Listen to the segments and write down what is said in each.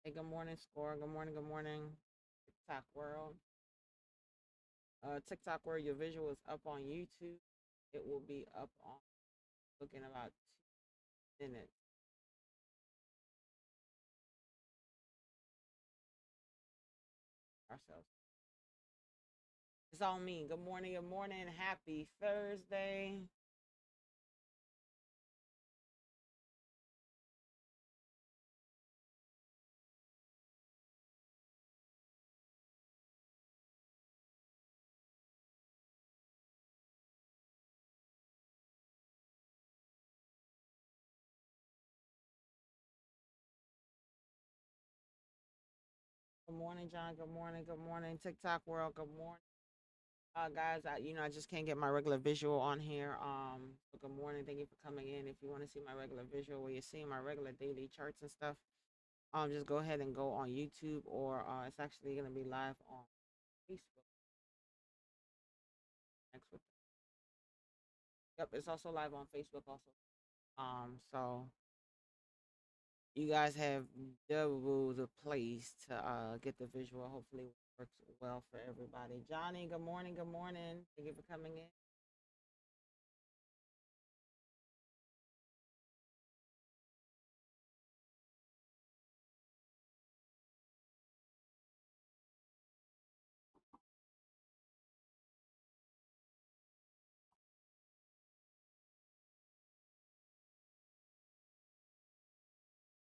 Hey, good morning, Score. Good morning, TikTok world. TikTok world, your visual is up on YouTube. It will be up on looking about 2 minutes ourselves. It's on me. Good morning, good morning. Happy Thursday. Good morning, John. Good morning, good morning, TikTok world. Good morning. Guys, I just can't get my regular visual on here. So good morning. Thank you for coming in. If you want to see my regular visual where you're seeing my regular daily charts and stuff, just go ahead and go on YouTube, or it's actually gonna be live on Facebook next week. Yep, it's also live on Facebook also. So you guys have double the place to get the visual. Hopefully it works well for everybody. Johnny, good morning, good morning. Thank you for coming in.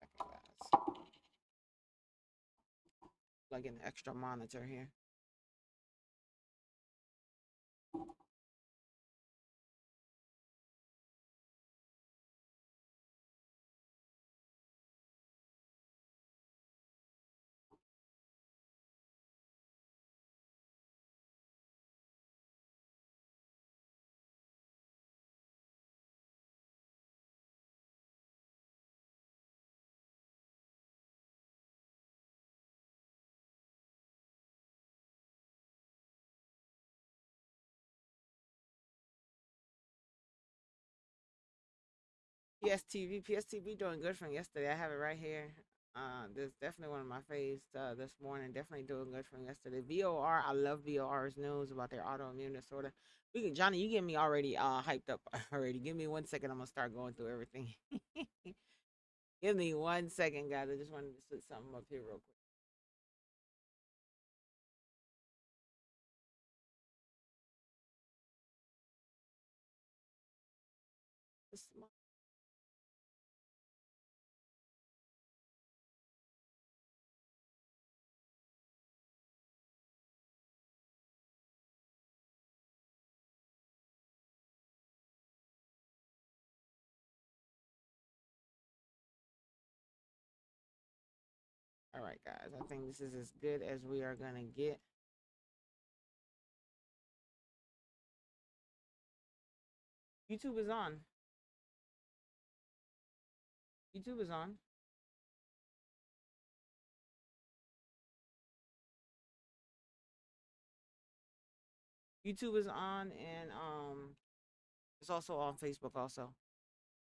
Okay, guys. Plug in the extra monitor here. PSTV doing good from yesterday. I have it right here. This is definitely one of my faves this morning. Definitely doing good from yesterday. VOR, I love VOR's news about their autoimmune disorder. Johnny, you get me already hyped up already. Give me 1 second. I'm gonna start going through everything. Give me 1 second, guys. I just wanted to set something up here real quick. All right, guys. I think this is as good as we are gonna get. YouTube is on. YouTube is on. YouTube is on, and it's also on Facebook also.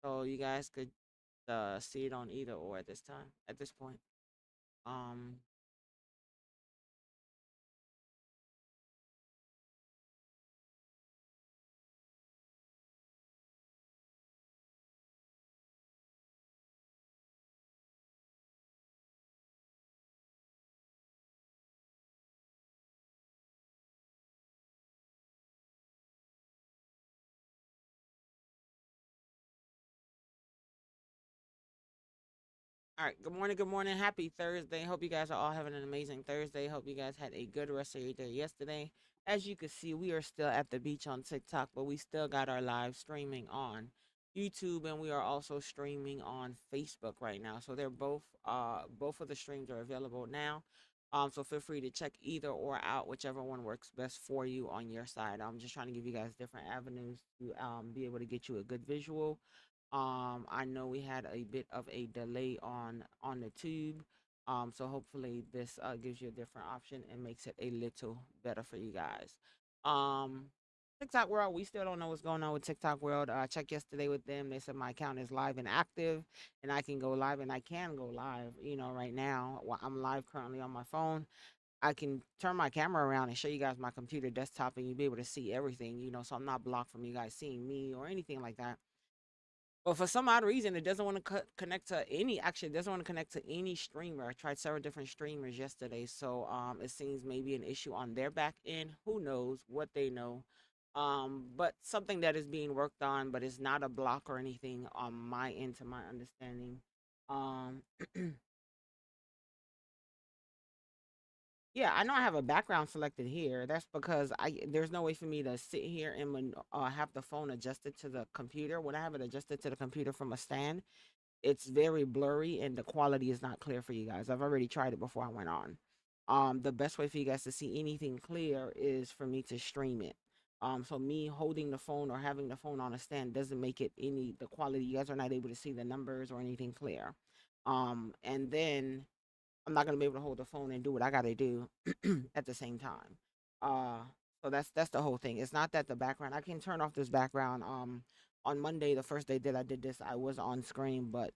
So you guys could see it on either or at this time. At this point. Um. All right. Good morning. Good morning. Happy Thursday. Hope you guys are all having an amazing Thursday. Hope you guys had a good rest of your day yesterday. As you can see, we are still at the beach on TikTok, but we still got our live streaming on YouTube, and we are also streaming on Facebook right now. So they're both of the streams are available now. So feel free to check either or out, whichever one works best for you on your side. I'm just trying to give you guys different avenues to be able to get you a good visual. I know we had a bit of a delay on the tube. So hopefully this gives you a different option and makes it a little better for you guys. Um, TikTok World, we still don't know what's going on with TikTok World. I checked yesterday with them. They said my account is live and active, and I can go live, and I can go live. Right now, I'm live currently on my phone. I can turn my camera around and show you guys my computer desktop, and you'll be able to see everything. So I'm not blocked from you guys seeing me or anything like that. But for some odd reason, it doesn't want to connect to any. Actually, it doesn't want to connect to any streamer. I tried several different streamers yesterday, so it seems maybe an issue on their back end. Who knows what they know? But something that is being worked on, but it's not a block or anything on my end, to my understanding. Um, Yeah, I know I have a background selected here. That's because there's no way for me to sit here and have the phone adjusted to the computer. When I have it adjusted to the computer from a stand, it's very blurry and the quality is not clear for you guys. I've already tried it before I went on. The best way for you guys to see anything clear is for me to stream it. So me holding the phone or having the phone on a stand doesn't make it any the quality. You guys are not able to see the numbers or anything clear. And then I'm not gonna be able to hold the phone and do what I gotta do at the same time. Uh, so that's the whole thing. It's not that the background. I can turn off this background. On Monday, the first day that I did this, I was on screen, but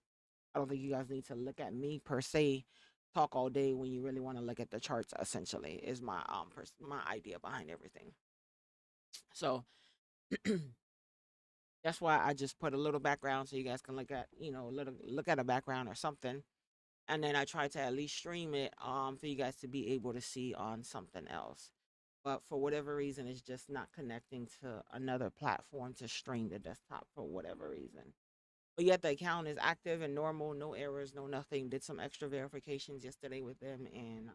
I don't think you guys need to look at me per se. Talk all day when you really want to look at the charts. Essentially, is my my idea behind everything. So that's why I just put a little background so you guys can look at a background or something, and then I try to at least stream it for you guys to be able to see on something else. But for whatever reason, it's just not connecting to another platform to stream the desktop for whatever reason. But yet the account is active and normal, no errors, no nothing. Did some extra verifications yesterday with them, and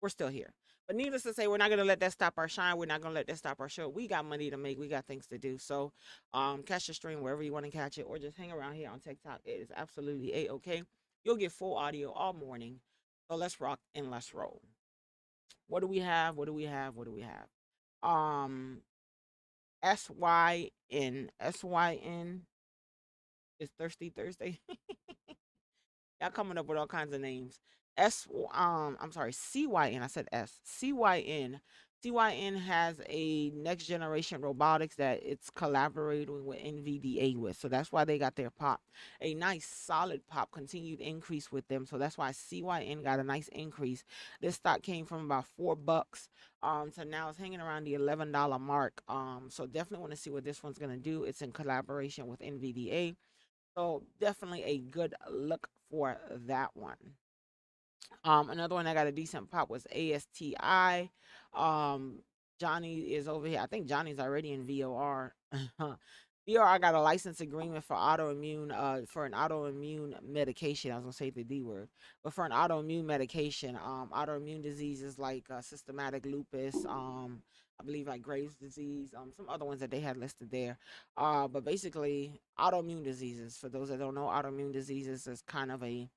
we're still here. But needless to say, we're not gonna let that stop our shine. We're not gonna let that stop our show. We got money to make. We got things to do. So, catch the stream wherever you want to catch it, or just hang around here on TikTok. It is absolutely a-okay. You'll get full audio all morning. So let's rock and let's roll. What do we have? What do we have? What do we have? SYN is Thirsty Thursday. Y'all coming up with all kinds of names. I'm sorry, CYN. I said S. CYN. CYN has a next generation robotics that it's collaborating with NVDA with. So that's why they got their pop. A nice solid pop, continued increase with them. So that's why CYN got a nice increase. This stock came from about $4. So now it's hanging around the $11 mark. So definitely want to see what this one's gonna do. It's in collaboration with NVDA. So definitely a good look for that one. Another one that got a decent pop was ASTI. Um, Johnny is over here. I think Johnny's already in VOR. VOR got a license agreement for for an autoimmune medication. I was gonna say the D word, but for an autoimmune medication, autoimmune diseases like systematic lupus, I believe like Graves' disease, some other ones that they had listed there. But basically autoimmune diseases. For those that don't know, autoimmune diseases is kind of a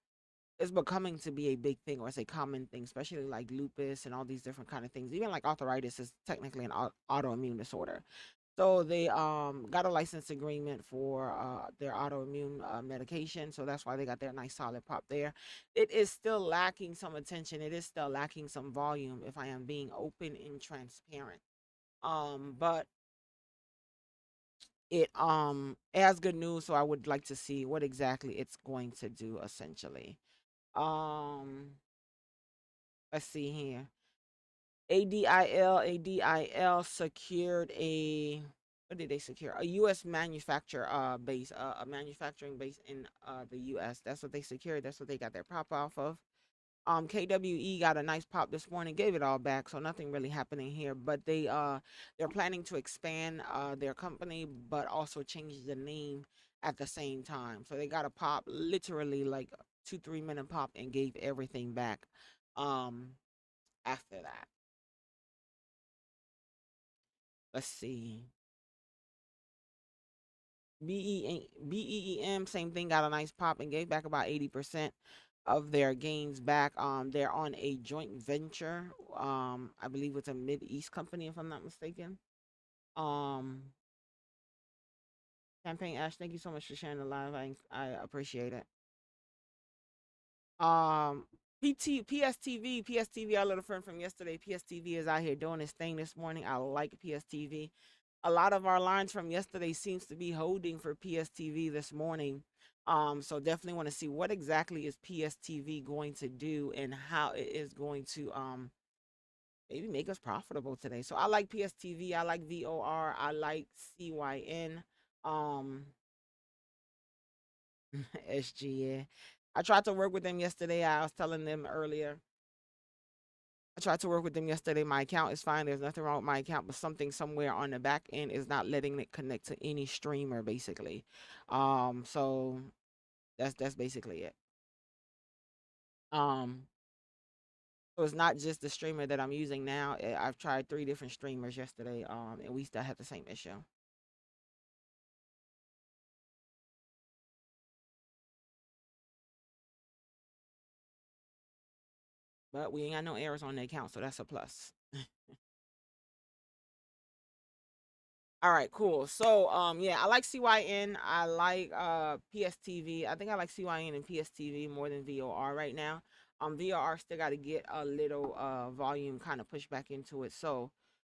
it's becoming to be a big thing, or it's a common thing, especially like lupus and all these different kind of things. Even like arthritis is technically an autoimmune disorder. So they got a license agreement for their autoimmune medication. So that's why they got their nice solid pop there. It is still lacking some attention. It is still lacking some volume, if I am being open and transparent. But it has good news, so I would like to see what exactly it's going to do essentially. Um let's see here. ADIL secured a what did they secure? A U.S. manufacturer base, a manufacturing base in the U.S. That's what they secured. That's what they got their pop off of. KWE got a nice pop this morning, gave it all back, so nothing really happening here. But they're planning to expand their company, but also change the name at the same time. So they got a pop, literally like 2 3 minute pop, and gave everything back. Um, after that. Let's see. BEEM, same thing, got a nice pop and gave back about 80% of their gains back. They're on a joint venture. I believe it's a Mid East company, if I'm not mistaken. Um, Campaign Ash, thank you so much for sharing the live. I appreciate it. Um, PSTV, our little friend from yesterday. PSTV is out here doing his thing this morning. I like PSTV. A lot of our lines from yesterday seems to be holding for PSTV this morning. So definitely want to see what exactly is PSTV going to do and how it is going to maybe make us profitable today. So I like PSTV, I like VOR, I like CYN, um, SG. I tried to work with them yesterday. I was telling them earlier. I tried to work with them yesterday. My account is fine. There's nothing wrong with my account, but something somewhere on the back end is not letting it connect to any streamer, basically. So that's basically it. Um, so it's not just the streamer that I'm using now. I've tried 3 different streamers yesterday, and we still have the same issue. But we ain't got no errors on the account, so that's a plus. All right, cool. So, yeah, I like CYN. I like PSTV. I think I like CYN and PSTV more than VOR right now. VOR still got to get a little volume kind of pushed back into it. So,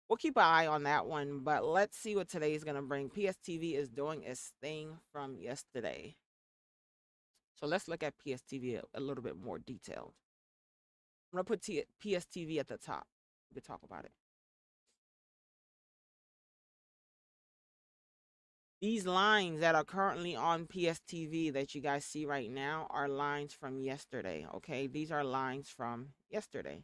we'll keep an eye on that one, but let's see what today is going to bring. PSTV is doing its thing from yesterday. So, let's look at PSTV a little bit more detailed. I'm going to put PSTV at the top. We can talk about it. These lines that are currently on PSTV that you guys see right now are lines from yesterday, okay? These are lines from yesterday.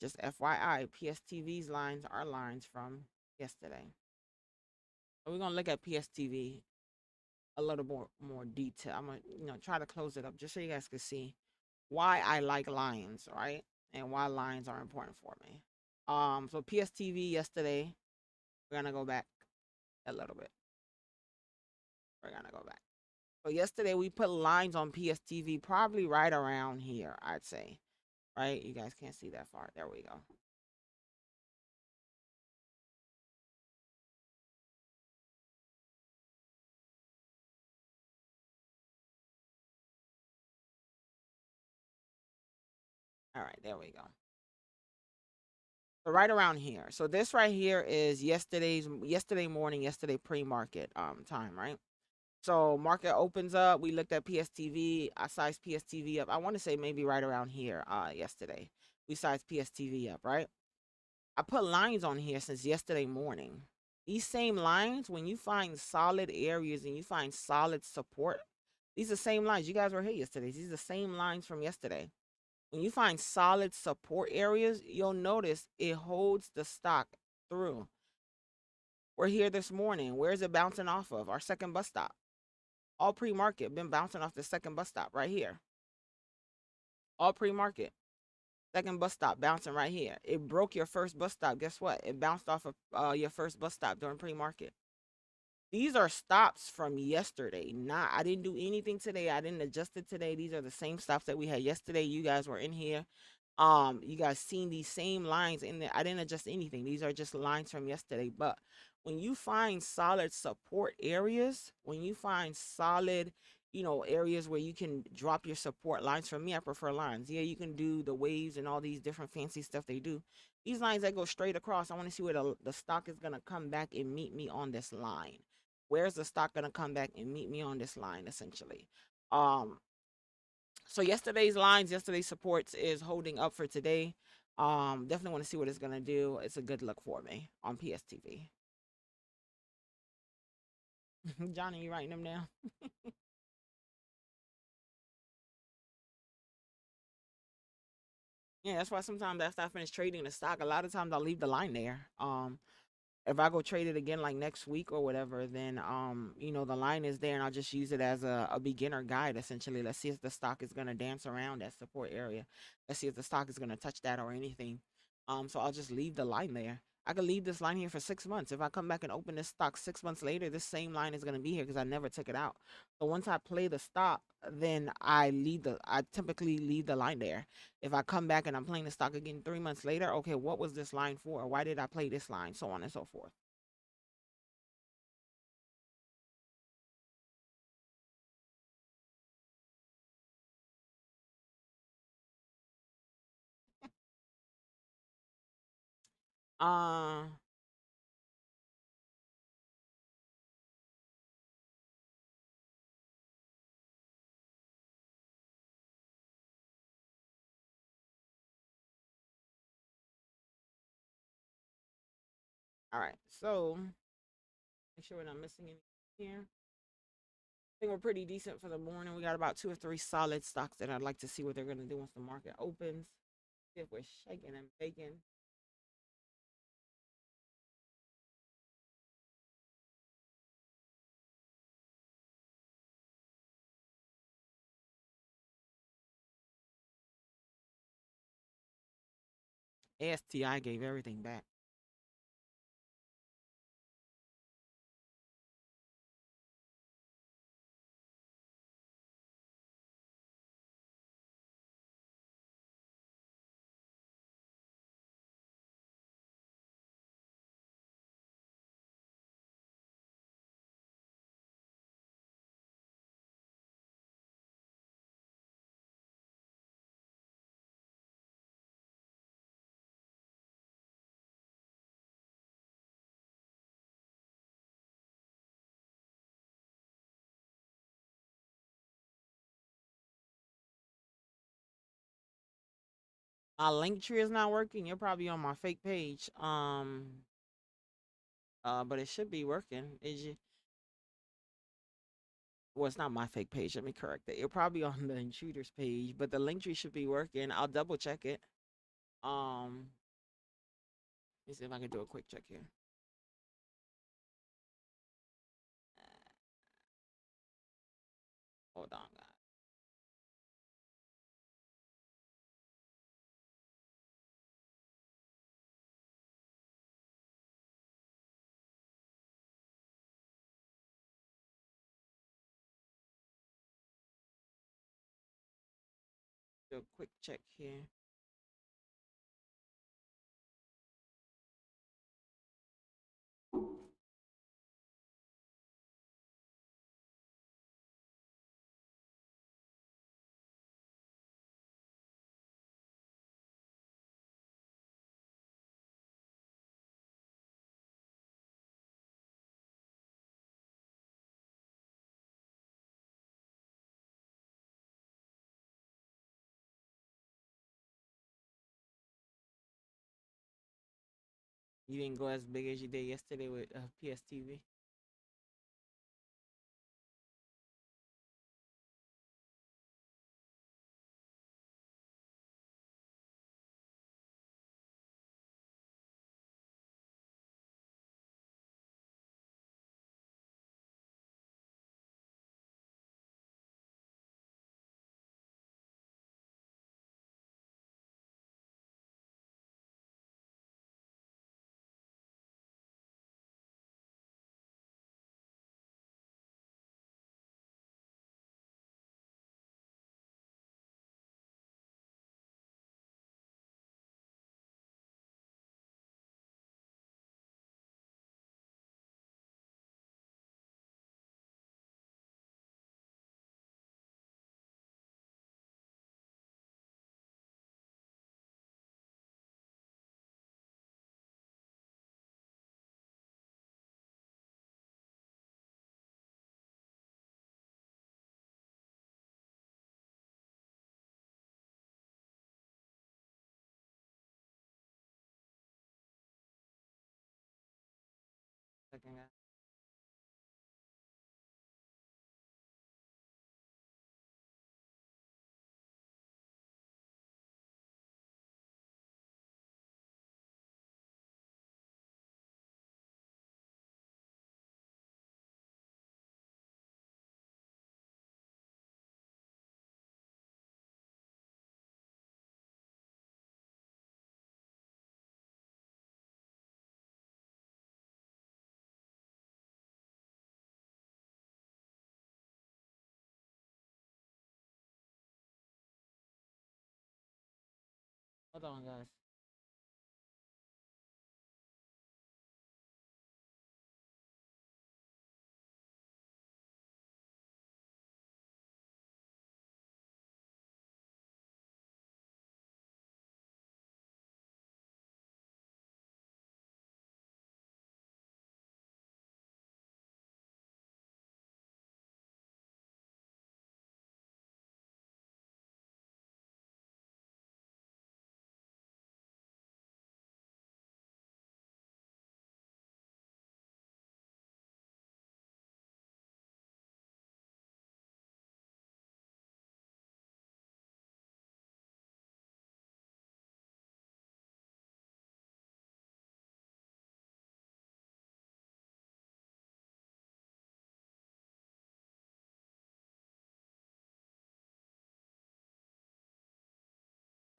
Just FYI, PSTV's lines are lines from yesterday. So we're gonna look at PSTV a little more detail. I'm gonna try to close it up just so you guys can see why I like lines, right? And why lines are important for me. So PSTV yesterday, we're gonna go back a little bit. We're gonna go back. So yesterday we put lines on PSTV probably right around here, I'd say. Right? You guys can't see that far. There we go. All right, there we go. So right around here. So this right here is yesterday morning, yesterday pre-market time, right? So market opens up. We looked at PSTV. I sized PSTV up. I want to say maybe right around here yesterday. We sized PSTV up, right? I put lines on here since yesterday morning. These same lines, when you find solid areas and you find solid support, these are the same lines. You guys were here yesterday. These are the same lines from yesterday. When you find solid support areas, you'll notice it holds the stock through. We're here this morning. Where's it bouncing off of? Our second bus stop. All pre-market, been bouncing off the second bus stop right here. All pre-market. Second bus stop bouncing right here. It broke your first bus stop. Guess what? It bounced off of your first bus stop during pre-market. These are stops from yesterday. Not I didn't do anything today. I didn't adjust it today. These are the same stops that we had yesterday. You guys were in here. You guys seen these same lines in there. I didn't adjust anything. These are just lines from yesterday. But when you find solid support areas, when you find solid, areas where you can drop your support lines. For me, I prefer lines. Yeah, you can do the waves and all these different fancy stuff they do. These lines that go straight across, I want to see where the stock is going to come back and meet me on this line. Where's the stock going to come back and meet me on this line, essentially? Um, so yesterday's supports is holding up for today. Definitely want to see what it's gonna do. It's a good look for me on PSTV. Johnny, you writing them down? Yeah, that's why sometimes after I finish trading the stock, a lot of times I'll leave the line there. If I go trade it again like next week or whatever, then the line is there and I'll just use it as a beginner guide essentially. Let's see if the stock is gonna dance around that support area. Let's see if the stock is gonna touch that or anything. So I'll just leave the line there. I could leave this line here for 6 months. If I come back and open this stock 6 months later, this same line is gonna be here because I never took it out. So once I play the stop, then I typically leave the line there. If I come back and I'm playing the stock again 3 months later, okay, what was this line for? Why did I play this line? So on and so forth. Uh, All right, so make sure we're not missing anything here. I think we're pretty decent for the morning. We got about two or three solid stocks that I'd like to see what they're gonna do once the market opens. See if we're shaking and baking. ASTI gave everything back. My link tree is not working. You're probably on my fake page. But it should be working. Is you? Well, it's not my fake page. Let me correct it. You're probably on the intruders page, but the link tree should be working. I'll double check it. Um, let me see if I can do a quick check here. Hold on, guys. Do a quick check here. You didn't go as big as you did yesterday with PSTV. Second guy. Hold on, guys.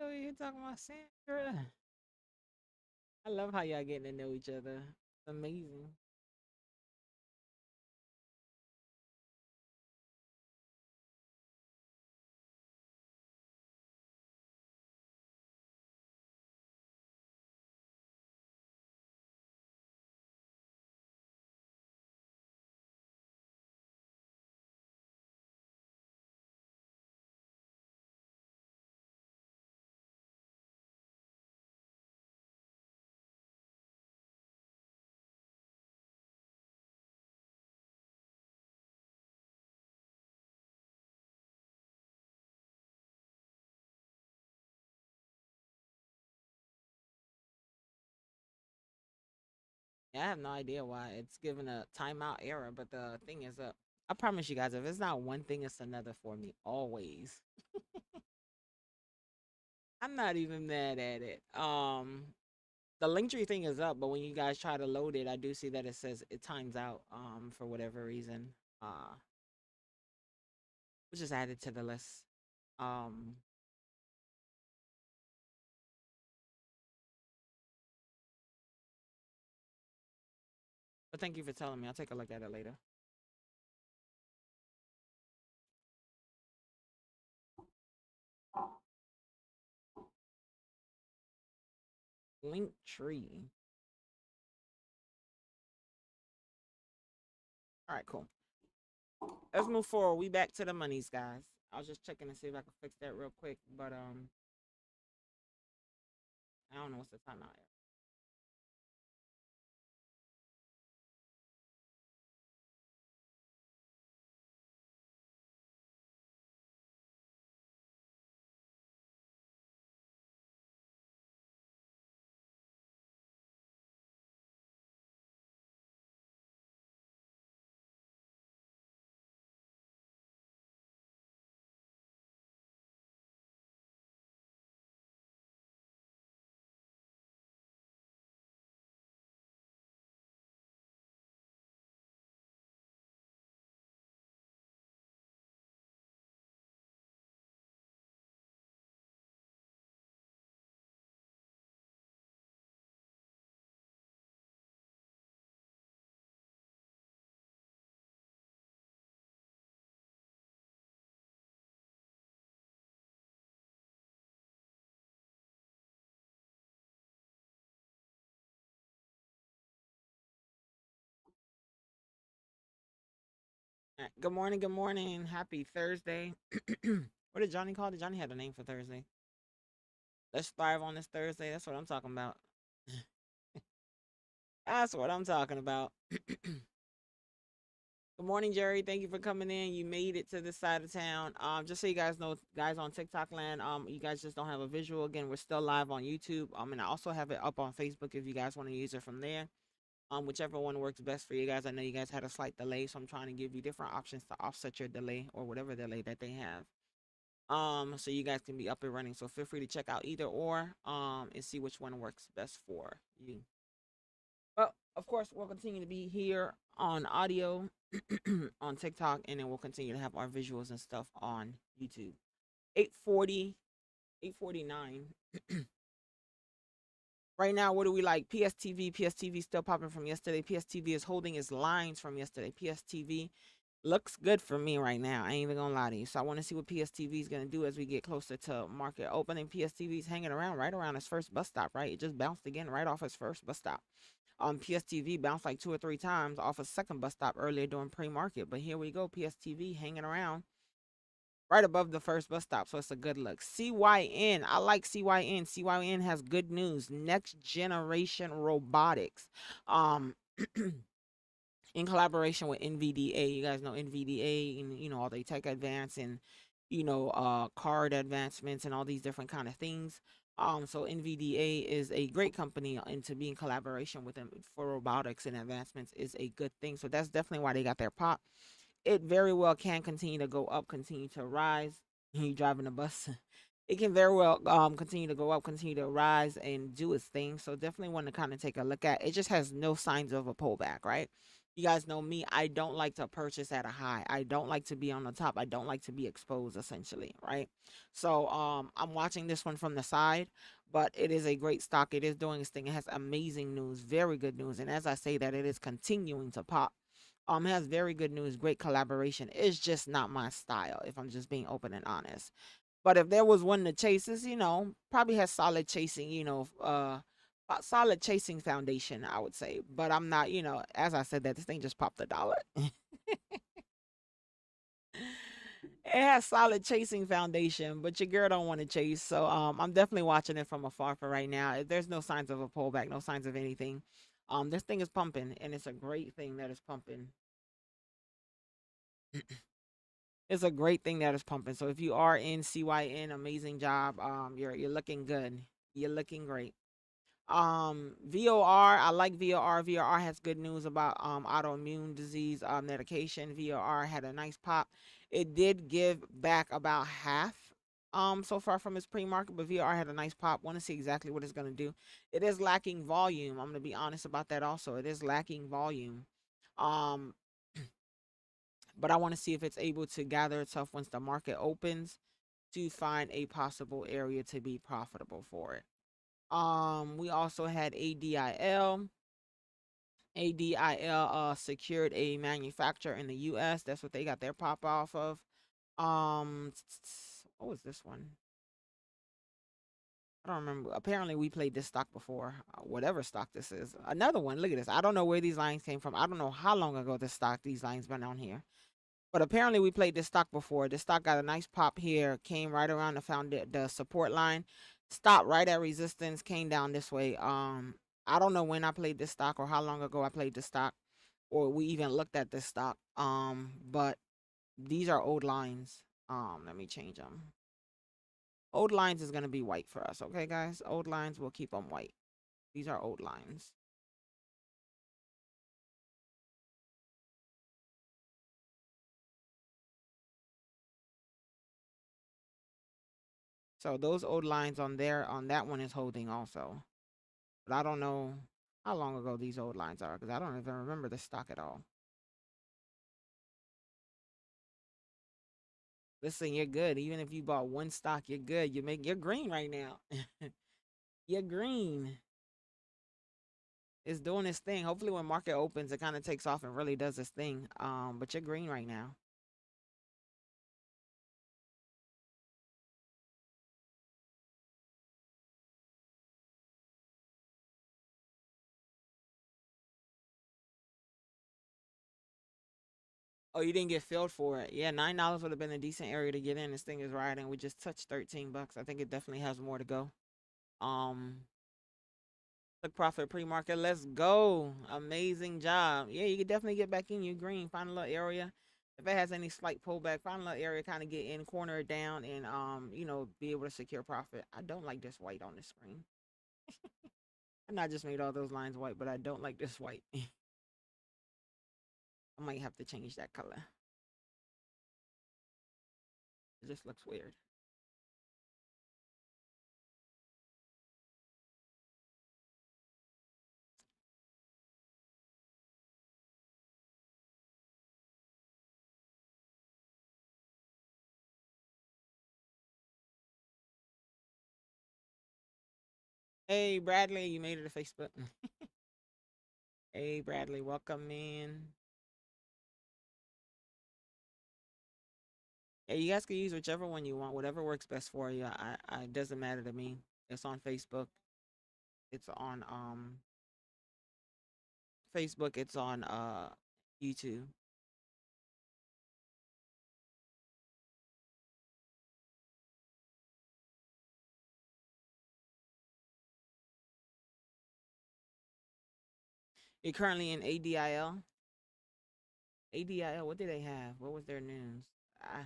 over here talking about Sandra. I love how y'all getting to know each other. It's amazing. Yeah, I have no idea why it's given a timeout error, but the thing is, I promise you guys, if it's not one thing, it's another for me. Always. I'm not even mad at it. The Linktree thing is up, but when you guys try to load it, I do see that it says it times out. For whatever reason. Which is added to the list. Um, but thank you for telling me. I'll take a look at it later. Linktree. All right, cool. Let's move forward. We back to the monies, guys. I was just checking to see if I could fix that real quick, but I don't know what's the time out. All right, good morning, good morning. Happy Thursday. What did Johnny call it? Johnny had a name for Thursday. Let's thrive on this Thursday. That's what I'm talking about. That's what I'm talking about. Good morning, Jerry. Thank you for coming in. You made it to this side of town. Just so you guys know, guys on TikTok land, you guys just don't have a visual. Again, we're still live on YouTube. And I also have it up on Facebook if you guys want to use it from there. Whichever one works best for you guys. I know you guys had a slight delay, so I'm trying to give you different options to offset your delay or whatever delay that they have. So you guys can be up and running. So feel free to check out either or, and see which one works best for you. Well, of course, we'll continue to be here on audio on TikTok, and then we'll continue to have our visuals and stuff on YouTube. 840, 849. Right now, what do we like? PSTV. PSTV still popping from yesterday. PSTV is holding its lines from yesterday. PSTV looks good for me right now. I ain't even gonna lie to you. So I want to see what PSTV is gonna do as we get closer to market opening. PSTV is hanging around right around its first bus stop, right? It just bounced again right off its first bus stop. PSTV bounced like 2 or 3 times off a second bus stop earlier during pre-market, but here we go. PSTV hanging around right above the first bus stop, so it's a good look. CYN, I like CYN. CYN has good news. Next generation robotics. Um. In collaboration with NVDA. You guys know NVDA and all the tech advance and card advancements and all these different kind of things. So NVDA is a great company, and to be in collaboration with them for robotics and advancements is a good thing. So that's definitely why they got their pop. It very well can continue to go up, continue to rise. You driving a bus. It can very well continue to go up, continue to rise, and do its thing. So definitely want to kind of take a look at. It just has no signs of a pullback, right? You guys know me, I don't like to purchase at a high. I don't like to be on the top. I don't like to be exposed essentially, right? So I'm watching this one from the side, but it is a great stock. It is doing its thing. It has amazing news, very good news. And as I say that, it is continuing to pop. It has very good news, great collaboration. It's just not my style, if I'm just being open and honest. But if there was one to chase, is probably has solid chasing, solid chasing foundation, I would say. But I'm not, as I said, that this thing just popped $1. It has solid chasing foundation, but your girl don't want to chase. So I'm definitely watching it from afar for right now. There's no signs of a pullback, no signs of anything. This thing is pumping, and it's a great thing that is pumping. It's a great thing that is pumping. So if you are in CYN, amazing job. You're looking good. You're looking great. VOR, I like VOR. VOR has good news about autoimmune disease medication. VOR had a nice pop. It did give back about half so far from its pre-market, but VOR had a nice pop. Want to see exactly what it's going to do. It is lacking volume. I'm going to be honest about that also. It is lacking volume. Um but I want to see if it's able to gather itself once the market opens to find a possible area to be profitable for it. We also had ADIL. ADIL secured a manufacturer in the US. That's what they got their pop off of. What was this one? I don't remember. Apparently we played this stock before. Whatever stock this is. Another one. Look at this. I don't know where these lines came from. I don't know how long ago these lines been on here. But apparently we played this stock before. This stock got a nice pop here. Came right around the support line. Stopped right at resistance. Came down this way. I don't know when I played this stock or how long ago I played this stock, or we even looked at this stock. But these are old lines. Let me change them. Old lines is gonna be white for us, okay, guys? Old lines, we'll keep them white. These are old lines. So those old lines on that one is holding also. But I don't know how long ago these old lines are because I don't even remember the stock at all. Listen, you're good. Even if you bought one stock, you're good. You're green right now. You're green. It's doing its thing. Hopefully when market opens, it kind of takes off and really does its thing. But you're green right now. Oh, you didn't get filled for it. Yeah, $9 would have been a decent area to get in. This thing is riding. We just touched 13 bucks. I think it definitely has more to go. Um, Took profit pre-market. Let's go. Amazing job. Yeah, you can definitely get back in your green. Find a little area. If it has any slight pullback, find a little area, kind of get in, corner it down, and be able to secure profit. I don't like this white on the screen. I not just made all those lines white, but I don't like this white. I might have to change that color. It just looks weird. Hey Bradley, you made it to Facebook. Hey Bradley, welcome in. Hey, you guys can use whichever one you want, whatever works best for you. It doesn't matter to me. It's on Facebook. It's on Facebook. It's on YouTube. You're currently in ADIL. ADIL. What did they have? What was their news? I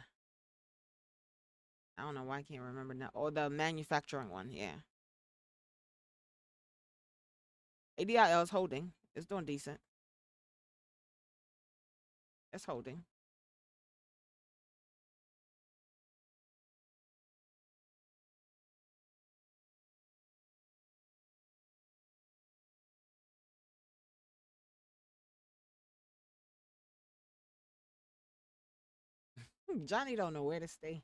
don't know why I can't remember now. Oh, the manufacturing one. Yeah. ADIL is holding. It's doing decent. It's holding. Johnny don't know where to stay.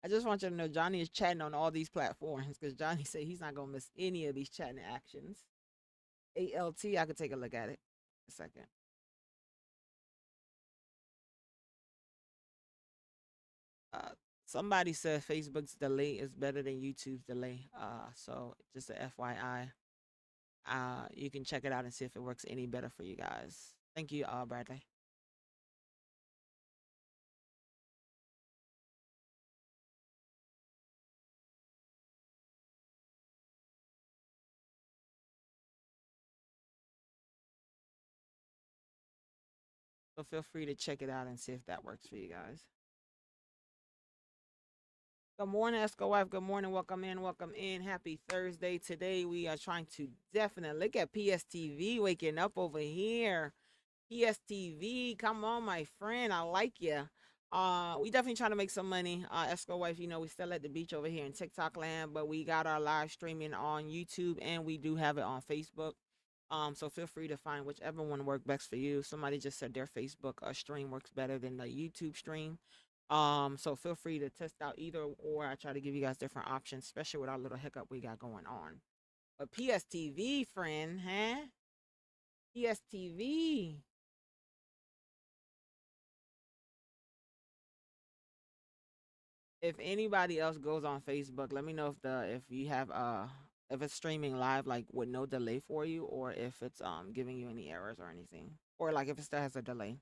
I just want you to know Johnny is chatting on all these platforms because Johnny said he's not gonna miss any of these chatting actions. ALT, I could take a look at it. A second. Uh, Somebody said Facebook's delay is better than YouTube's delay. So just a FYI. You can check it out and see if it works any better for you guys. Thank you, Bradley. So feel free to check it out and see if that works for you guys. Good morning, Esco Wife. Good morning. Welcome in. Welcome in. Happy Thursday. Today we are trying to definitely look at PSTV waking up over here. PSTV, come on, my friend. I like you. We definitely trying to make some money. Esco Wife, you know, we still at the beach over here in TikTok land, but we got our live streaming on YouTube and we do have it on Facebook. So feel free to find whichever one works best for you. Somebody just said their Facebook stream works better than the YouTube stream. So feel free to test out either or. I try to give you guys different options, especially with our little hiccup we got going on. But PSTV, friend, huh? PSTV. If anybody else goes on Facebook, let me know if you have if it's streaming live like with no delay for you, or if it's giving you any errors or anything, or like if it still has a delay.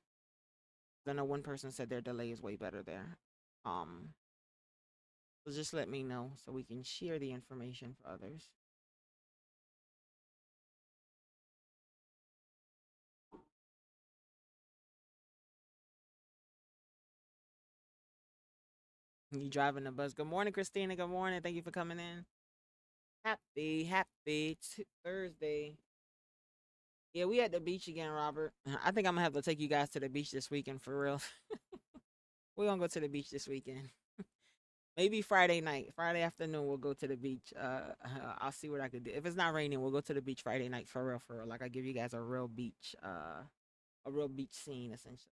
I know one person said their delay is way better there. Um, so just let me know so we can share the information for others. You driving the bus? Good morning, Christina. Good morning. Thank you for coming in. Happy Thursday. Yeah, we at the beach again, Robert. I think I'm gonna have to take you guys to the beach this weekend for real. We're gonna go to the beach this weekend. Maybe Friday night, Friday afternoon, we'll go to the beach. I'll see what I could do. If it's not raining, we'll go to the beach Friday night for real, for real. Like I give you guys a real beach scene essentially.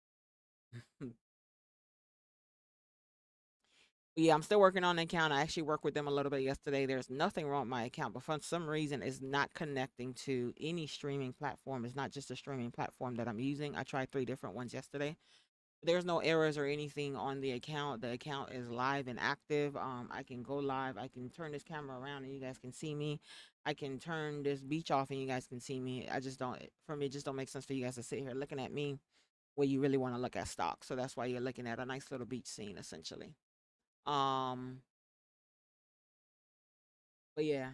Yeah, I'm still working on the account. I actually worked with them a little bit yesterday. There's nothing wrong with my account, but for some reason, it's not connecting to any streaming platform. It's not just a streaming platform that I'm using. I tried 3 different ones yesterday. There's no errors or anything on the account. The account is live and active. I can go live. I can turn this camera around and you guys can see me. I can turn this beach off and you guys can see me. I just don't. For me, it just don't make sense for you guys to sit here looking at me where you really want to look at stock. So that's why you're looking at a nice little beach scene essentially. Um, but yeah.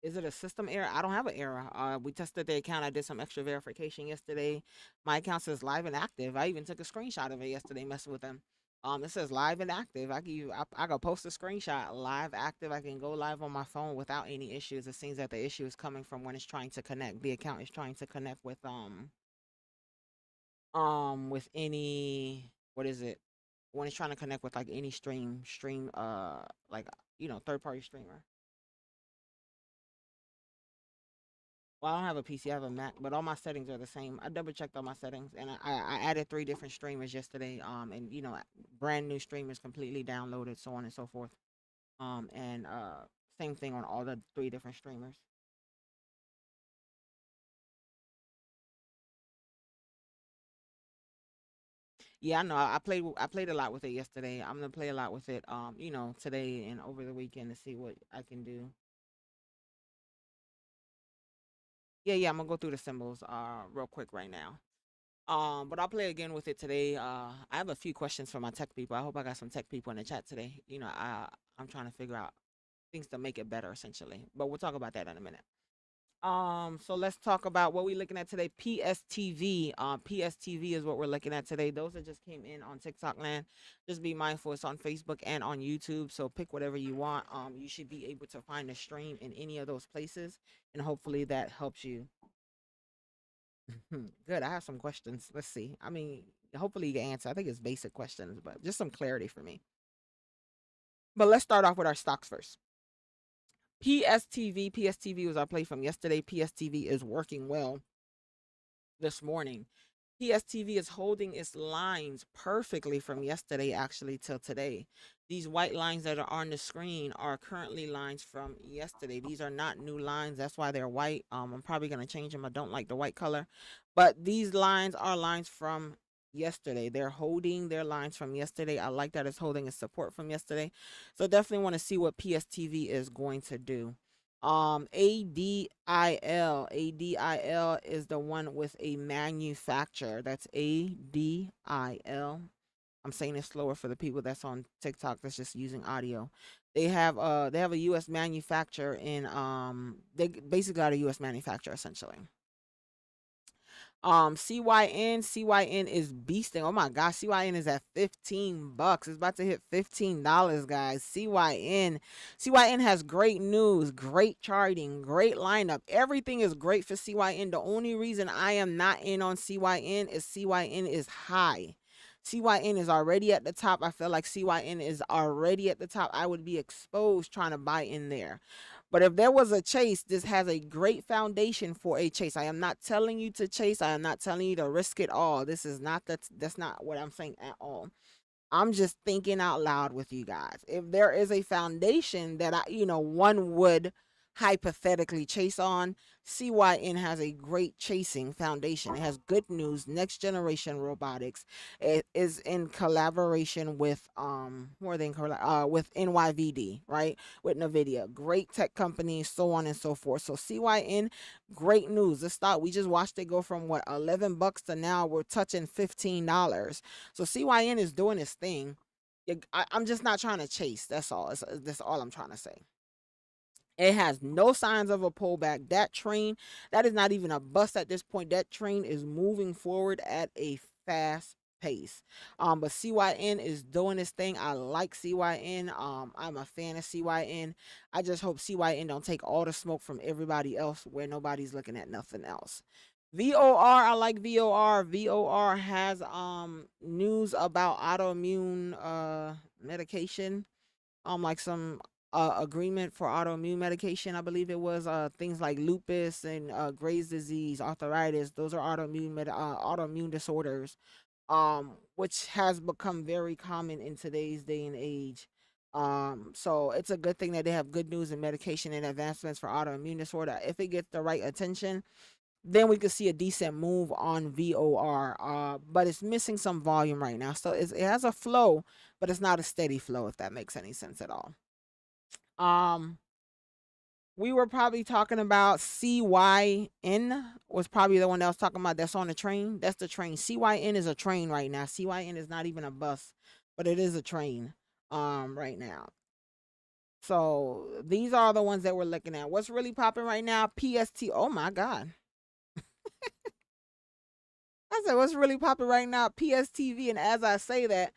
Is it a system error? I don't have an error. We tested the account. I did some extra verification yesterday. My account says live and active. I even took a screenshot of it yesterday, messing with them. It says live and active. I can post a screenshot live active. I can go live on my phone without any issues. It seems that the issue is coming from when it's trying to connect. The account is trying to connect with any, what is it? When it's trying to connect with like any stream like third party streamer. Well, I don't have a PC. I have a Mac, but all my settings are the same. I double checked all my settings, and I added 3 different streamers yesterday. And brand new streamers completely downloaded, so on and so forth. And same thing on all the 3 different streamers. Yeah, I know. I played a lot with it yesterday. I'm gonna play a lot with it. Today and over the weekend to see what I can do. Yeah, yeah. I'm gonna go through the symbols real quick right now. But I'll play again with it today. I have a few questions for my tech people. I hope I got some tech people in the chat today. I'm trying to figure out things to make it better, essentially. But we'll talk about that in a minute. So let's talk about what we're looking at today. PSTV. PSTV is what we're looking at today. Those that just came in on TikTok land, just be mindful it's on Facebook and on YouTube. So pick whatever you want. You should be able to find a stream in any of those places, and hopefully that helps you. Good. I have some questions. Let's see. I mean, hopefully you can answer. I think it's basic questions, but just some clarity for me. But let's start off with our stocks first. PSTV. PSTV was our play from yesterday. PSTV is working well this morning. PSTV is holding its lines perfectly from yesterday actually till today. These white lines that are on the screen are currently lines from yesterday. These are not new lines. That's why they're white. I'm probably going to change them. I don't like the white color. But these lines are lines from yesterday. They're holding their lines from yesterday. I like that it's holding its support from yesterday. So definitely want to see what PSTV is going to do. ADIL is the one with a manufacturer. That's ADIL. I'm saying it slower for the people that's on TikTok that's just using audio. They have a US manufacturer in they basically got a US manufacturer essentially. CYN is beasting. Oh my gosh, CYN is at $15. It's about to hit $15, guys. CYN has great news, great charting, great lineup. Everything is great for CYN. The only reason I am not in on CYN is CYN is high. CYN is already at the top. I feel like CYN is already at the top. I would be exposed trying to buy in there. But if there was a chase, this has a great foundation for a chase. I am not telling you to chase. I am not telling you to risk it all. This is not that's not what I'm saying at all. I'm just thinking out loud with you guys. If there is a foundation that one would hypothetically chase on, CYN has a great chasing foundation. It has good news, next generation robotics. It is in collaboration with who are they with NYVD, right? With NVIDIA. Great tech companies, so on and so forth. So CYN, great news. This stock, we just watched it go from what, $11 to now we're touching $15. So CYN is doing its thing. I'm just not trying to chase. That's all. That's all I'm trying to say. It has no signs of a pullback. That train, that is not even a bust at this point. That train is moving forward at a fast pace. But CYN is doing this thing. I like CYN. I'm a fan of CYN. I just hope CYN don't take all the smoke from everybody else where nobody's looking at nothing else. VOR, I like VOR. VOR has news about autoimmune medication. Like some agreement for autoimmune medication. I believe it was things like lupus and Graves' disease, arthritis. Those are autoimmune disorders, which has become very common in today's day and age. So it's a good thing that they have good news and medication and advancements for autoimmune disorder. If it gets the right attention, then we could see a decent move on VOR. But it's missing some volume right now. So it has a flow, but it's not a steady flow, if that makes any sense at all. Um, we were probably talking about CYN was probably the one that was talking about that's on the train. That's the train. CYN is a train right now. CYN is not even a bus, but it is a train right now. So these are the ones that we're looking at. What's really popping right now? PST. Oh my God. I said, what's really popping right now? PSTV. And as I say that,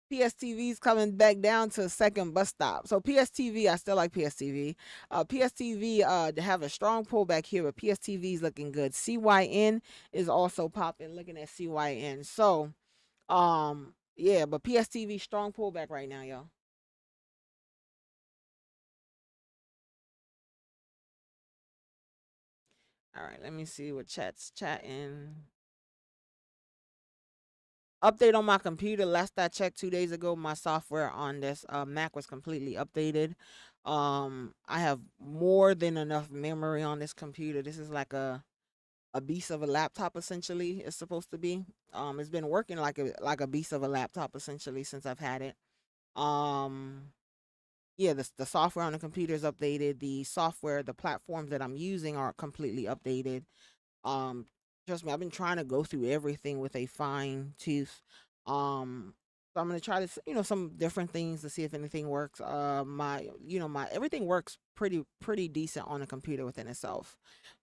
PSTV is coming back down to a second bus stop. So PSTV, I still like PSTV. PSTV have a strong pullback here, but PSTV is looking good. CYN is also popping. Looking at CYN. So, yeah, but PSTV strong pullback right now, y'all. All right, let me see what chat's chatting. Update on my computer. Last I checked 2 days ago, my software on this Mac was completely updated. I have more than enough memory on this computer. This is like a beast of a laptop essentially. It's supposed to be. It's been working like a beast of a laptop essentially since I've had it. Um, yeah, the software on the computer is updated. The software, the platforms that I'm using are completely updated. Um, Trust me, I've been trying to go through everything with a fine tooth. So I'm gonna try to, some different things to see if anything works. My everything works pretty decent on the computer within itself.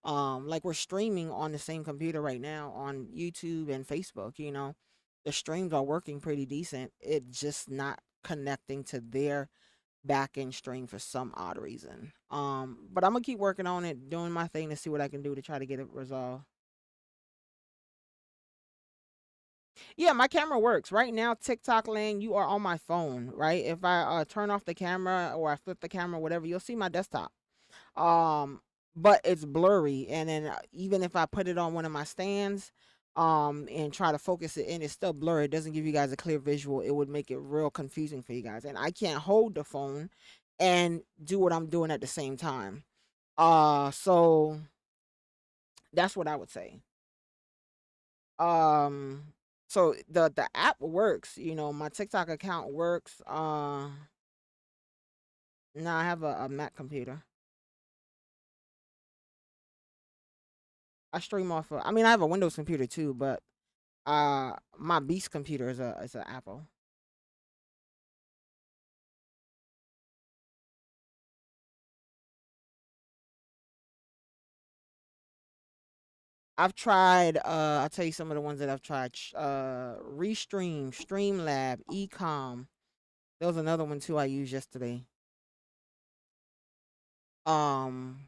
Like we're streaming on the same computer right now on YouTube and Facebook. The streams are working pretty decent. It's just not connecting to their back end stream for some odd reason. But I'm gonna keep working on it, doing my thing to see what I can do to try to get it resolved. Yeah, my camera works. Right now, TikTok land, you are on my phone, right? If I turn off the camera or I flip the camera, whatever, you'll see my desktop. Um, but it's blurry. And then even if I put it on one of my stands, and try to focus it in, it's still blurry. It doesn't give you guys a clear visual. It would make it real confusing for you guys. And I can't hold the phone and do what I'm doing at the same time. So that's what I would say. Um, so the app works. My TikTok account works. Now I have a Mac computer. I stream off of. I mean, I have a Windows computer too, but my Beast computer is a Apple. I've tried. I'll tell you some of the ones that I've tried. Restream, Streamlab, Ecom. There was another one too I used yesterday. Um,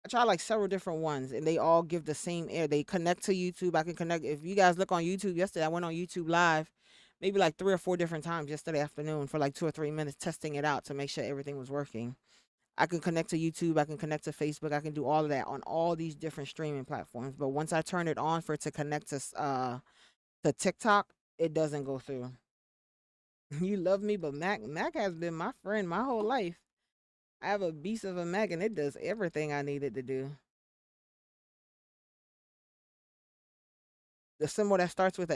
I tried like several different ones, and they all give the same air. They connect to YouTube. I can connect. If you guys look on YouTube yesterday, I went on YouTube Live, maybe like 3 or 4 different times yesterday afternoon for like 2 or 3 minutes testing it out to make sure everything was working. I can connect to YouTube. I can connect to Facebook. I can do all of that on all these different streaming platforms. But once I turn it on for it to connect to TikTok, it doesn't go through. You love me, but Mac has been my friend my whole life. I have a beast of a Mac, and it does everything I need it to do. The symbol that starts with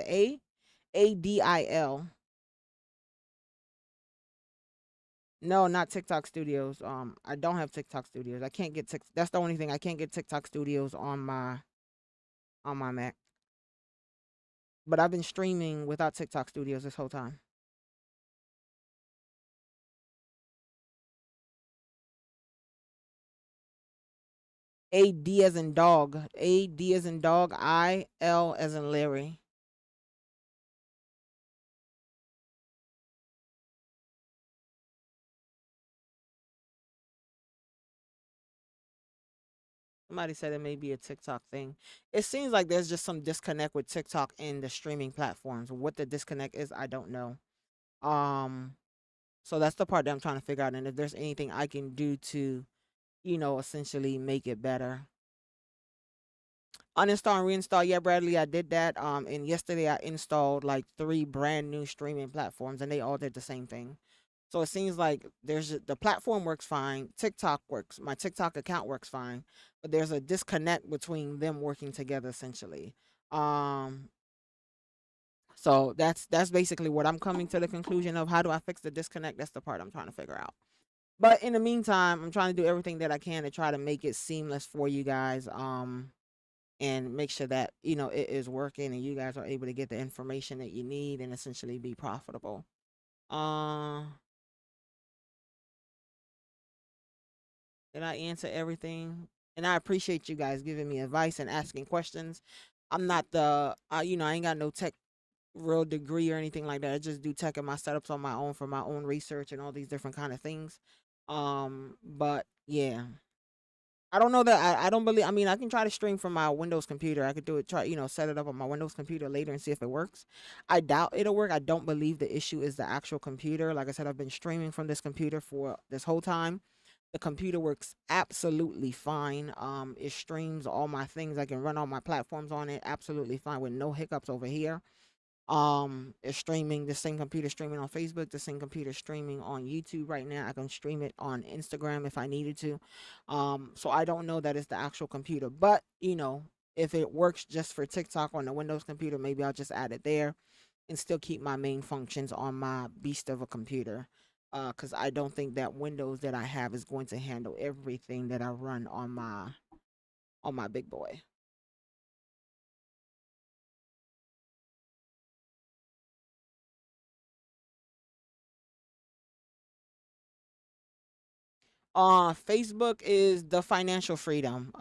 ADIL. No, not TikTok Studios. I don't have TikTok Studios. I can't get That's the only thing I can't get TikTok Studios on my Mac. But I've been streaming without TikTok Studios this whole time. AD as in dog. AD as in dog. IL as in Larry. Somebody said it may be a TikTok thing. It seems like there's just some disconnect with TikTok and the streaming platforms. What the disconnect is, I don't know. Um, so that's the part that I'm trying to figure out. And if there's anything I can do to, essentially make it better. Uninstall and reinstall. Yeah, Bradley, I did that. And yesterday I installed like 3 brand new streaming platforms, and they all did the same thing. So it seems like the platform works fine. TikTok works. My TikTok account works fine, but there's a disconnect between them working together essentially. Um, so that's basically what I'm coming to the conclusion of. How do I fix the disconnect? That's the part I'm trying to figure out. But in the meantime, I'm trying to do everything that I can to try to make it seamless for you guys. And make sure that it is working and you guys are able to get the information that you need and essentially be profitable. Uh, did I answer everything? And I appreciate you guys giving me advice and asking questions. I'm not I ain't got no tech real degree or anything like that. I just do tech and my setups on my own for my own research and all these different kind of things. But yeah, I don't know that I don't believe. I mean, I can try to stream from my Windows computer. I could do it. Try set it up on my Windows computer later and see if it works. I doubt it'll work. I don't believe the issue is the actual computer. Like I said, I've been streaming from this computer for this whole time. The computer works absolutely fine. It streams all my things. I can run all my platforms on it absolutely fine with no hiccups over here. It's streaming, the same computer streaming on Facebook, the same computer streaming on YouTube right now. I can stream it on Instagram if I needed to. So I don't know that it's the actual computer, but if it works just for TikTok on the Windows computer, maybe I'll just add it there and still keep my main functions on my beast of a computer. Because I don't think that Windows that I have is going to handle everything that I run on my big boy. Facebook is the financial freedom.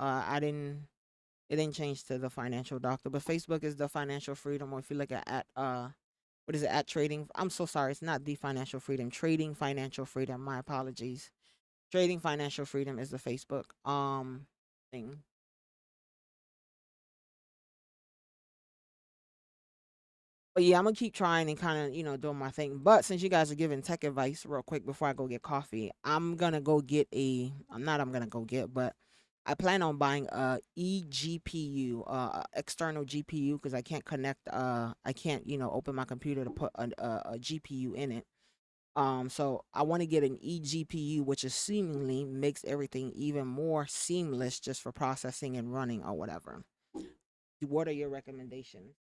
It didn't change to the financial doctor, but Facebook is the financial freedom. Or if you look at what is it at trading? I'm so sorry, it's not the financial freedom. Trading financial freedom. My apologies. Trading financial freedom is the Facebook thing. But yeah, I'm gonna keep trying and kind of doing my thing. But since you guys are giving tech advice real quick before I go get coffee, I'm gonna go get a. I'm not. I'm gonna go get, but I plan on buying a eGPU, external GPU, because I can't connect. I can't, open my computer to put a GPU in it. So I want to get an eGPU, which is seemingly makes everything even more seamless just for processing and running or whatever. What are your recommendations?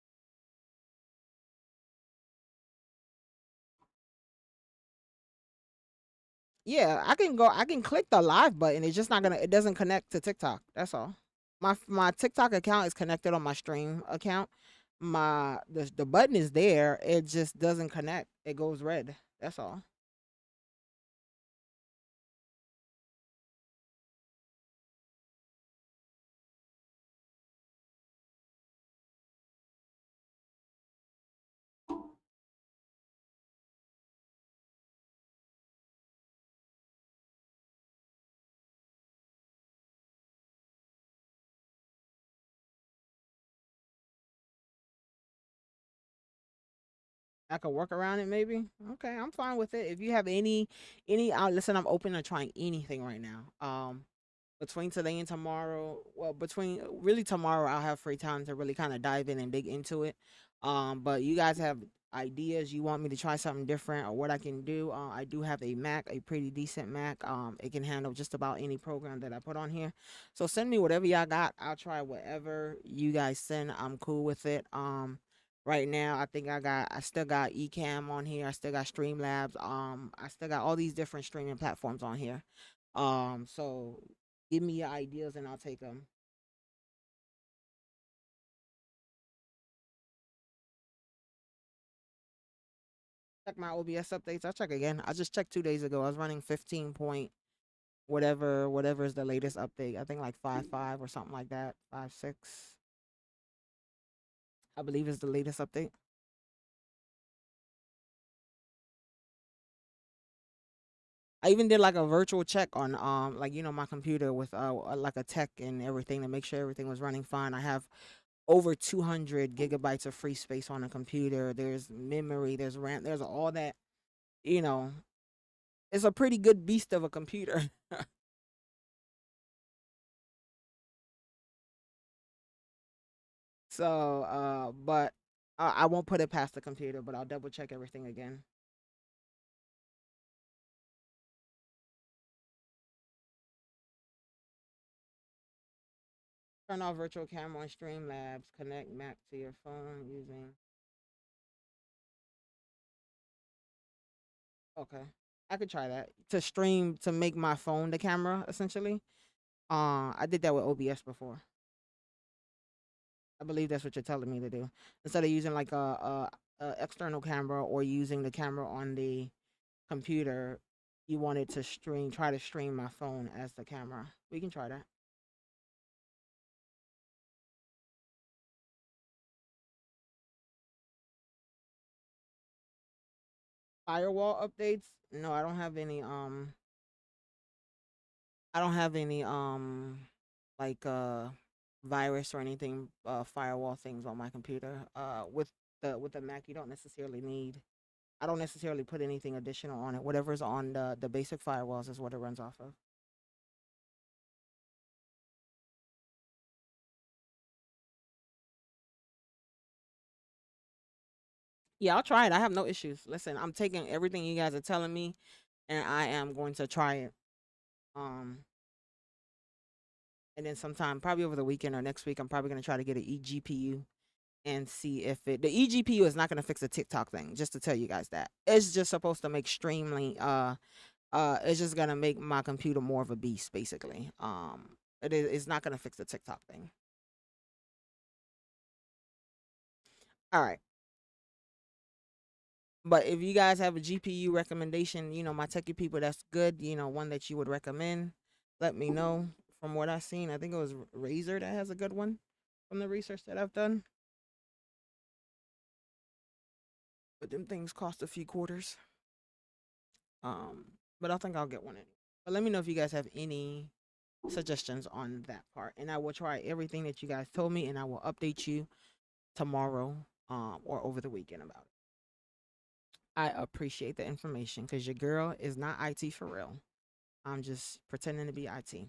Yeah, I can click the live button. It's just not gonna. It doesn't connect to TikTok. That's all. My TikTok account is connected on my stream account. The button is there. It just doesn't connect. It goes red. That's all. I could work around it maybe. Okay, I'm fine with it. If you have any listen, I'm open to trying anything right now. Between today and tomorrow, well, between really tomorrow, I'll have free time to really kind of dive in and dig into it. But you guys have ideas, you want me to try something different or what I can do? I do have a Mac, a pretty decent Mac. It can handle just about any program that I put on here. So send me whatever y'all got. I'll try whatever you guys send. I'm cool with it. Right now, I still got Ecamm on here. I still got Streamlabs. I still got all these different streaming platforms on here. So give me your ideas and I'll take them. Check my OBS updates. I'll check again. I just checked 2 days ago. I was running 15 point whatever is the latest update. I think like 5.5 or something like that. 5.6, I believe is the latest update. I even did like a virtual check on like my computer with like a tech and everything to make sure everything was running fine. I have over 200 gigabytes of free space on the computer. There's memory, there's RAM, there's all that. You know, it's a pretty good beast of a computer. So, but I won't put it past the computer, but I'll double check everything again. Turn off virtual camera on Streamlabs. Connect Mac to your phone using. Okay, I could try that to stream to make my phone the camera essentially. I did that with OBS before. I believe that's what you're telling me to do. Instead of using like a external camera or using the camera on the computer, you wanted to try to stream my phone as the camera. We can try that. Firewall updates? No, I don't have any. I don't have any like virus or anything firewall things on my computer. With the Mac, you don't necessarily need. I don't necessarily put anything additional on it. Whatever's on the basic firewalls is what it runs off of. Yeah, I'll try it. I have no issues. Listen, I'm taking everything you guys are telling me, and I am going to try it. Um, and then sometime, probably over the weekend or next week, I'm probably gonna try to get an eGPU and see if the eGPU is not gonna fix the TikTok thing. Just to tell you guys that it's just supposed to make streaming. It's just gonna make my computer more of a beast, basically. It's not gonna fix the TikTok thing. All right. But if you guys have a GPU recommendation, my techie people that's good, one that you would recommend, let me know. From what I've seen, I think it was Razer that has a good one from the research that I've done. But them things cost a few quarters. Um, but I think I'll get one anyway. But let me know if you guys have any suggestions on that part, and I will try everything that you guys told me, and I will update you tomorrow, or over the weekend about it. I appreciate the information because your girl is not IT for real. I'm just pretending to be IT.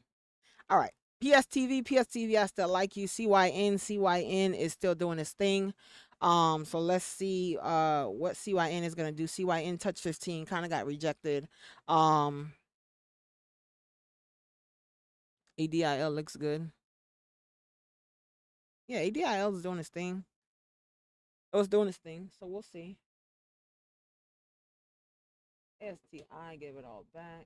All right. PSTV, I still like you. CYN is still doing its thing. So let's see what CYN is gonna do. CYN touch 15 kind of got rejected. Um, ADIL looks good. Yeah, ADIL is doing its thing. It was doing its thing, so we'll see. STI gave it all back.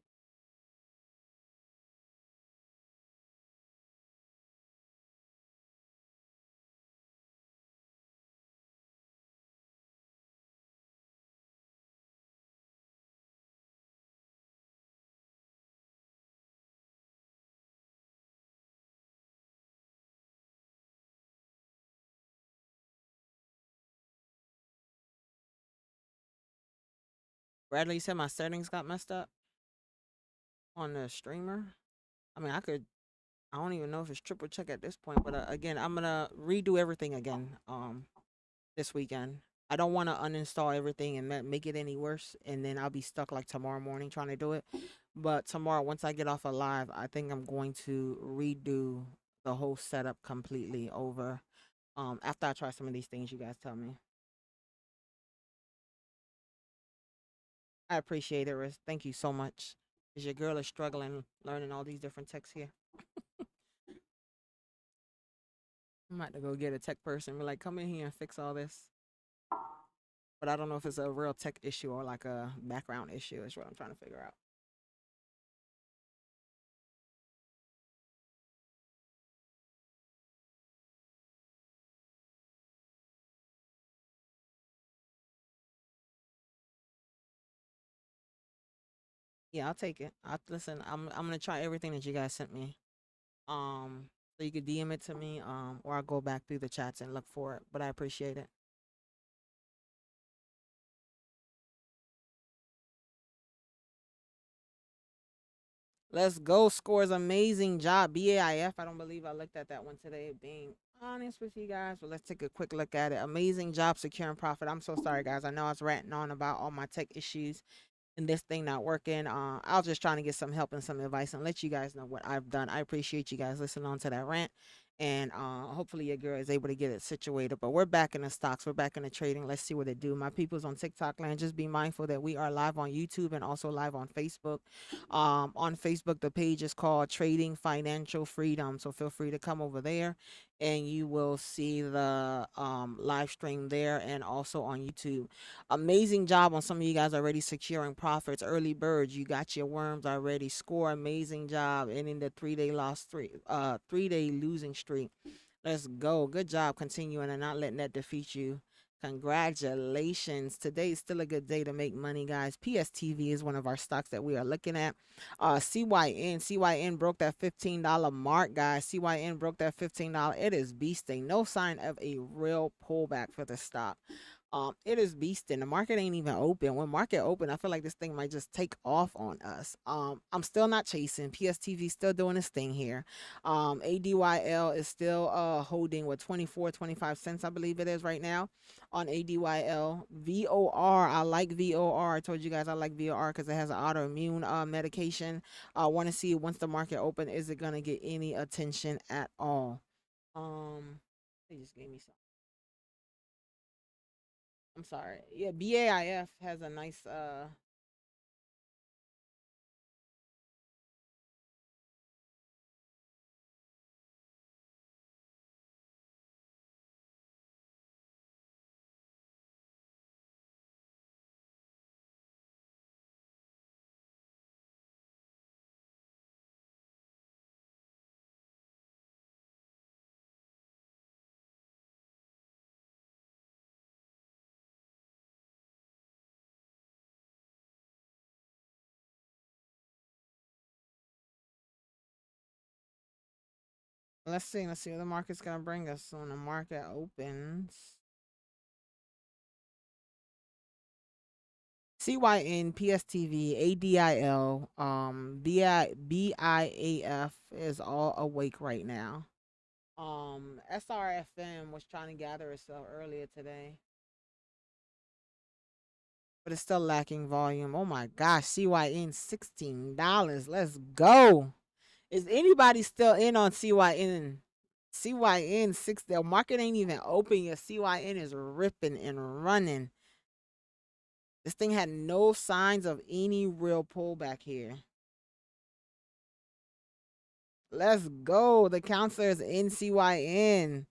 Bradley, you said my settings got messed up on the streamer. I mean, I don't even know if it's triple check at this point, but again, I'm gonna redo everything again. This weekend. I don't want to uninstall everything and make it any worse, and then I'll be stuck like tomorrow morning trying to do it. But tomorrow, once I get off of live, I think I'm going to redo the whole setup completely over. After I try some of these things you guys tell me. I appreciate it, Riz. Thank you so much. Cause your girl is struggling learning all these different techs here. I'm about to go get a tech person. Be like, come in here and fix all this. But I don't know if it's a real tech issue or like a background issue. Is what I'm trying to figure out. Yeah, I'll take it. I listen. I'm gonna try everything that you guys sent me. So you could DM it to me. Or I'll go back through the chats and look for it. But I appreciate it. Let's go. Scores amazing job. BAIF. I don't believe I looked at that one today. Being honest with you guys, but let's take a quick look at it. Amazing job securing profit. I'm so sorry, guys. I know I was ranting on about all my tech issues and this thing not working. I was just trying to get some help and some advice and let you guys know what I've done. I appreciate you guys listening on to that rant. And hopefully your girl is able to get it situated. But we're back in the stocks. We're back in the trading. Let's see what they do. My people's on TikTok land. Just be mindful that we are live on YouTube and also live on Facebook. On Facebook, the page is called Trading Financial Freedom. So feel free to come over there and you will see the live stream there and also on YouTube. Amazing job on some of you guys already securing profits. Early birds, you got your worms already. Score amazing job ending the 3 day loss 3 day losing streak. Let's go. Good job continuing and not letting that defeat you. Congratulations. Today is still a good day to make money, guys. PSTV is one of our stocks that we are looking at. CYN broke that $15 mark, guys. CYN broke that $15. It is beasting. No sign of a real pullback for the stock. It is beasting. The market ain't even open. When market open, I feel like this thing might just take off on us. I'm still not chasing. PSTV still doing its thing here. ADYL is still holding with 24.25 cents, I believe it is right now on ADYL. VOR, I like VOR. I told you guys I like VOR because it has an autoimmune medication. I want to see once the market open, is it gonna get any attention at all? They just gave me some. I'm sorry. Yeah, BAIF has a nice let's see what the market's gonna bring us when the market opens. CYN, PSTV, ADIL, BIAF is all awake right now. SRFM was trying to gather itself earlier today, but it's still lacking volume. Oh my gosh, CYN $16. Let's go. Is anybody still in on CYN? CYN six. The market ain't even open yet. CYN is ripping and running. This thing had no signs of any real pullback here. Let's go. The counselor is in CYN.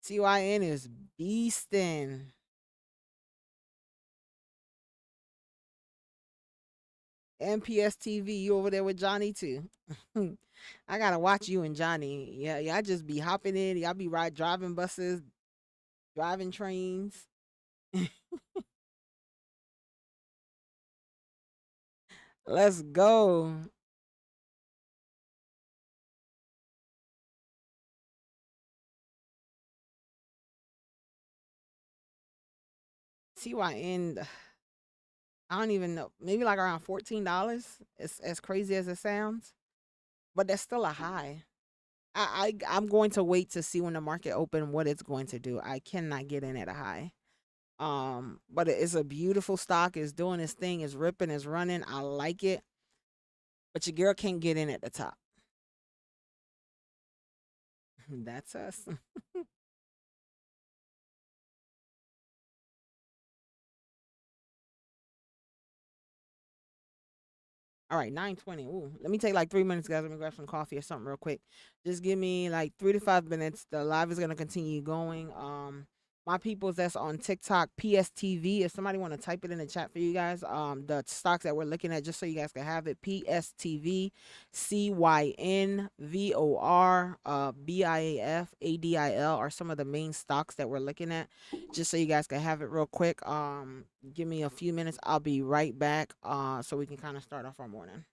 CYN is beasting. MPS TV, you over there with Johnny too? I gotta watch you and Johnny. Yeah, yeah. I just be hopping in. Y'all be driving buses, driving trains. Let's go. CYN. I don't even know. Maybe like around $14. It's as crazy as it sounds, but that's still a high. I'm going to wait to see when the market open what it's going to do. I cannot get in at a high. But it's a beautiful stock. It's doing its thing. It's ripping. It's running. I like it. But your girl can't get in at the top. That's us. All right, 9:20. Ooh, let me take like 3 minutes, guys. Let me grab some coffee or something real quick. Just give me like 3 to 5 minutes. The live is gonna continue going. My peoples that's on TikTok, PSTV. If somebody want to type it in the chat for you guys, the stocks that we're looking at, just so you guys can have it. PSTV, CYNVOR, BIAF, are some of the main stocks that we're looking at. Just so you guys can have it real quick. Give me a few minutes. I'll be right back. So we can kind of start off our morning.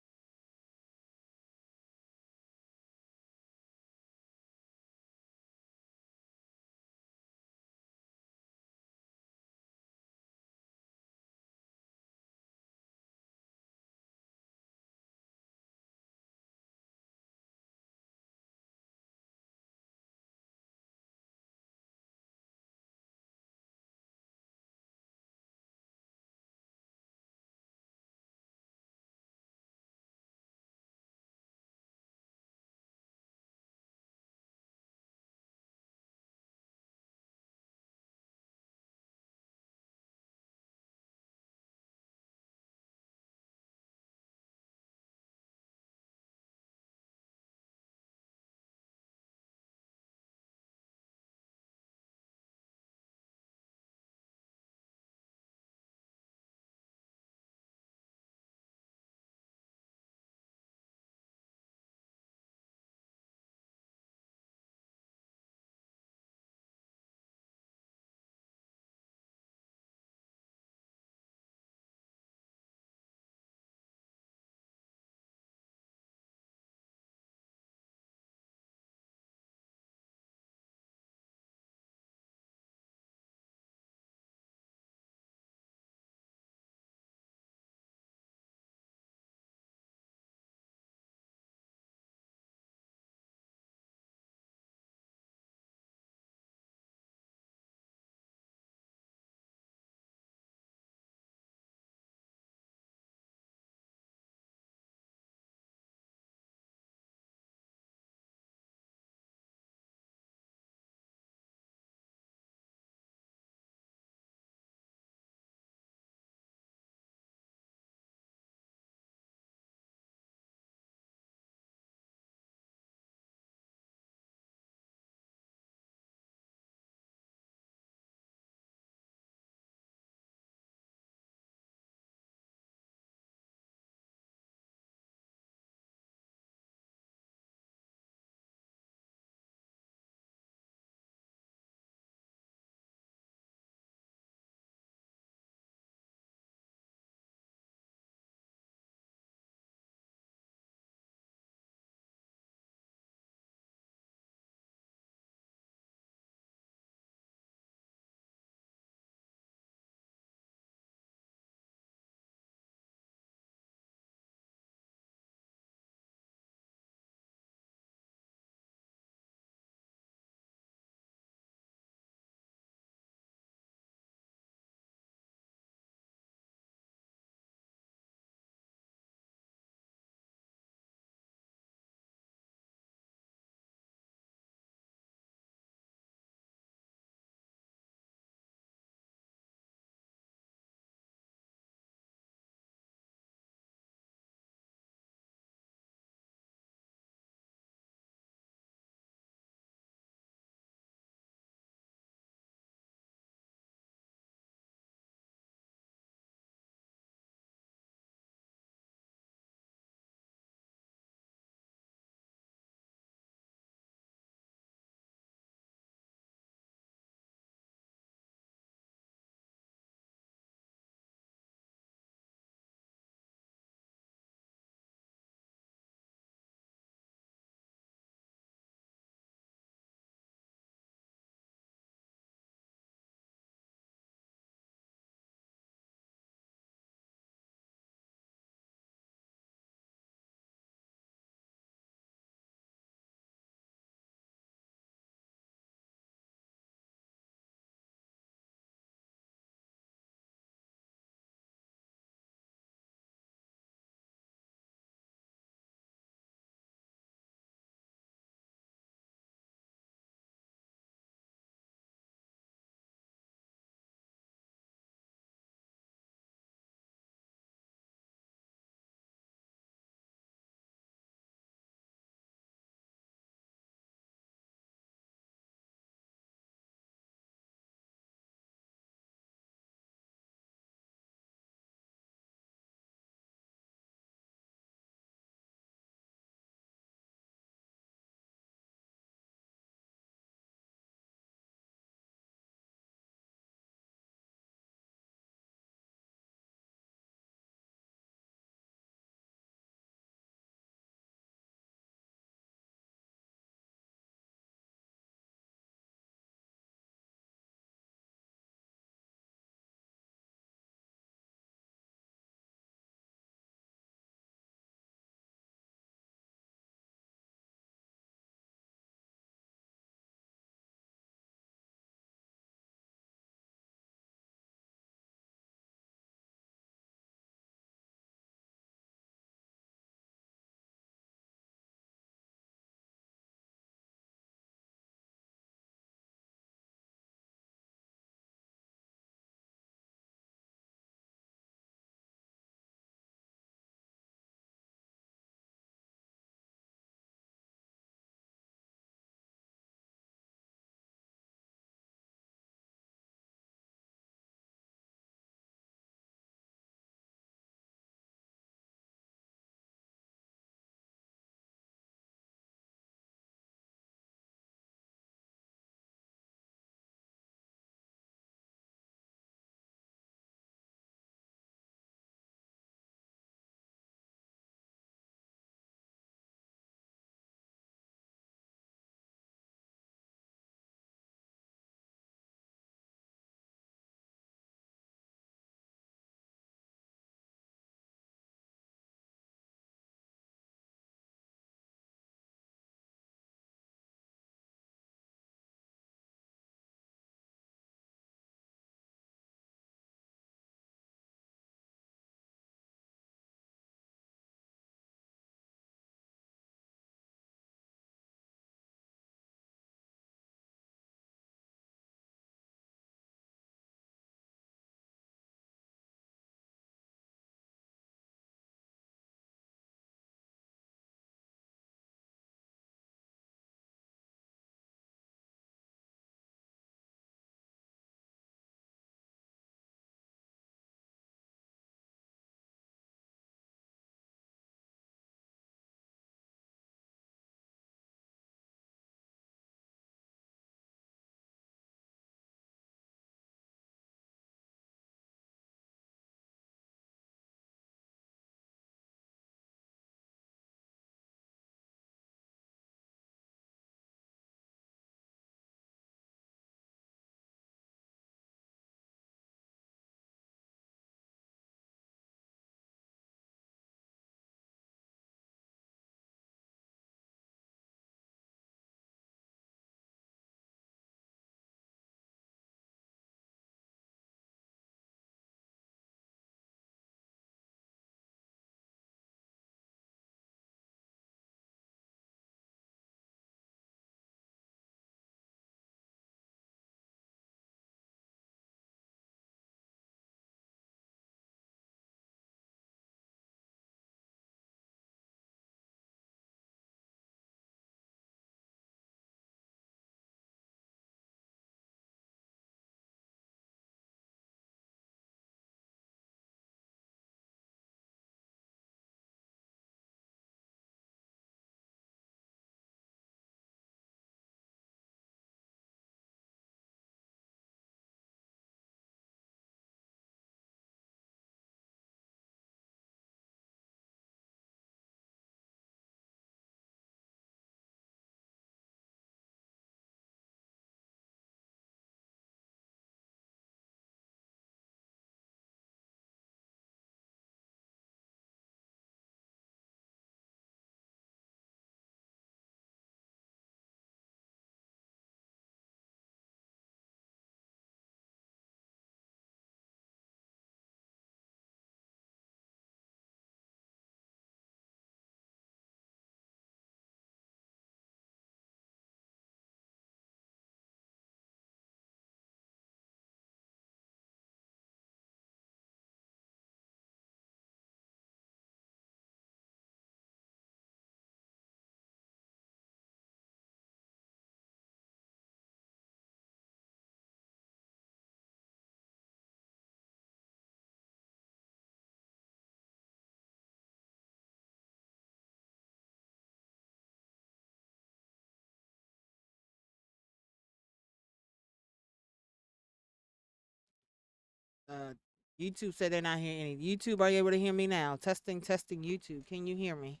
Uh, YouTube said they're not hearing any. YouTube, are you able to hear me now? Testing, testing. YouTube, can you hear me?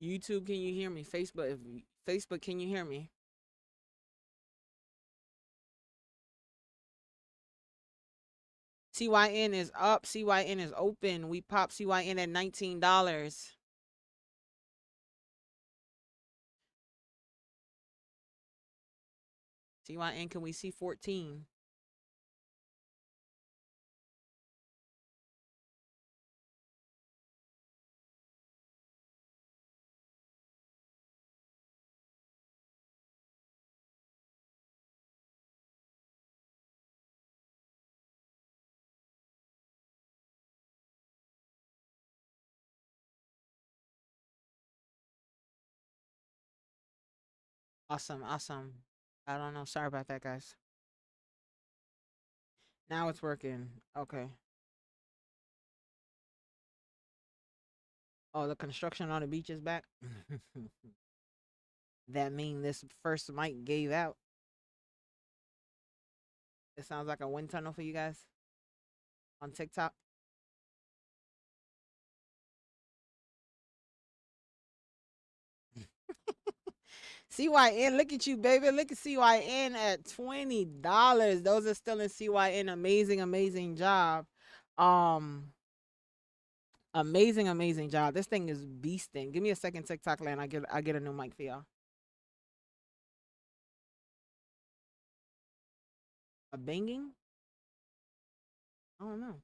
YouTube, can you hear me? Facebook, can you hear me? CYN is up. CYN is open. We pop CYN at $19. CYN, can we see 14? Awesome, awesome. I don't know. Sorry about that, guys. Now it's working. Okay. Oh, the construction on the beach is back. That mean this first mic gave out. It sounds like a wind tunnel for you guys on TikTok. CYN, look at you, baby. Look at CYN at $20. Those are still in CYN. Amazing, amazing job. Um, amazing, amazing job. This thing is beasting. Give me a second, TikTok land. I get a new mic for y'all. A banging? I don't know.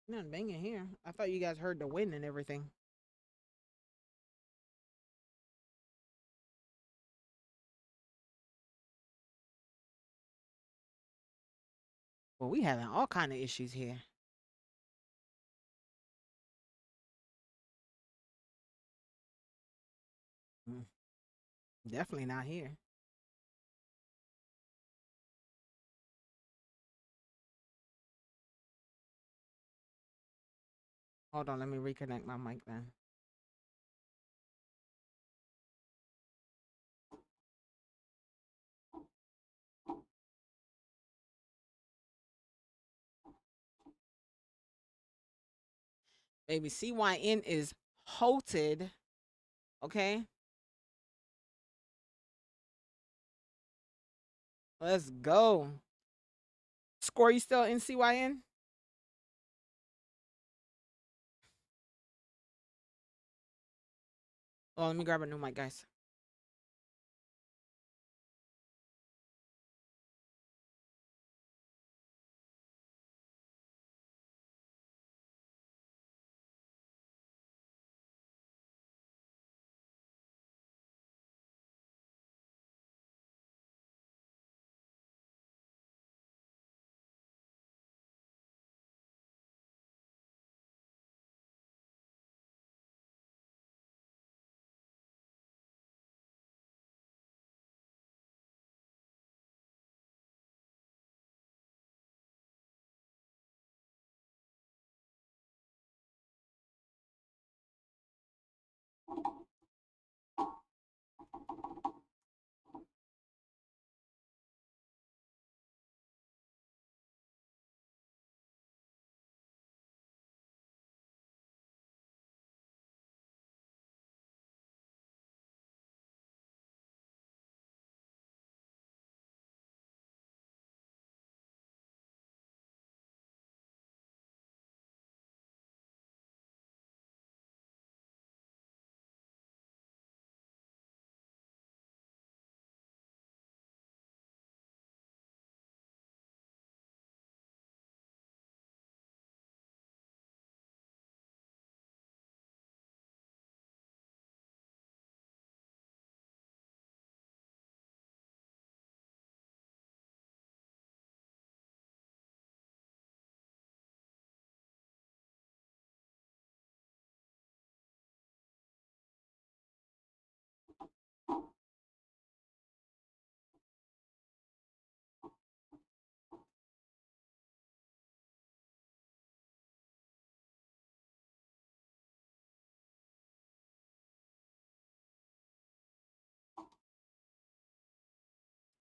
Nothing banging here. I thought you guys heard the wind and everything. Well, we having all kind of issues here. Mm, definitely not here. Hold on, let me reconnect my mic then. Baby, CYN is halted. Okay, let's go. Score, you still in CYN? Oh, let me grab a new mic, guys.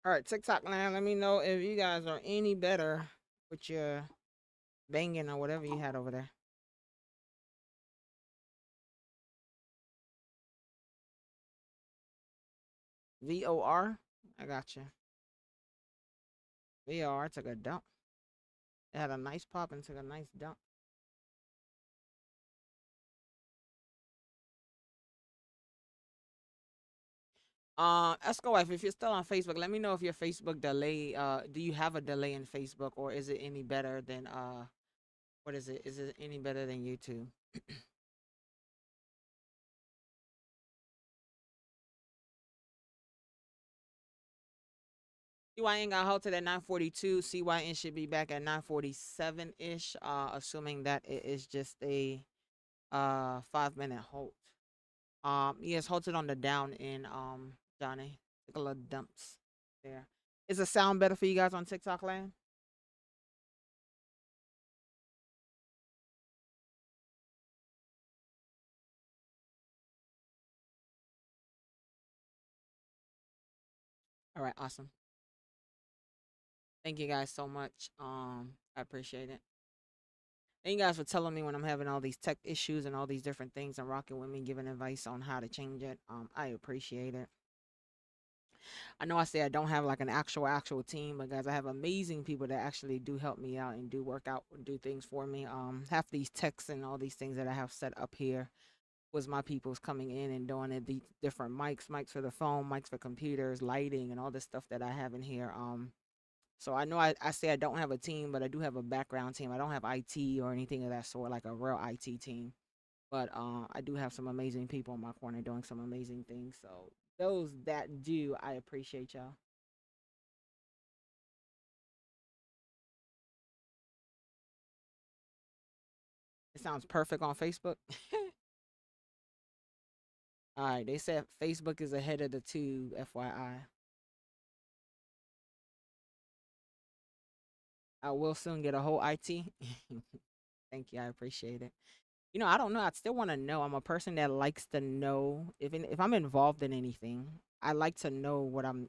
All right, TikTok land. Let me know if you guys are any better with your banging or whatever you had over there. VOR. I got you. VOR took a dump. It had a nice pop and took a nice dump. Esco wife, if you're still on Facebook, let me know if your Facebook delay. Do you have a delay in Facebook, or is it any better than what is it? Is it any better than YouTube? CYN got halted at 9:42. CYN should be back at 9:47 ish. Assuming that it is just a 5 minute halt. Yes, halted on the down in Johnny. Take a little dumps there. Is the sound better for you guys on TikTok land? All right, awesome. Thank you guys so much. I appreciate it. Thank you guys for telling me when I'm having all these tech issues and all these different things and rocking with me, giving advice on how to change it. I appreciate it. I know I say I don't have like an actual team, but guys, I have amazing people that actually do help me out and do work out, do things for me. Half these texts and all these things that I have set up here was my people's coming in and doing it. The different mics for the phone, mics for computers, lighting, and all this stuff that I have in here. So I know I say I don't have a team, but I do have a background team. I don't have IT or anything of that sort, like a real IT team. But I do have some amazing people in my corner doing some amazing things. So those that do, I appreciate y'all. It sounds perfect on Facebook. All right, they said Facebook is ahead of the tube, FYI. I will soon get a whole IT. Thank you, I appreciate it. I don't know. I still want to know. I'm a person that likes to know if I'm involved in anything. I like to know what I'm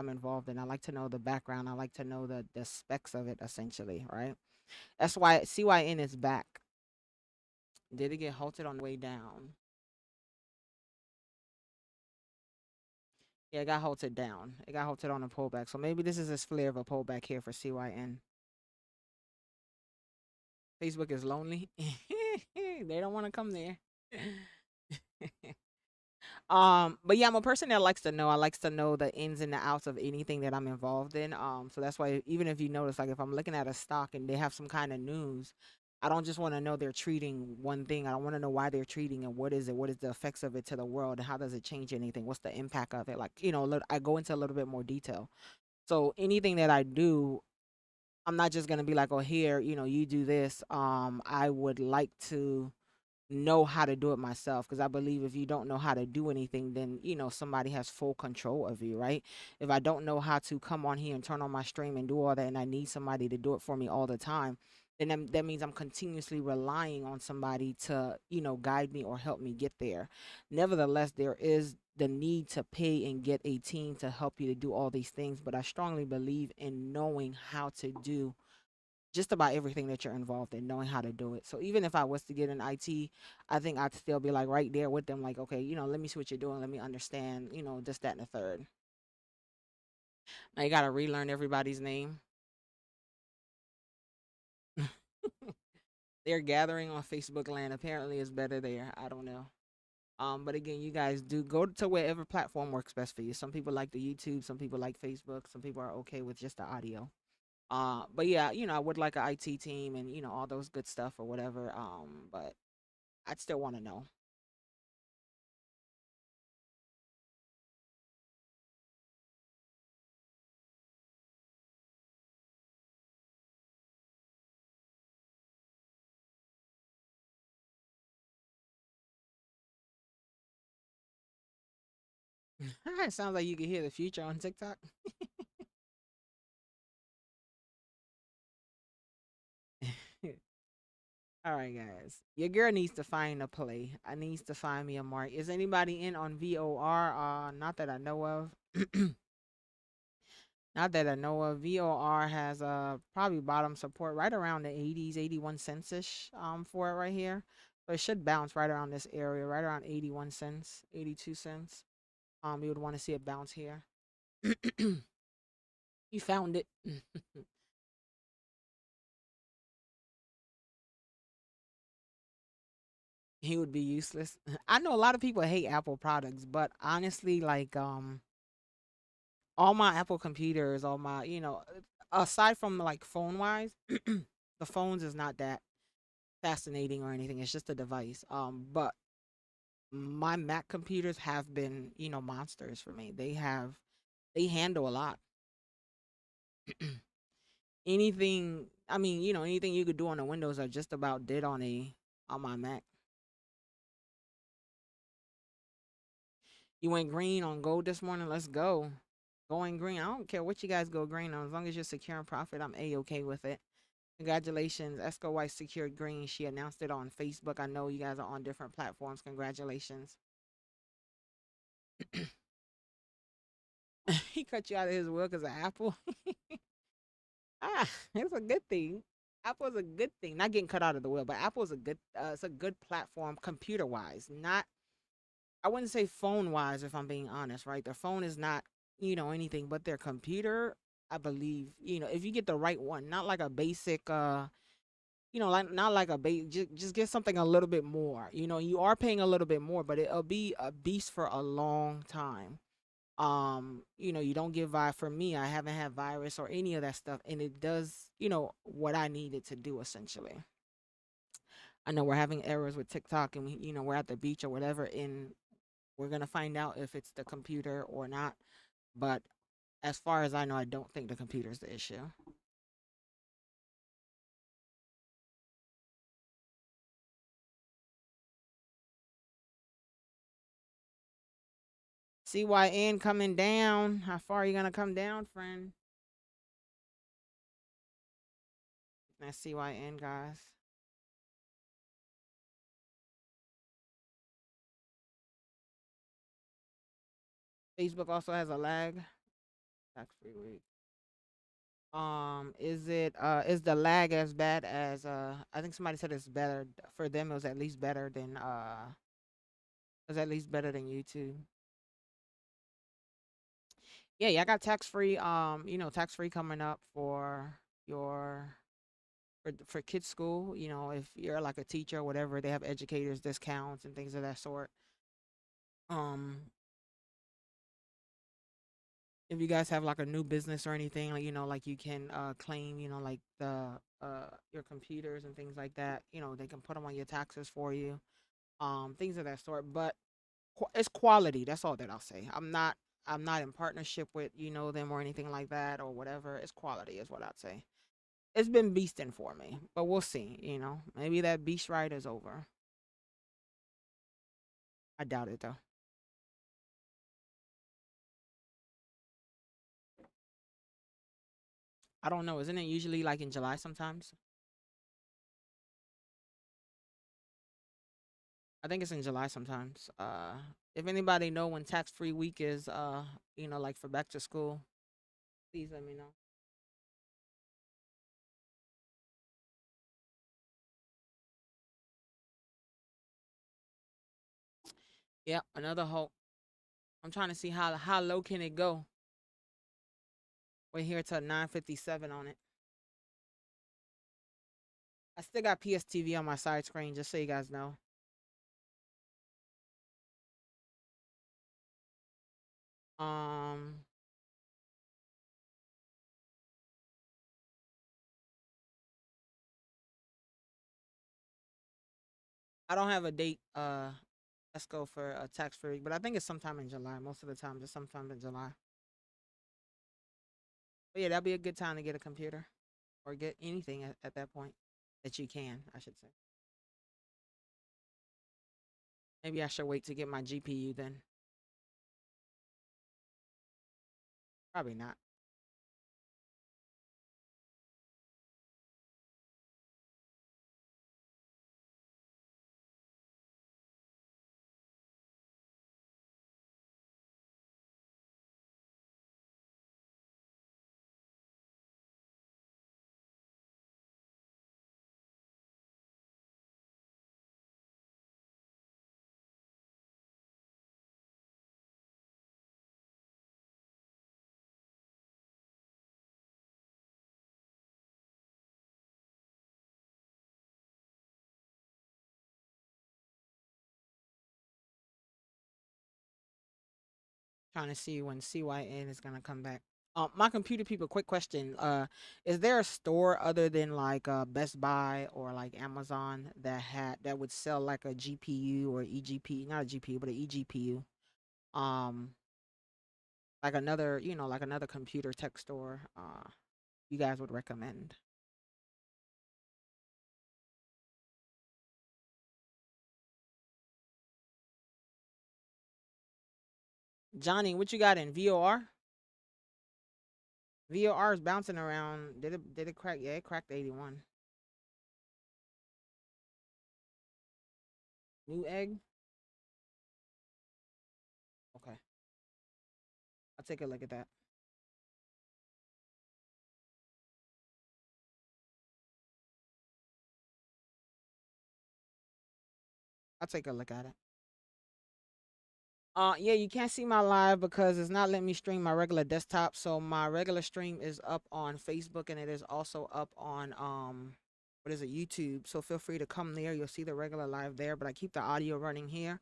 involved in. I like to know the background. I like to know the specs of it essentially, right? That's why CYN is back. Did it get halted on the way down? Yeah, it got halted down. It got halted on a pullback. So maybe this is a flare of a pullback here for CYN. Facebook is lonely. They don't want to come there. But yeah, I'm a person that likes to know. I likes to know the ins and the outs of anything that I'm involved in. So that's why even if you notice, like if I'm looking at a stock and they have some kind of news, I don't just want to know they're treating one thing. I don't want to know why they're treating it. What is it? What is the effects of it to the world? And how does it change anything? What's the impact of it? Like, I go into a little bit more detail. So anything that I do, I'm not just gonna be like, oh, here, you do this. I would like to know how to do it myself because I believe if you don't know how to do anything, then somebody has full control of you, right? If I don't know how to come on here and turn on my stream and do all that, and I need somebody to do it for me all the time, then that means I'm continuously relying on somebody to guide me or help me get there. Nevertheless, there is the need to pay and get a team to help you to do all these things, but I strongly believe in knowing how to do just about everything that you're involved in, knowing how to do it. So even if I was to get an IT, I think I'd still be like right there with them, like, okay, let me see what you're doing, let me understand, this, that, and the third. Now you gotta relearn everybody's name. They're gathering on Facebook land. Apparently it's better there. I don't know. But again, you guys do go to wherever platform works best for you. Some people like the YouTube, some people like Facebook, some people are okay with just the audio. But yeah, I would like an IT team and all those good stuff or whatever. But I'd still want to know. It sounds like you can hear the future on TikTok. All right, guys. Your girl needs to find a play. I needs to find me a mark. Is anybody in on VOR? Not that I know of. Not that I know of. VOR has probably bottom support right around the 80s, 81 cents ish for it right here. So it should bounce right around this area, right around 81 cents, 82 cents. You would want to see it bounce here. You found it. He would be useless. I know a lot of people hate Apple products, but honestly, like all my Apple computers, all my, aside from like phone wise, the phones is not that fascinating or anything. It's just a device. But my Mac computers have been, monsters for me. They handle a lot. Anything, I mean, anything you could do on the Windows, I just about did on my Mac. You went green on gold this morning. Let's go. Going green. I don't care what you guys go green on. As long as you're securing profit, I'm A-okay with it. Congratulations. Esco White secured green. She announced it on Facebook. I know you guys are on different platforms. Congratulations. He cut you out of his will because of Apple. Ah, it's a good thing. Apple's a good thing. Not getting cut out of the will, but Apple's a good it's a good platform computer wise. Not I wouldn't say phone wise if I'm being honest, right? Their phone is not, anything, but their computer, I believe, if you get the right one, not like a basic like not like a base, just get something a little bit more. You are paying a little bit more, but it'll be a beast for a long time. You don't get for me, I haven't had virus or any of that stuff, and it does, what I need it to do essentially. I know we're having errors with TikTok and we're at the beach or whatever, and we're gonna find out if it's the computer or not. But as far as I know, I don't think the computer's the issue. CYN coming down. How far are you gonna come down, friend? That's CYN, guys. Facebook also has a lag. Tax free week. Is the lag as bad as I think somebody said it's better for them, it was at least better than YouTube. Yeah, yeah, I got tax free tax free coming up for your for kids school, if you're like a teacher or whatever, they have educators discounts and things of that sort. Um if you guys have like a new business or anything, like like you can claim, like the your computers and things like that, they can put them on your taxes for you. Things of that sort, but it's quality. That's all that I'll say. I'm not in partnership with them or anything like that or whatever. It's quality is what I'd say. It's been beasting for me, but we'll see. Maybe that beast ride is over. I doubt it though. I don't know. Isn't it usually like in July sometimes? I think it's in July sometimes. If anybody know when tax free week is, like for back to school, please let me know. Yeah, another hope. I'm trying to see how low can it go. We're here till 9:57 on it. I still got PSTV on my side screen, just so you guys know. Um, I don't have a date. Let's go for a tax free, but I think it's sometime in July. Most of the time, it's sometime in July. But yeah, that'll be a good time to get a computer or get anything at that point that you can, I should say. Maybe I should wait to get my GPU then. Probably not. Trying to see when CYN is gonna come back. My computer people, quick question. Is there a store other than like Best Buy or like Amazon that would sell like a GPU or eGPU, not a GPU, but an eGPU? Um, like another, like another computer tech store. You guys would recommend? Johnny, what you got in VOR? VOR is bouncing around. Did it crack? Yeah, it cracked 81. New egg? Okay. I'll take a look at that. I'll take a look at it. Yeah, you can't see my live because it's not letting me stream my regular desktop. So my regular stream is up on Facebook and it is also up on what is it, YouTube. So feel free to come there. You'll see the regular live there, but I keep the audio running here.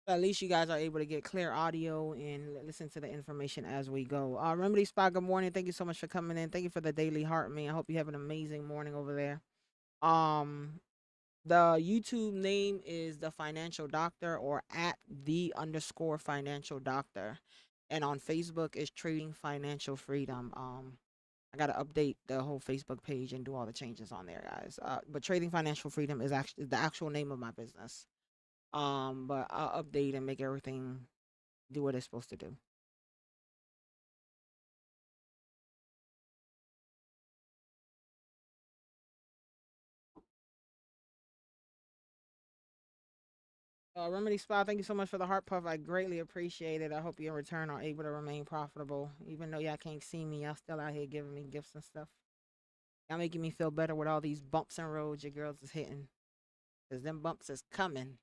So at least you guys are able to get clear audio and listen to the information as we go. Remedy Spot, good morning. Thank you so much for coming in. Thank you for the daily heart, man. I hope you have an amazing morning over there. Um, the YouTube name is The Financial Doctor or at the underscore financial doctor. And on Facebook is Trading Financial Freedom. I gotta update the whole Facebook page and do all the changes on there, guys. But Trading Financial Freedom is actually the actual name of my business. But I'll update and make everything do what it's supposed to do. Remedy Spa, thank you so much for the heart puff. I greatly appreciate it. I hope you in return are able to remain profitable. Even though y'all can't see me, y'all still out here giving me gifts and stuff. Y'all making me feel better with all these bumps and roads your girls is hitting. Because them bumps is coming.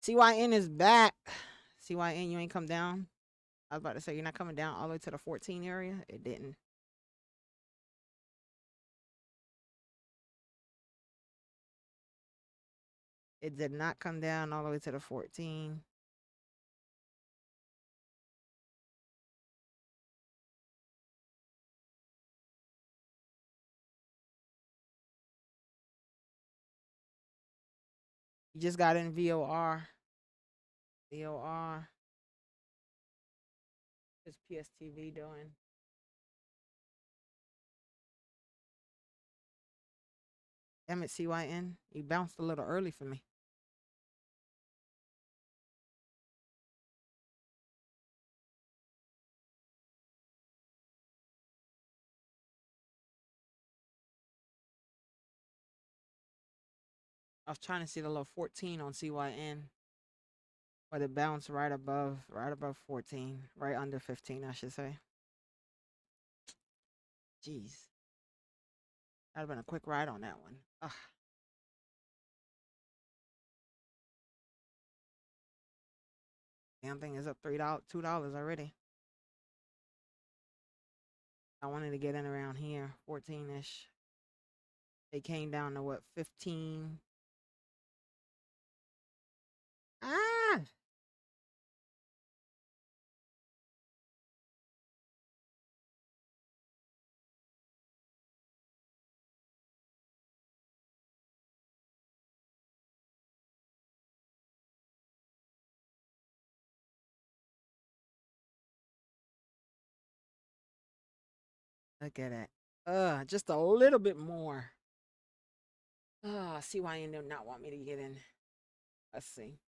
CYN is back. CYN, you ain't come down. I was about to say, you're not coming down all the way to the 14 area. It didn't. It did not come down all the way to the 14. You just got in VOR. VOR. What's PSTV doing? Damn it, CYN. You bounced a little early for me. I was trying to see the little 14 on CYN, but it bounced right above 14, right under 15, I should say. Jeez, that'd have been a quick ride on that one. Ugh. Damn thing is up $2 already. I wanted to get in around here, 14-ish. They came down to what, 15? Ah! Look at that. Just a little bit more. CYN did not want me to get in. Let's see.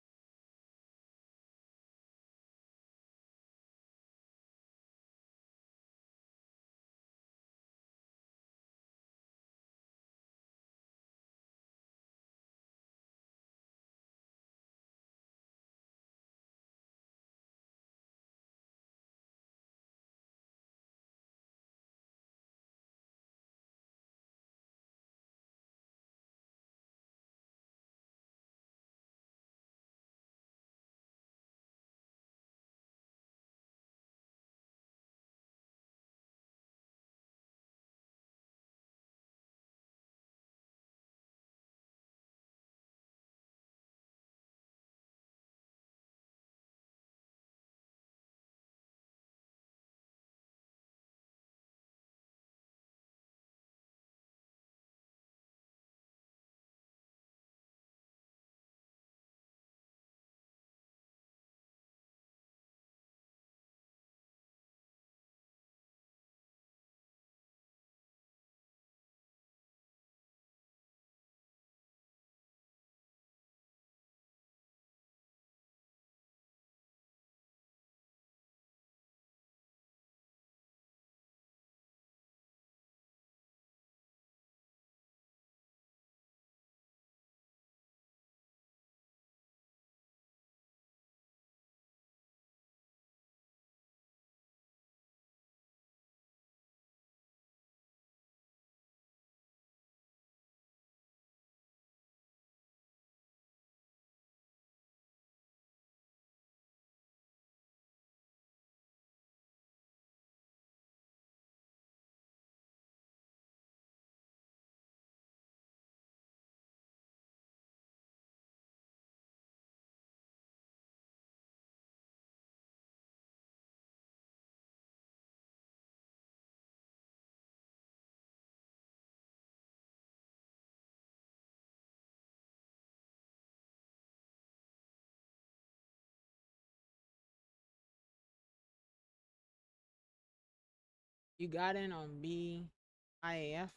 You got in on BIAF.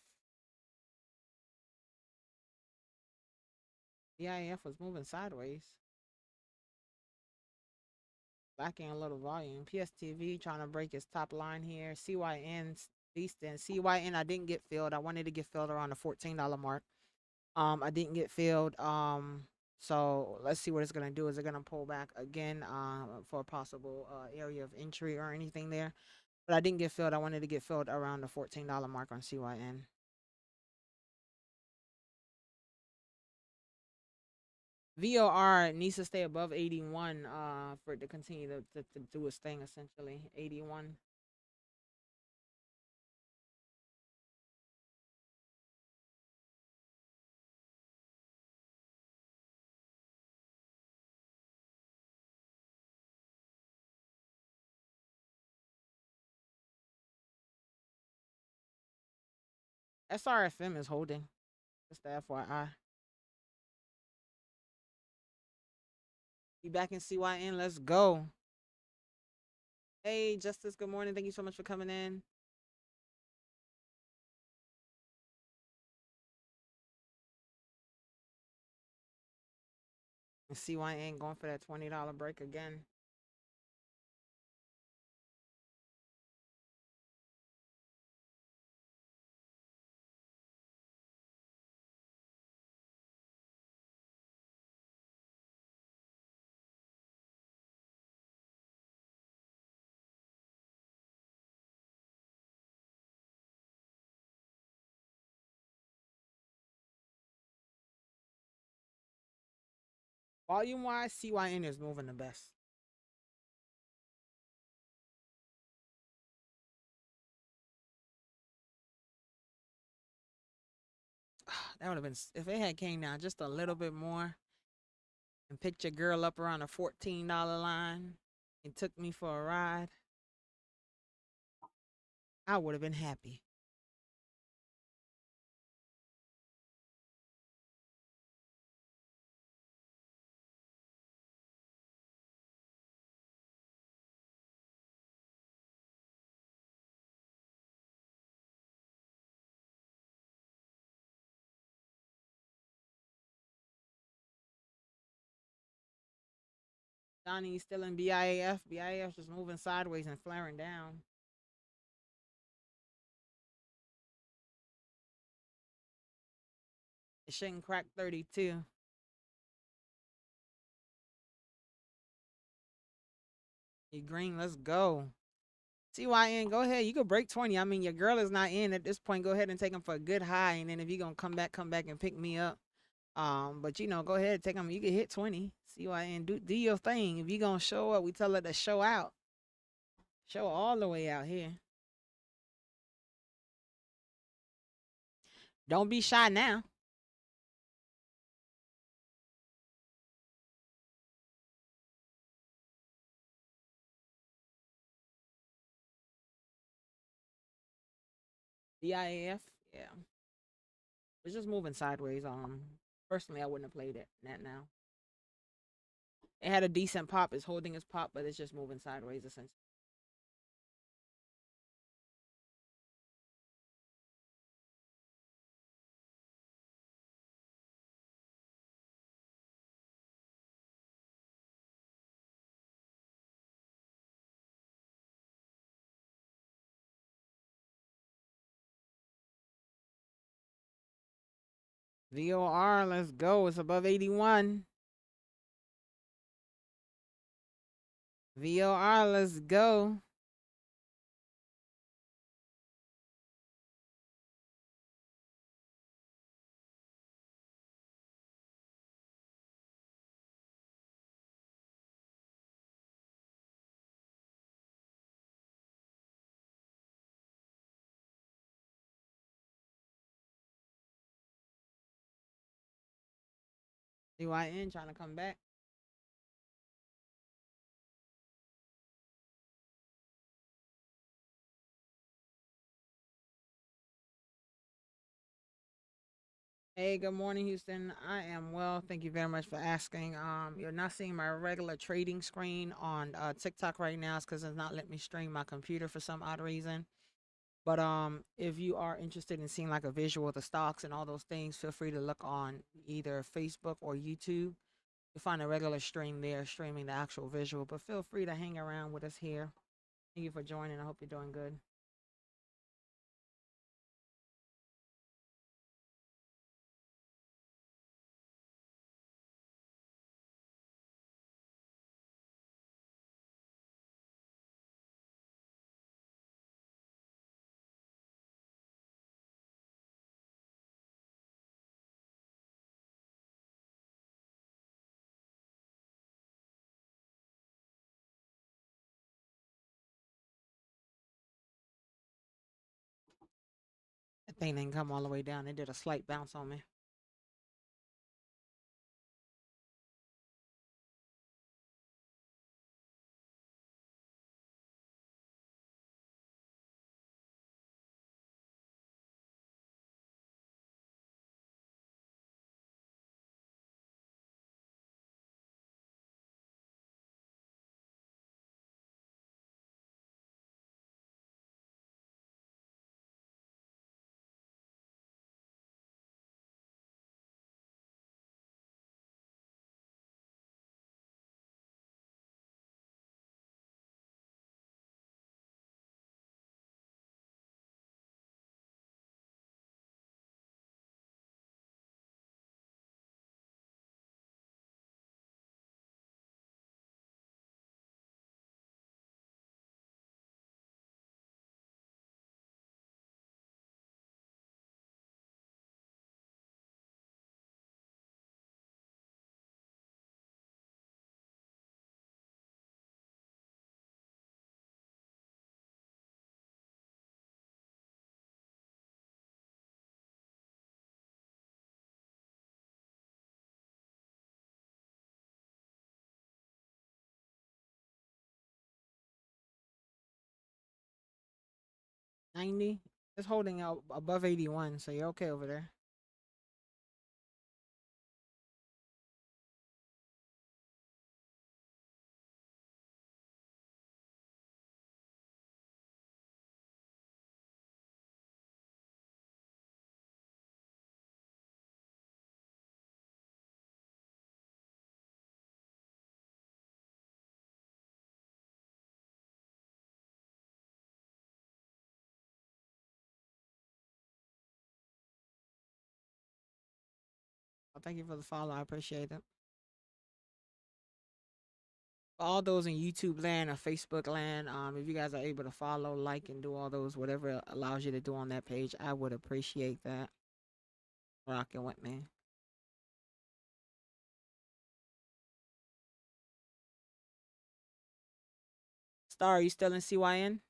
BIAF was moving sideways. Lacking a little volume. PSTV trying to break its top line here. CYN decent. CYN I didn't get filled. I wanted to get filled around the $14 mark. I didn't get filled. So let's see what it's gonna do. Is it gonna pull back again for a possible area of entry or anything there? But I didn't get filled. I wanted to get filled around the $14 mark on CYN. VOR needs to stay above 81 for it to continue to do its thing essentially. 81. SRFM is holding. Just the FYI. Be back in CYN. Let's go. Hey, Justice, good morning. Thank you so much for coming in. And CYN going for that $20 break again. Volume wise, CYN is moving the best. That would have been if it had came down just a little bit more and picked your girl up around the $14 line and took me for a ride. I would have been happy. Donnie still in BIAF. BIAF just moving sideways and flaring down. It shouldn't crack 32. You green, let's go. CYN, go ahead. You could break 20. I mean, your girl is not in at this point. Go ahead and take them for a good high. And then if you're going to come back and pick me up. But you know, go ahead, take them. You can hit 20. CYN, do your thing. If you're going to show up, we tell her to show out. Show all the way out here. Don't be shy now. DIAF, yeah. It's just moving sideways. Personally, I wouldn't have played it. That now. It had a decent pop. It's holding its pop, but it's just moving sideways essentially. VOR, let's go. It's above 81. VOR, let's go. CYN trying to come back. Hey, good morning, Houston. I am well. Thank you very much for asking. You're not seeing my regular trading screen on TikTok right now. It's because it's not letting me stream my computer for some odd reason. But if you are interested in seeing like a visual of the stocks and all those things, feel free to look on either Facebook or YouTube. You'll find a regular stream there, streaming the actual visual. But feel free to hang around with us here. Thank you for joining. I hope you're doing good. 'That thing didn't come all the way down. It did a slight bounce on me. $90. It's holding out above 81, so you're okay over there. Well, thank you for the follow. I appreciate it. All those in YouTube land or Facebook land, if you guys are able to follow, like, and do all those, whatever it allows you to do on that page, I would appreciate that. Rocking with me. Star, are you still in CYN?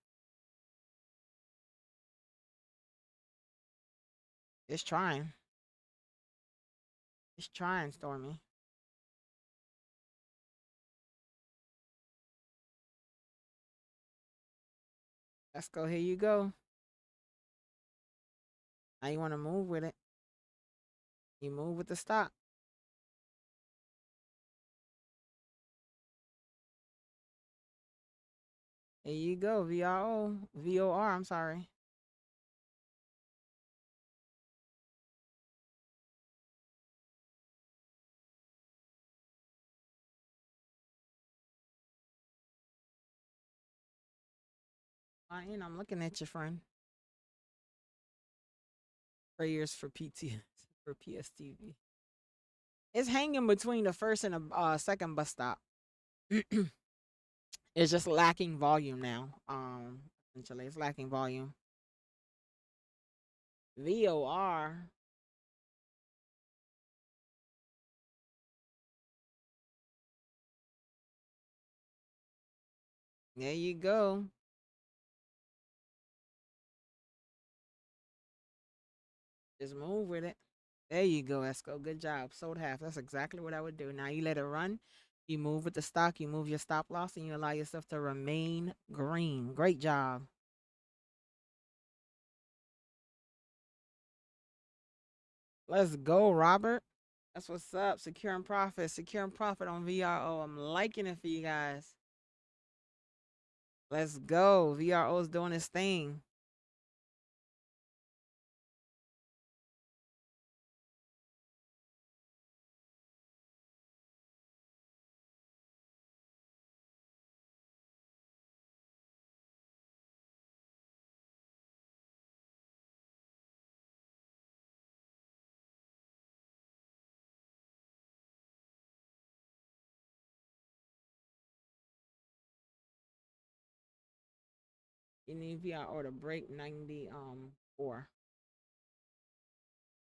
It's trying. It's trying, Stormy. Let's go. Here you go. Now you want to move with it. You move with the stock. There you go. VRO. VOR. I'm sorry. I'm looking at you, friend. Prayers for PT for PSTV. It's hanging between the first and the second bus stop. It's just lacking volume now. Essentially, it's lacking volume. VOR. There you go. Just move with it. There you go, Esco. Good job. Sold half. That's exactly what I would do. Now you let it run. You move with the stock. You move your stop loss, and you allow yourself to remain green. Great job. Let's go, Robert. That's what's up. Securing profit. Securing profit on VRO. I'm liking it for you guys. Let's go. VRO is doing its thing. You need VRO to break 94.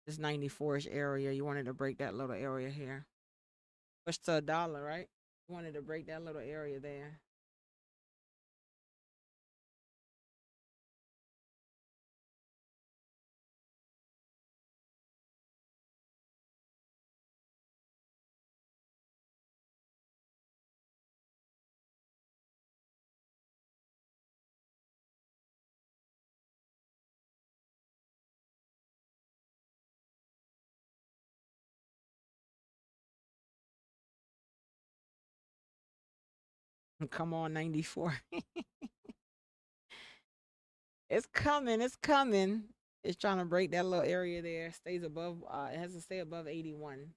This 94ish area. You wanted to break that little area here. Push to a dollar, right? You wanted to break that little area there. Come on, 94. It's coming. It's coming. It's trying to break that little area there. Stays above. It has to stay above 81.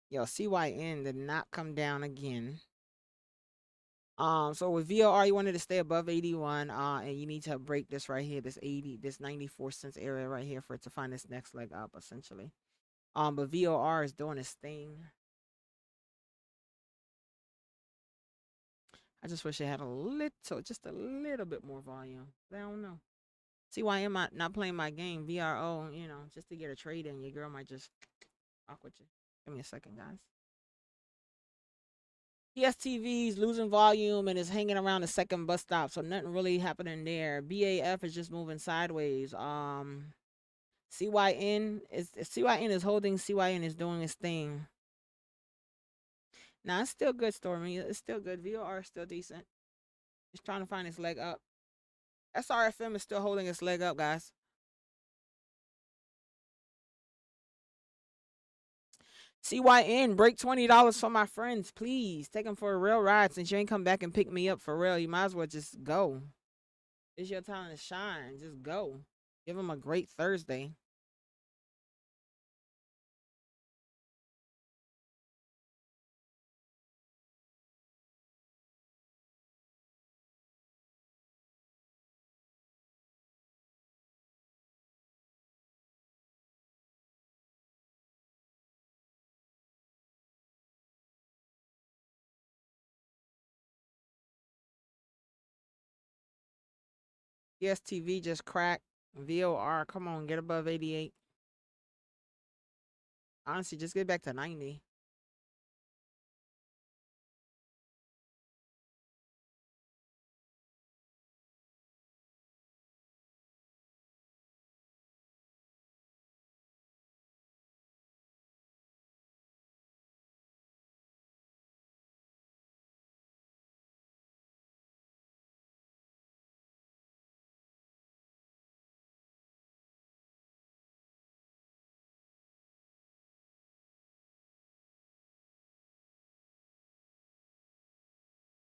Yo, CYN did not come down again. So with VOR, you wanted to stay above 81, and you need to break this right here, this 80, this 94 cents area right here for it to find this next leg up, essentially. But VOR is doing its thing. I just wish it had a little, just a little bit more volume. I don't know. See why am I not playing my game? VRO, just to get a trade in. Your girl might just fuck with you. Give me a second, guys. PSTV's losing volume and is hanging around the second bus stop, so nothing really happening there. BAF is just moving sideways. CYN is holding. CYN is doing its thing. Nah, it's still good, Stormy. It's still good. VOR is still decent. It's trying to find its leg up. SRFM is still holding its leg up, guys. CYN, break $20 for my friends, please. Take them for a real ride. Since you ain't come back and pick me up for real, you might as well just go. It's your time to shine. Just go. Give them a great Thursday. PSTV just cracked. VOR, come on, get above 88. Honestly, just get back to 90.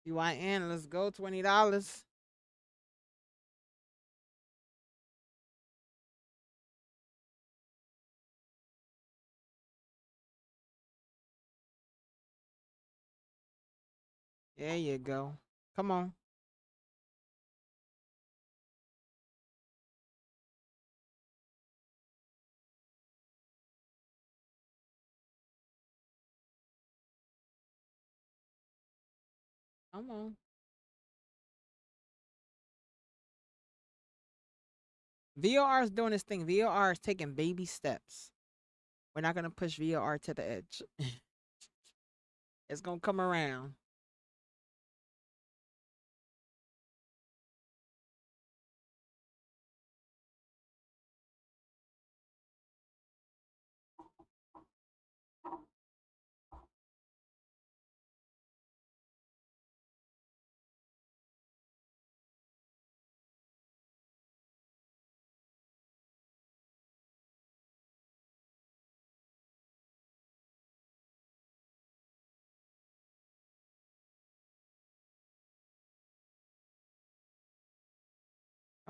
CYN, let's go. $20. There you go. Come on. Come on. VOR is doing this thing. VOR is taking baby steps. We're not going to push VOR to the edge. It's going to come around.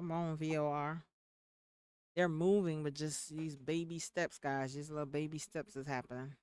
Come on, VOR. They're moving, but just these baby steps, guys. These little baby steps is happening.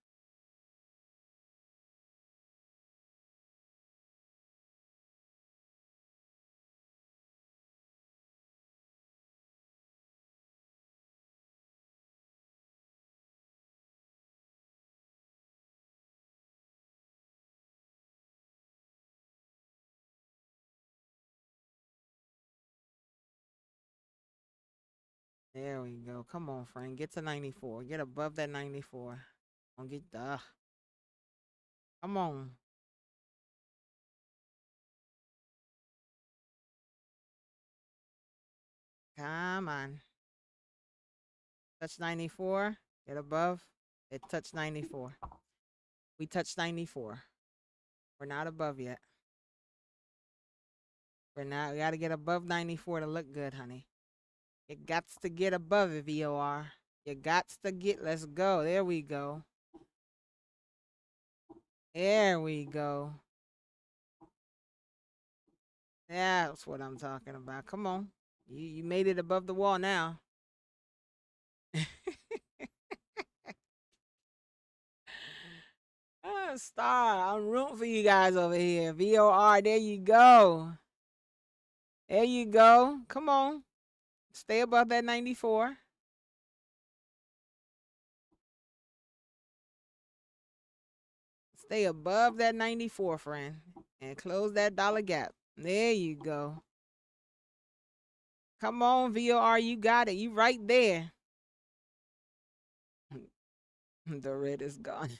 There we go. Come on, friend. Get to 94. Get above that 94. Don't get the. Come on. Come on. Touch 94. Get above. It touched 94. We touched 94. We're not above yet. We're not. We got to get above 94 to look good, honey. You got to get above it, VOR. You got to get. Let's go. There we go. There we go. That's what I'm talking about. Come on. You made it above the wall now. Star, I'm rooting for you guys over here. VOR, there you go. There you go. Come on. Stay above that 94. Stay above that 94, friend. And close that dollar gap. There you go. Come on, VOR, you got it. You right there. The red is gone.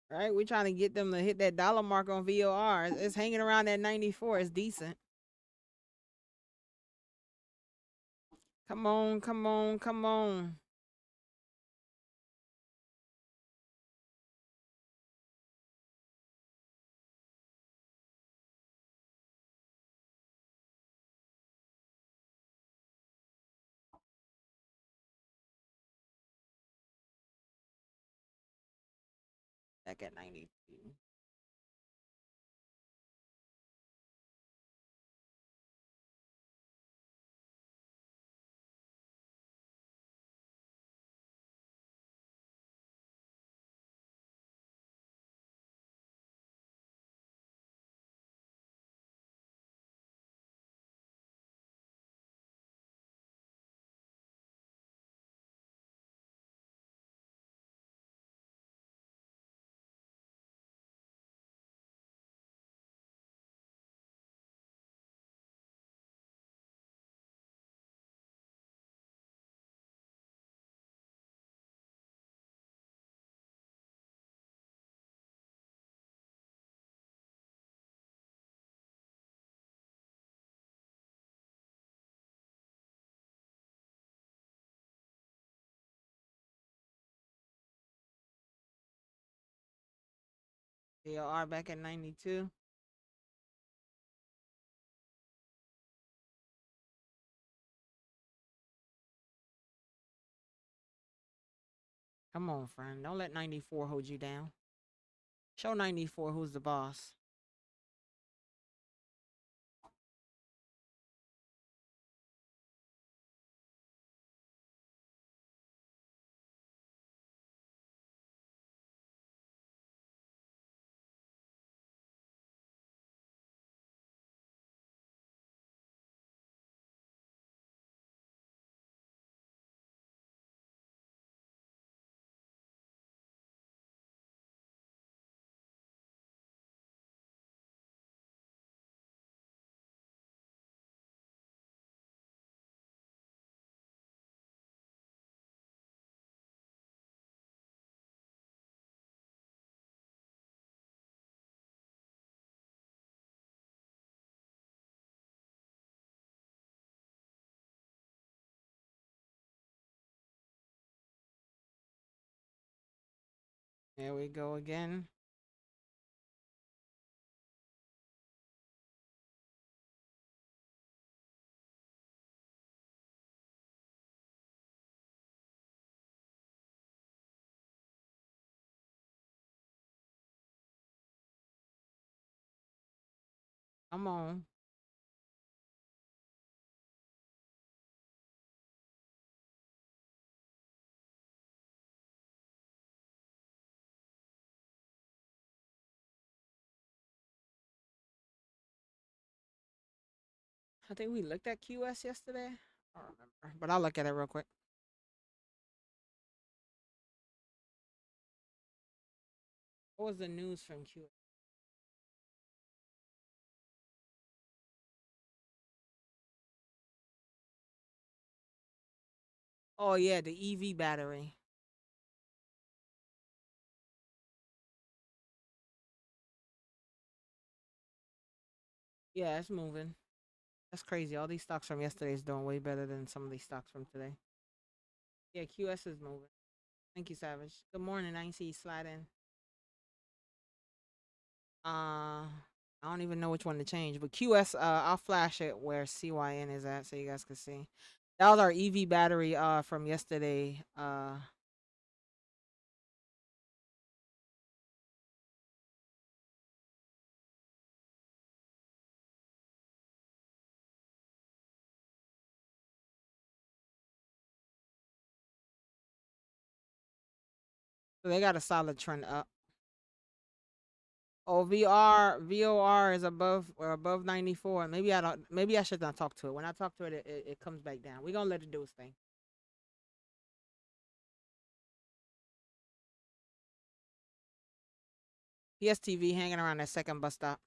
All right, we're trying to get them to hit that dollar mark on VOR. It's hanging around that 94. It's decent. Come on, come on, come on. Back at 92. VOR back at 92. Come on, friend. Don't let 94 hold you down. Show 94 who's the boss. There we go again. Come on. I think we looked at QS yesterday. I don't remember, but I'll look at it real quick. What was the news from QS? Oh yeah, the EV battery. Yeah, it's moving. That's crazy. All these stocks from yesterday is doing way better than some of these stocks from today. Yeah, QS is moving. Thank you, Savage. Good morning. I ain't see you slide in. I don't even know which one to change, but QS. I'll flash it where CYN is at so you guys can see. That was our EV battery. From yesterday. So they got a solid trend up. Oh, VOR is above or above 94. Maybe I don't. Maybe I should not talk to it. When I talk to it, it comes back down. We're gonna let it do its thing. PSTV hanging around that second bus stop.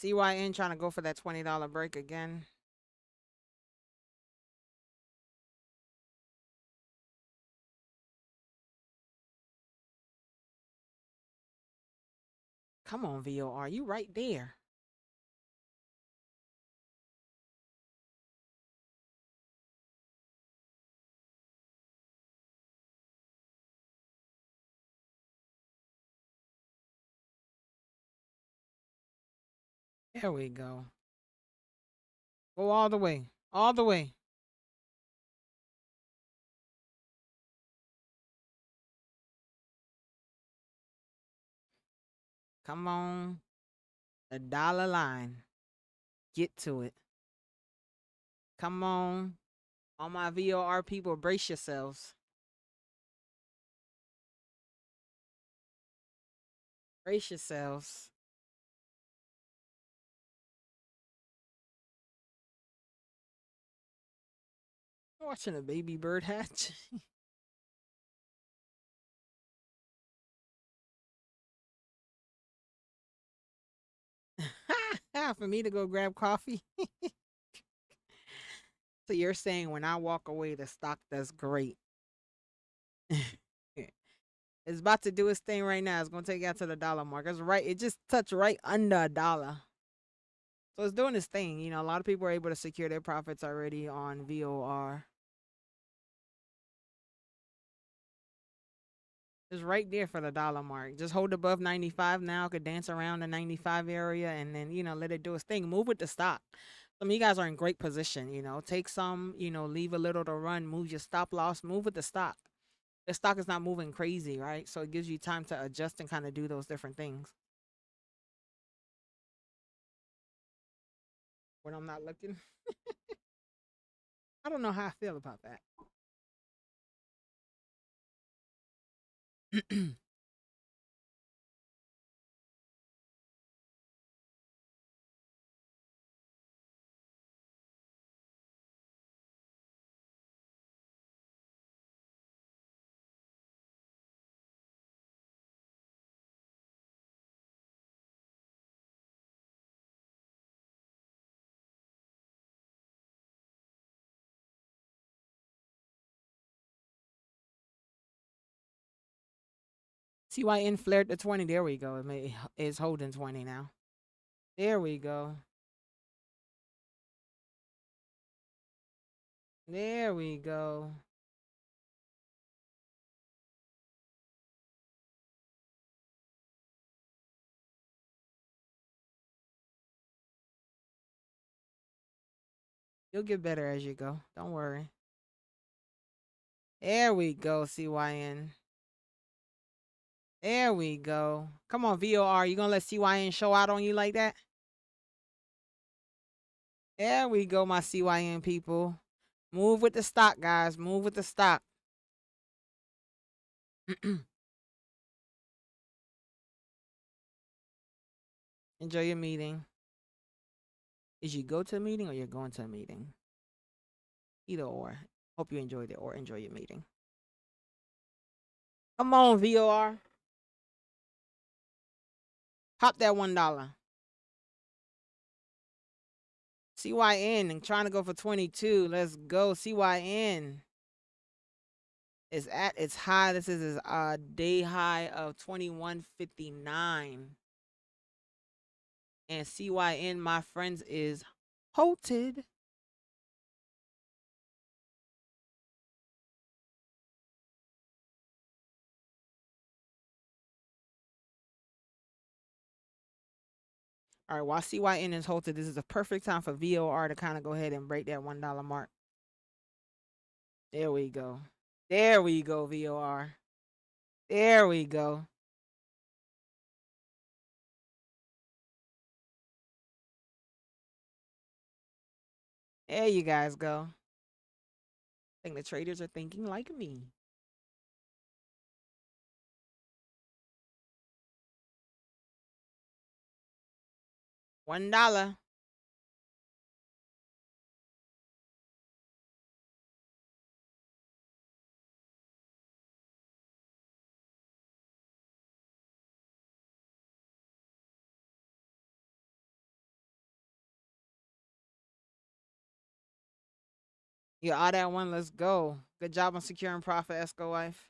CYN trying to go for that $20 break again. Come on, VOR. You right there. There we go. Go all the way. All the way. Come on. The dollar line. Get to it. Come on. All my VOR people, brace yourselves. Brace yourselves. I'm watching a baby bird hatch. For me to go grab coffee. So you're saying when I walk away, the stock does great. It's about to do its thing right now. It's gonna take you out to the dollar mark. It's right. It just touched right under a dollar. So it's doing its thing. You know, a lot of people are able to secure their profits already on VOR. It's right there for the dollar mark. Just hold above 95 now. Could dance around the 95 area and then, let it do its thing. Move with the stock. Some of you guys are in great position. Take some, leave a little to run, move your stop loss, move with the stock. The stock is not moving crazy, right? So it gives you time to adjust and kind of do those different things. When I'm not looking, I don't know how I feel about that. CYN flared to 20. There we go. It's holding 20 now. There we go. There we go. You'll get better as you go. Don't worry. There we go, CYN. There we go. Come on, VOR. You gonna let CYN show out on you like that? There we go, my CYN people. Move with the stock, guys. Move with the stock. Enjoy your meeting. Is you go to a meeting or you're going to a meeting? Either or. Hope you enjoyed it or enjoy your meeting. Come on, VOR. Pop that $1. CYN and trying to go for 22. Let's go. CYN is at its high. This is his day high of 21.59. And CYN, my friends, is halted. All right, while CYN is halted, this is a perfect time for VOR to kind of go ahead and break that $1 mark. There we go. There we go, VOR. There we go. There you guys go. I think the traders are thinking like me. $1. You all that one. Let's go. Good job on securing profit, Esco wife.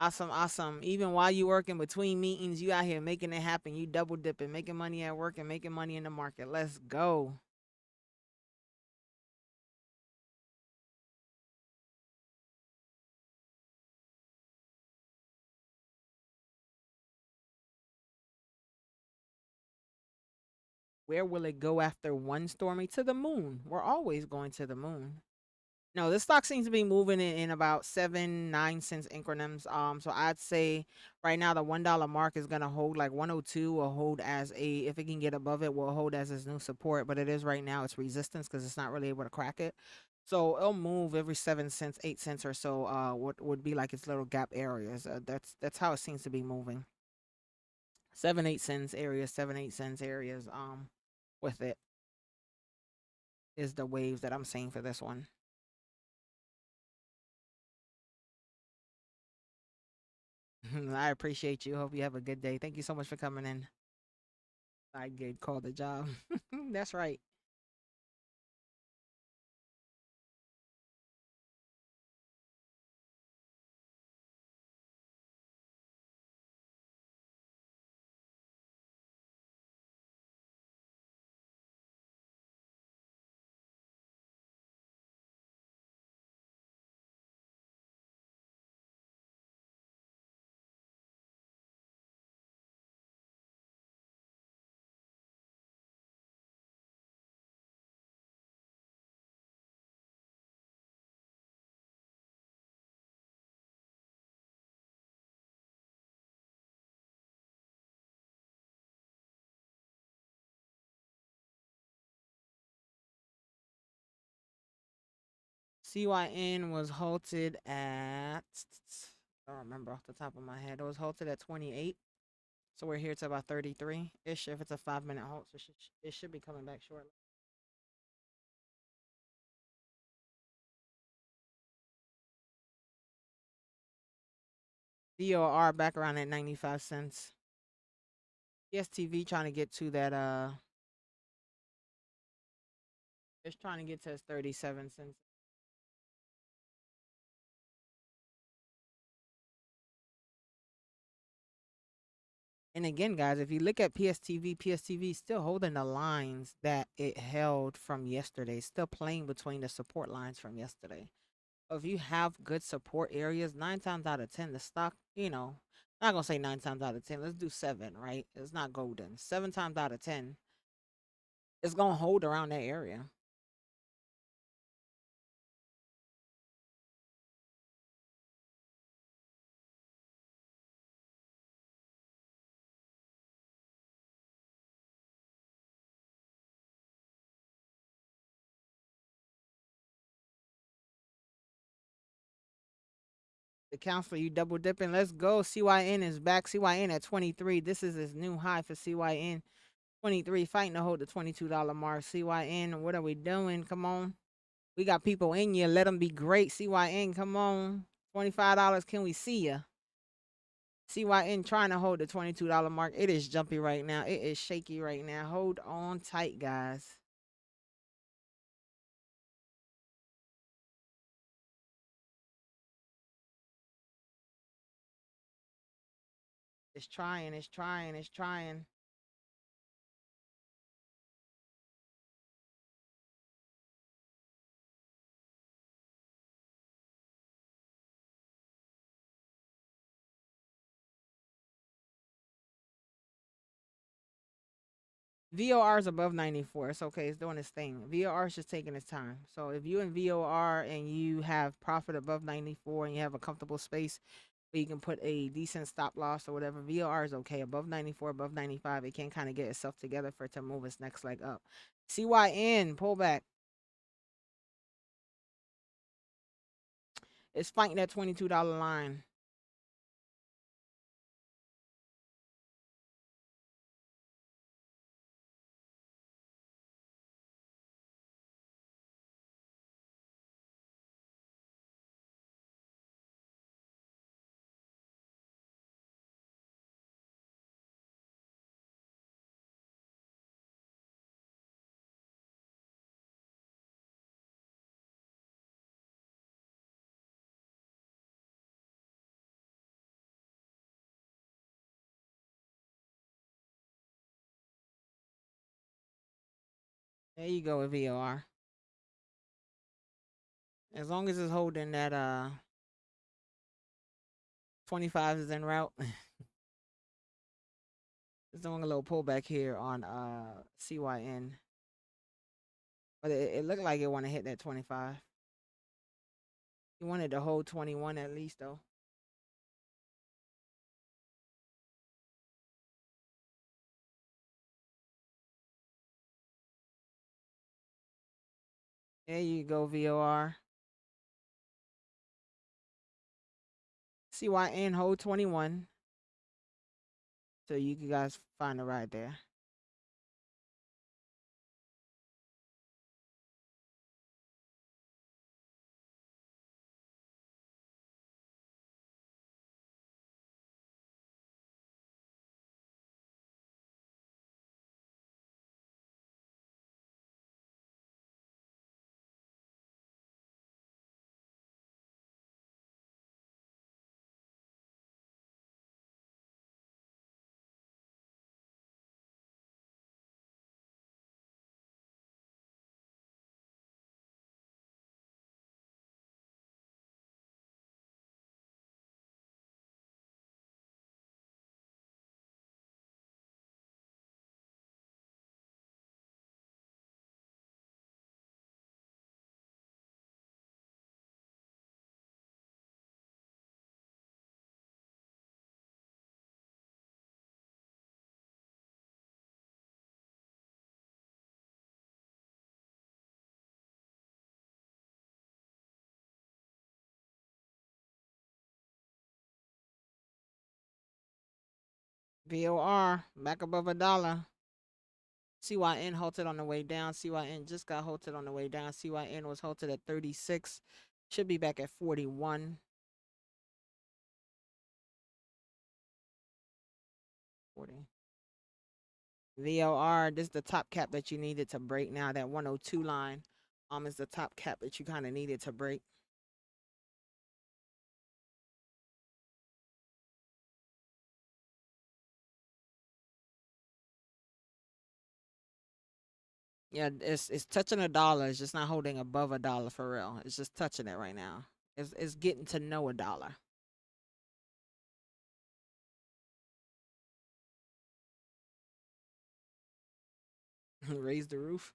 Awesome, awesome. Even while you working between meetings, you out here making it happen. You double dipping, making money at work and making money in the market. Let's go. Where will it go after one, Stormy? To the moon. We're always going to the moon. No, this stock seems to be moving in about 7-9 cents increments. So I'd say right now the $1 mark is gonna hold like 102 will hold as a if it can get above it will hold as its new support, but it is right now it's resistance because it's not really able to crack it. So it'll move every 7 cents, 8 cents or so. What would be like its little gap areas. That's how it seems to be moving. 7-8 cents areas, 7-8 cents areas. With it is the waves that I'm seeing for this one. I appreciate you. Hope you have a good day. Thank you so much for coming in. I get called a job. That's right. CYN was halted at, I don't remember off the top of my head. It was halted at 28. So we're here to about 33 ish. If it's a 5-minute halt, so it should be coming back shortly. DOR back around at 95 cents. PSTV trying to get to that, it's trying to get to 37 cents. And again, guys, if you look at PSTV is still holding the lines that it held from yesterday, still playing between the support lines from yesterday. If you have good support areas, 9 times out of 10, the stock, not gonna say 9 times out of 10, let's do 7, right? It's not golden. 7 times out of 10, it's gonna hold around that area. The counselor, you double dipping. Let's go. CYN is back. CYN at 23. This is his new high for CYN. 23 fighting to hold the $22 mark. CYN, what are we doing? Come on. We got people in you. Let them be great. CYN, come on. $25. Can we see ya? CYN trying to hold the $22 mark. It is jumpy right now. It is shaky right now. Hold on tight, guys. It's trying. It's trying. It's trying. VOR is above 94. It's okay. It's doing its thing. VOR is just taking its time. So if you in VOR and you have profit above 94 and you have a comfortable space where you can put a decent stop loss or whatever, VOR is okay. Above 94, above 95, it can kind of get itself together for it to move its next leg up. CYN, pullback. It's fighting that $22 line. There you go with VOR. As long as it's holding that 25 is en route. It's doing a little pullback here on CYN. But it looked like it want to hit that 25. He wanted to hold 21 at least though. There you go, VOR. CYN hold 21. So you guys find it right there. VOR back above $1. CYN halted on the way down. CYN just got halted on the way down. CYN was halted at 36. Should be back at 41. 40. VOR, this is the top cap that you needed to break now. That 102 line is the top cap that you kind of needed to break. Yeah, it's touching $1. It's just not holding above $1 for real. It's just touching it right now. It's getting to know $1. Raise the roof.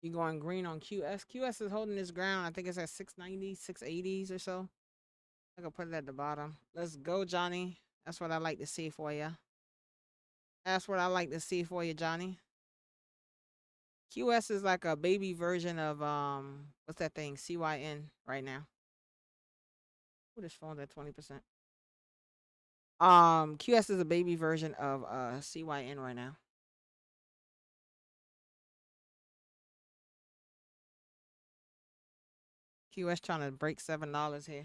You going green on QS? QS is holding its ground. I think it's at 690, 680s or so. I can put it at the bottom. Let's go, Johnny. That's what I like to see for you. That's what I like to see for you, Johnny. QS is like a baby version of what's that thing? CYN right now. Ooh, this phone's at 20%. QS is a baby version of CYN right now. QS trying to break $7 here.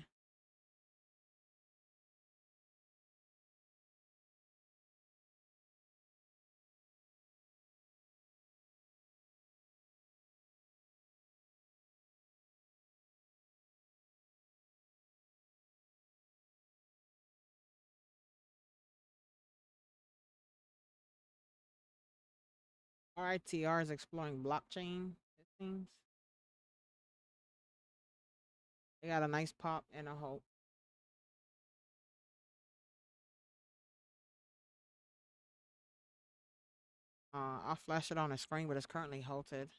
RITR is exploring blockchain. It seems they got a nice pop and a hope. I'll flash it on the screen, but it's currently halted.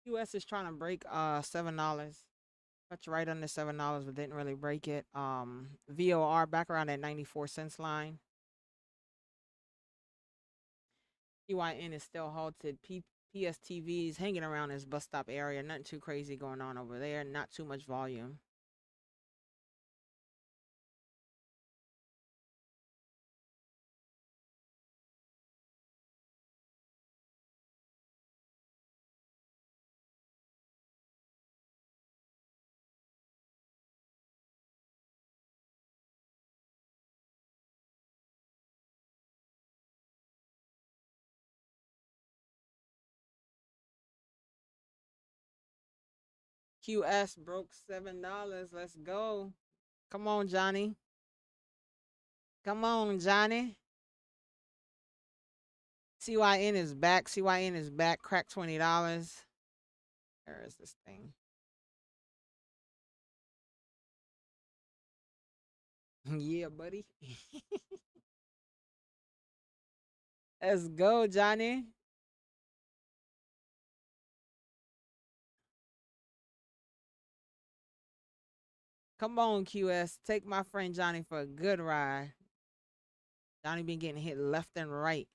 US is trying to break $7. Touch right under $7, but didn't really break it. VOR back around that 94 cents line. PYN is still halted. PSTV is hanging around this bus stop area. Nothing too crazy going on over there. Not too much volume. QS broke $7. Let's go. Come on, Johnny. Come on, Johnny. CYN is back. CYN is back. Crack $20. Where is this thing? Yeah, buddy. Let's go, Johnny. Come on, QS. Take my friend Johnny for a good ride. Johnny been getting hit left and right.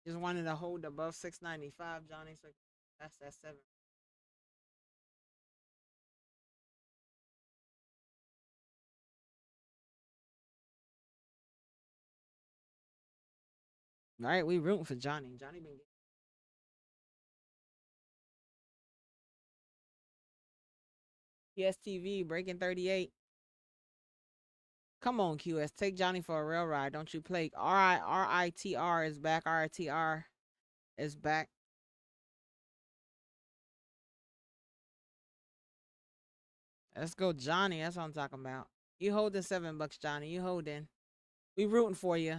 Just wanted to hold above 695, Johnny. So that's that 7. All right, we rooting for Johnny. Johnny been PSTV breaking 38. Come on, QS. Take Johnny for a real ride. Don't you play. RITR is back. RITR is back. Let's go, Johnny. That's what I'm talking about. You holding $7, Johnny. You holding. We rooting for you.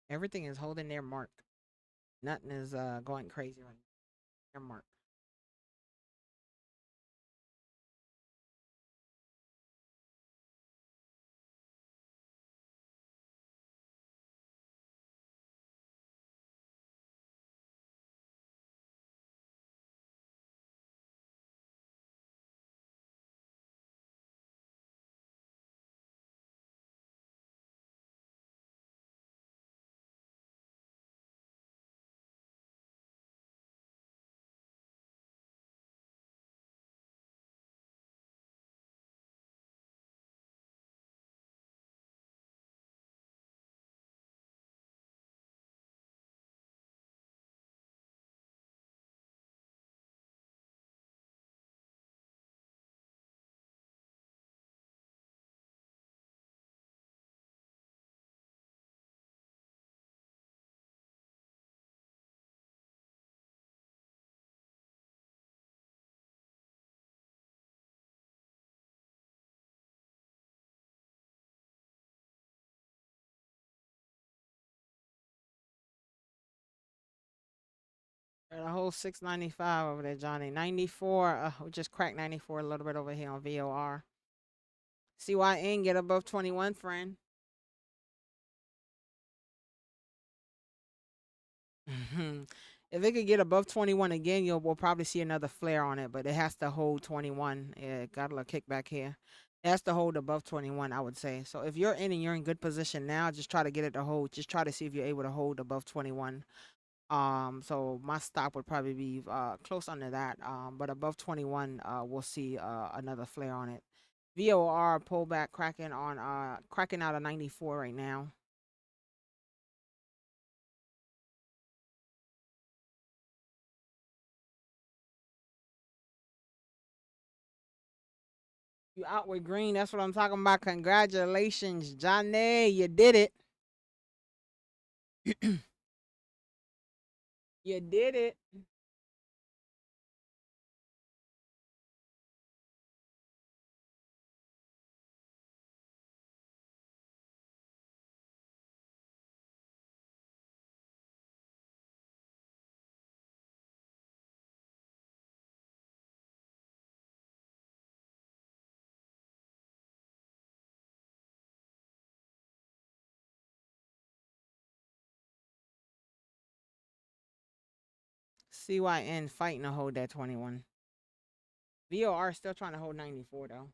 Everything is holding their mark. Nothing is going crazy right now. Their mark. Got a whole 695 over there, Johnny. 94. We just cracked 94 a little bit over here on VOR. CYN get above 21, friend. If it could get above 21 again, we'll probably see another flare on it, but it has to hold 21. Yeah, got a little kickback here. It has to hold above 21, I would say. So if you're in and you're in good position now, just try to get it to hold. Just try to see if you're able to hold above 21. So my stop would probably be close under that. But above 21, we'll see another flare on it. VOR pullback cracking out of 94 right now. You out with green. That's what I'm talking about. Congratulations, Johnny. You did it. You did it. CYN fighting to hold that 21. VOR still trying to hold 94 though.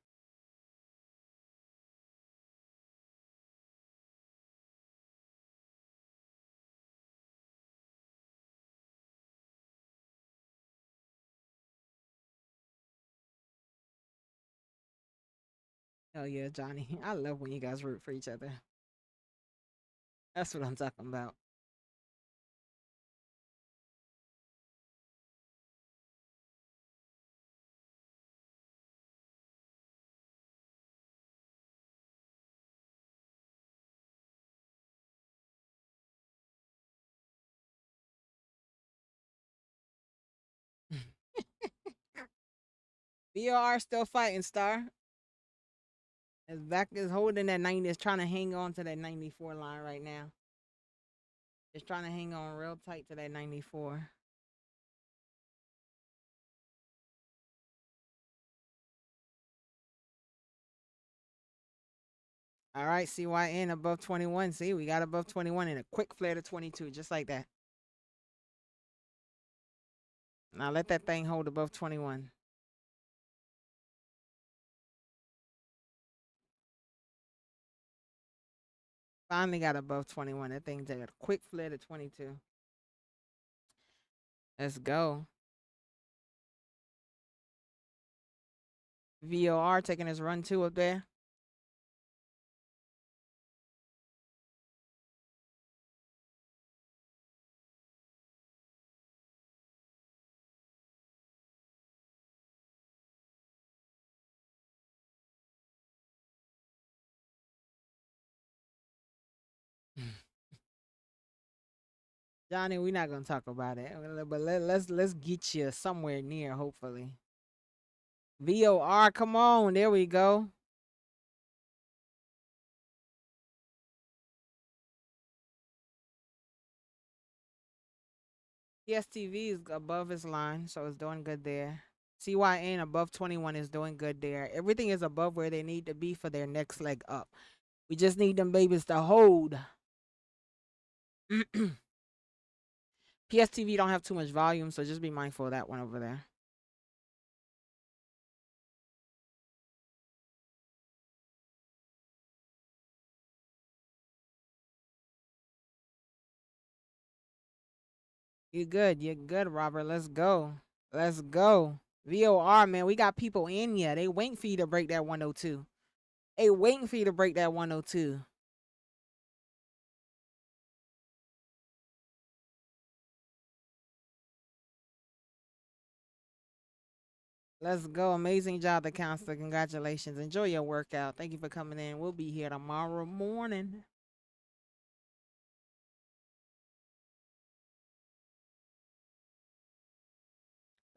Hell yeah, Johnny. I love when you guys root for each other. That's what I'm talking about. VOR still fighting, Star. His back is holding that 90. Is trying to hang on to that 94 line right now. It's trying to hang on real tight to that 94. All right, CYN above 21. See, we got above 21 and a quick flare to 22, just like that. Now let that thing hold above 21. Finally got above 21. That thing did a quick flare to 22. Let's go. VOR taking his run two up there. Johnny, we're not gonna talk about it, but let's get you somewhere near, hopefully. VOR, come on, there we go. PSTV is above his line, so it's doing good there. CYN above 21 is doing good there. Everything is above where they need to be for their next leg up. We just need them babies to hold. PSTV don't have too much volume, so just be mindful of that one over there. You're good. You're good, Robert. Let's go. Let's go. VOR, man. We got people in here. They waiting for you to break that 102. They waiting for you to break that 102. Let's go. Amazing job, the counselor. Congratulations. Enjoy your workout. Thank you for coming in. We'll be here tomorrow morning.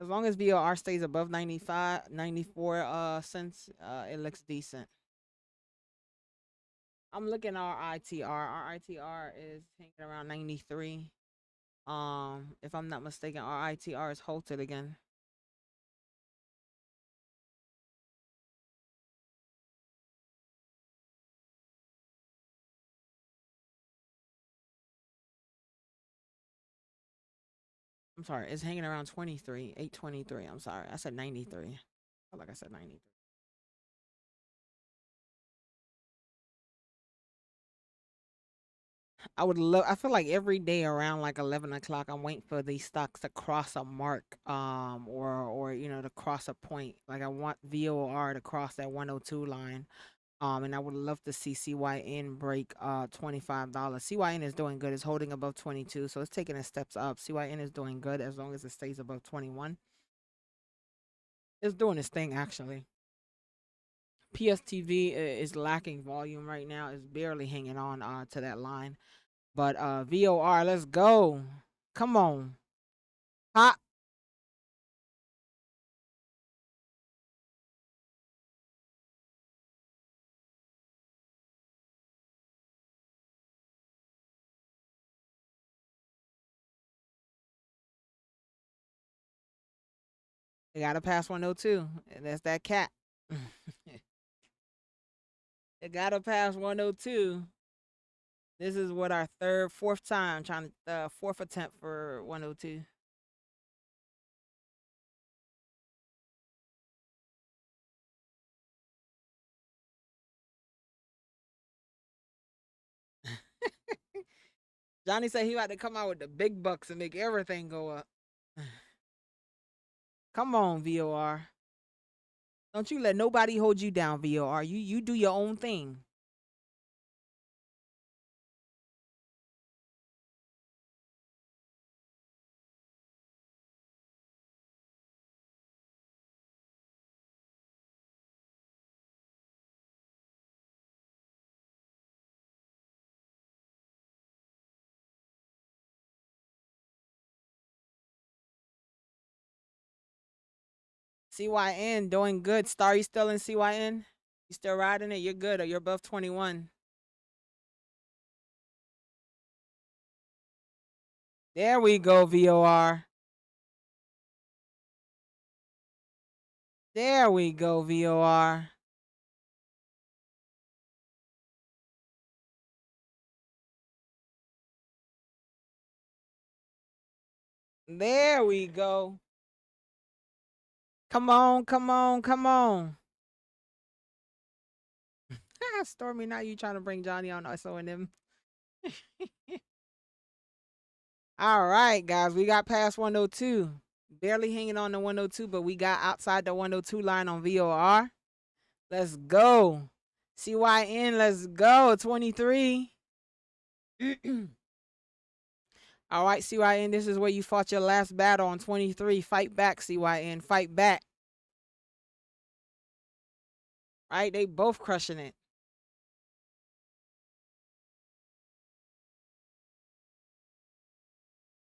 As long as VOR stays above 95, 94 cents, it looks decent. I'm looking at our ITR. Our ITR is hanging around 93. If I'm not mistaken, RITR is halted again. I'm sorry, it's hanging around 23, 823. I'm sorry, I said 93. I felt like I said 93. I would love. I feel like every day around like 11 o'clock, I'm waiting for these stocks to cross a mark, or to cross a point. Like I want VOR to cross that 102 line. And I would love to see CYN break $25. CYN is doing good. It's holding above 22, so it's taking its steps up. CYN is doing good as long as it stays above 21. It's doing its thing actually. PSTV is lacking volume right now. It's barely hanging on to that line. But VOR, let's go. Come on. Hot. They gotta pass 102. And that's that cat. It gotta pass 102. This is what our fourth time trying to fourth attempt for 102. Johnny said he about to come out with the big bucks and make everything go up. Come on, VOR. Don't you let nobody hold you down, VOR. You do your own thing. CYN doing good. Star, you still in CYN? You still riding it? You're good or you're above 21. There we go, VOR. There we go, VOR. There we go. Come on, come on, come on. Stormy, now you trying to bring Johnny on us and them. All right, guys, we got past 102. Barely hanging on the 102, but we got outside the 102 line on VOR. Let's go. CYN, let's go. 23. All right, CYN, this is where you fought your last battle on 23. Fight back, CYN. Fight back. Right? They both crushing it.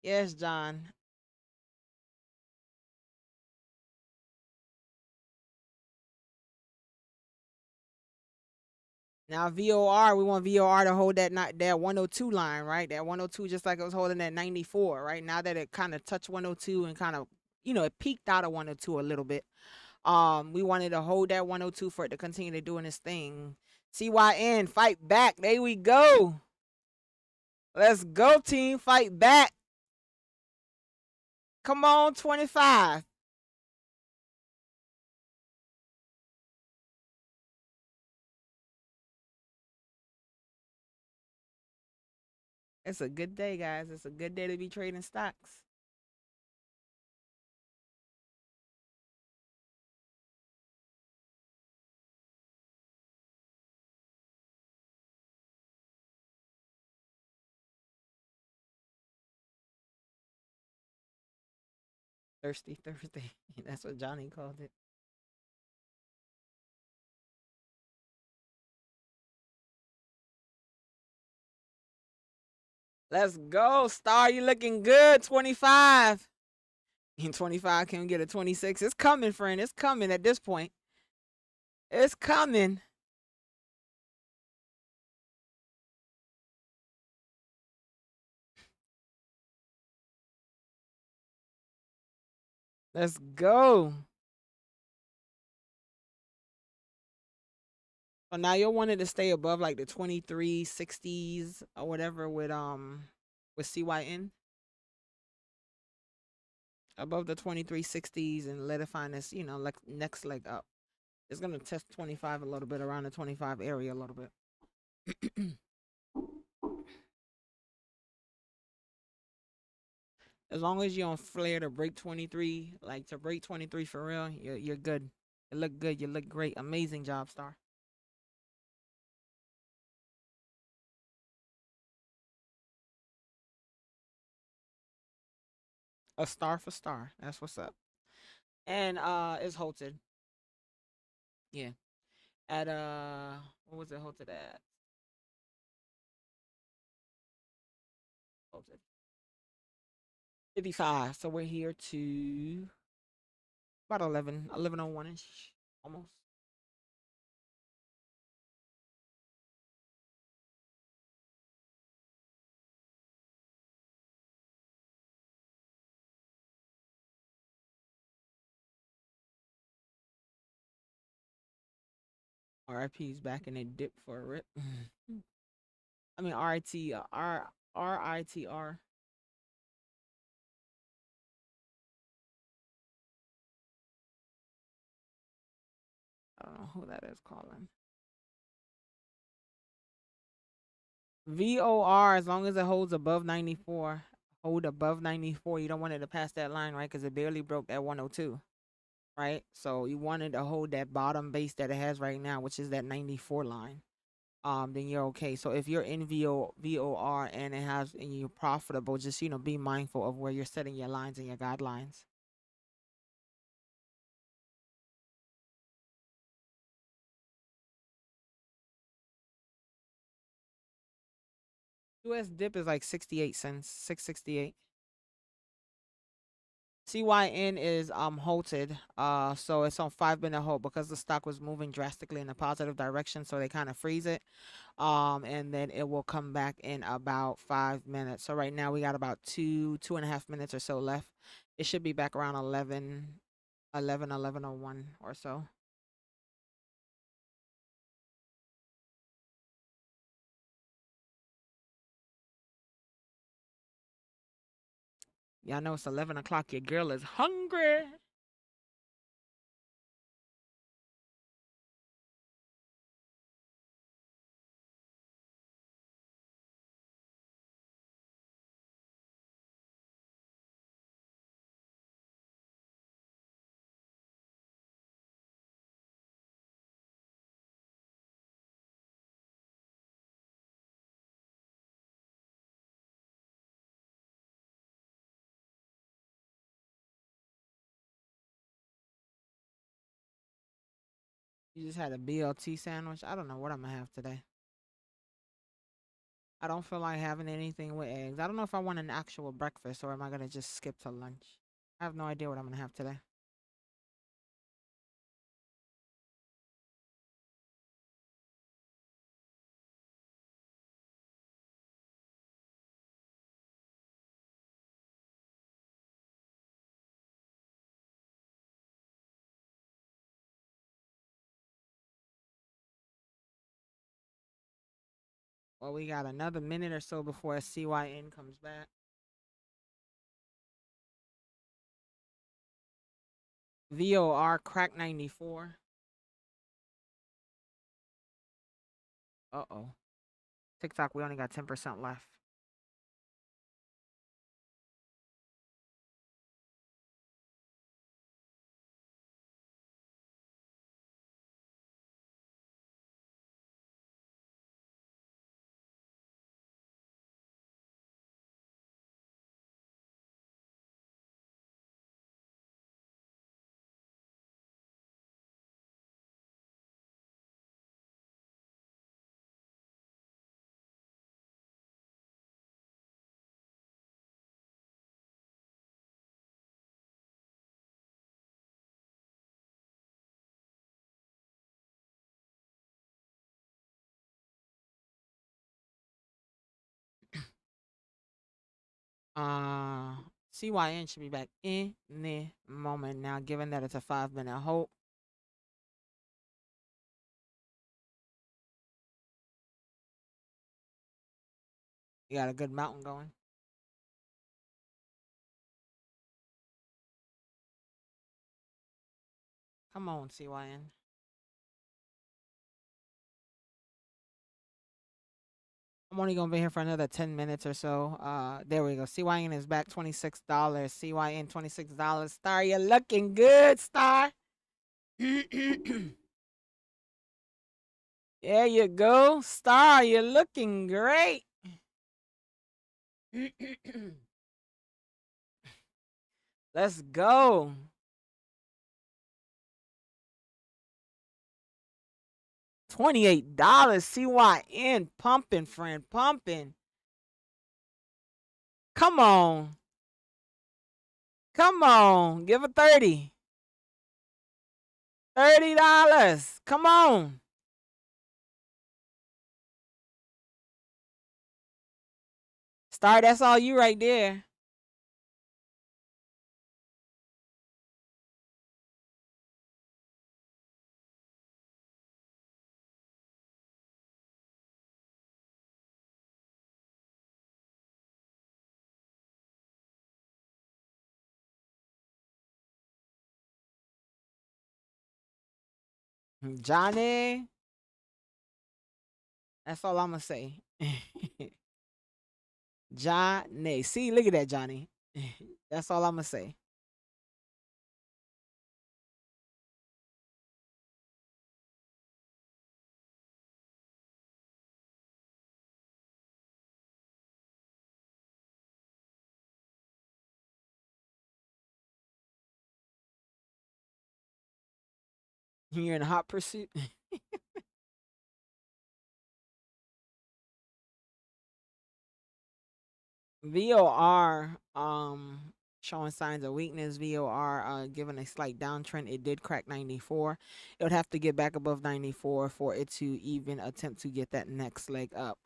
Yes, John. Now VOR, we want VOR to hold that 102 line, right? That 102, just like it was holding that 94, right? Now that it kind of touched 102 and kind of, it peaked out of 102 a little bit. We wanted to hold that 102 for it to continue to doing its thing. CYN, fight back. There we go. Let's go, team. Fight back. Come on, 25. It's a good day, guys. It's a good day to be trading stocks. Thirsty Thursday. That's what Johnny called it. Let's go, Star. You looking good. 25. And 25 can we get a 26. It's coming, friend. It's coming at this point. It's coming. Let's go. So now you'll want it to stay above like the 2360s or whatever with CYN above the 2360s and let it find this, like next leg up. It's gonna test 25 a little bit around the 25 area a little bit. As long as you don't flare to break 23, like to break 23 for real, you're good. You look good. You look great. Amazing job, Star. A star for star. That's what's up. And it's halted. Yeah. At what was it halted at? Halted 55. So we're here to about 11:01 ish, almost. RIP's back and they dip for a rip. I mean RIT RITR. I don't know who that is calling. VOR, as long as it holds above 94, hold above 94. You don't want it to pass that line, right? Because it barely broke that 102, right? So you wanted to hold that bottom base that it has right now, which is that 94 line. Then you're okay. So if you're in VOR and it has and you're profitable, just be mindful of where you're setting your lines and your guidelines. US dip is like 68 cents, 668. CYN is halted. So it's on 5 minute hold because the stock was moving drastically in a positive direction. So they kind of freeze it. And then it will come back in about 5 minutes. So right now we got about 2.5 minutes or so left. It should be back around 11:01 or so. Yeah, I know it's 11 o'clock. Your girl is hungry. You just had a BLT sandwich. I don't know what I'm gonna have today. I don't feel like having anything with eggs. I don't know if I want an actual breakfast or am I gonna just skip to lunch. I have no idea what I'm gonna have today. Well, we got another minute or so before CYN comes back. VOR crack 94. Uh-oh. TikTok, we only got 10% left. Uh CYN should be back in the moment now, given that it's a 5-minute hold. You got a good mountain going. Come on, CYN. I'm only gonna be here for another 10 minutes or so. There we go. CYN is back, $26. CYN $26. Star, you're looking good, Star. There you go. Star, you're looking great. Let's go. $28. CYN pumping, friend, pumping. Come on. Come on. Give a 30. $30. Come on. Star, that's all you right there. Johnny. That's all I'm gonna say. Johnny. See, look at that, Johnny. That's all I'm gonna say. You're in hot pursuit. VOR showing signs of weakness. VOR giving a slight downtrend. It did crack 94. It would have to get back above 94 for it to even attempt to get that next leg up.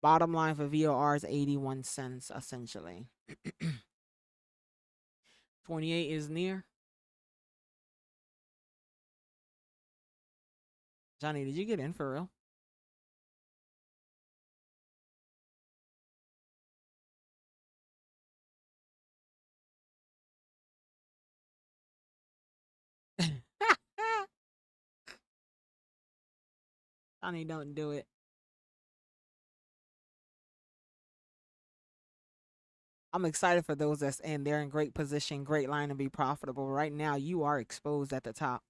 Bottom line for VOR is 81 cents essentially. 28 is near. Johnny, did you get in for real? Johnny, don't do it. I'm excited for those that's in. They're in great position, great line to be profitable. Right now, you are exposed at the top.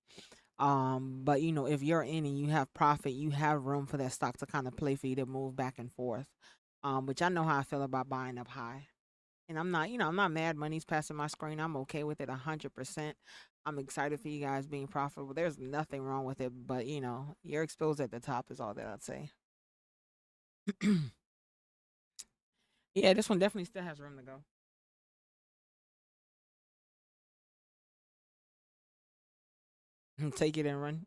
But you know, if you're in and you have profit, you have room for that stock to kind of play for you to move back and forth. Which I know how I feel about buying up high. And I'm not, I'm not mad. Money's passing my screen. I'm okay with it 100%. I'm excited for you guys being profitable. There's nothing wrong with it, but you're exposed at the top is all that I'd say. Yeah, this one definitely still has room to go. Take it and run.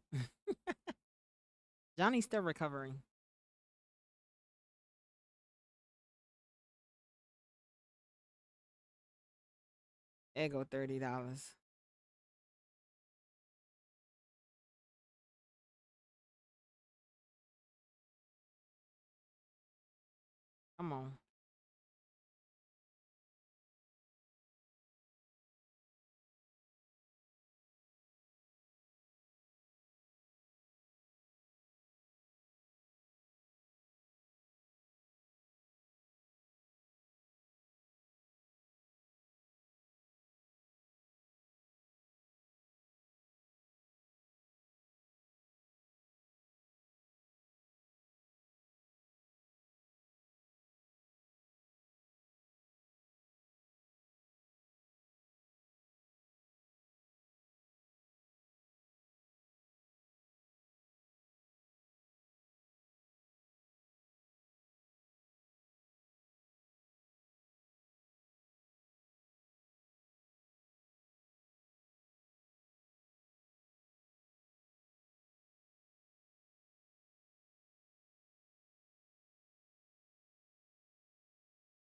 Johnny's still recovering. There go $30. Come on.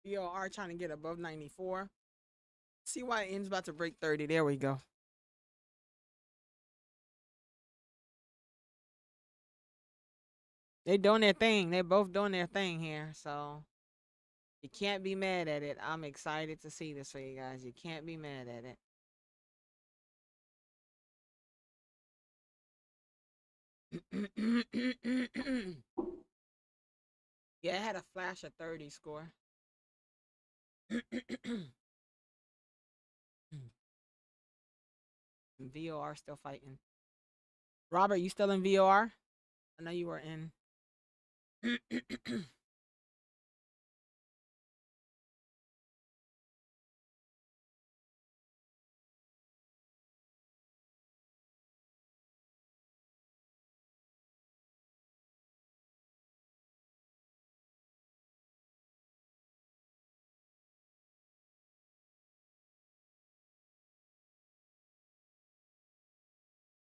VOR trying to get above 94. CYN's about to break 30. There we go. They doing their thing. They're both doing their thing here. So you can't be mad at it. I'm excited to see this for you guys. You can't be mad at it. Yeah, it had a flash of 30 score. VOR still fighting. Robert, you still in VOR? I know you were in.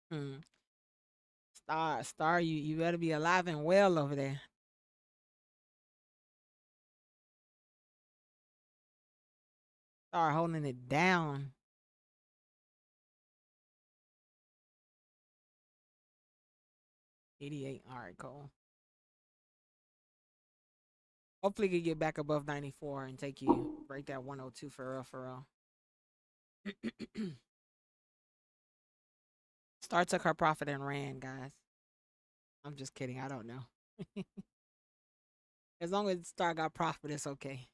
Hmm. Star, you better be alive and well over there. Star holding it down. 88. All right, cool. Hopefully, you get back above 94 and take you break that 102 for real, for real. Star took her profit and ran, guys. I'm just kidding. I don't know. As long as Star got profit, it's okay.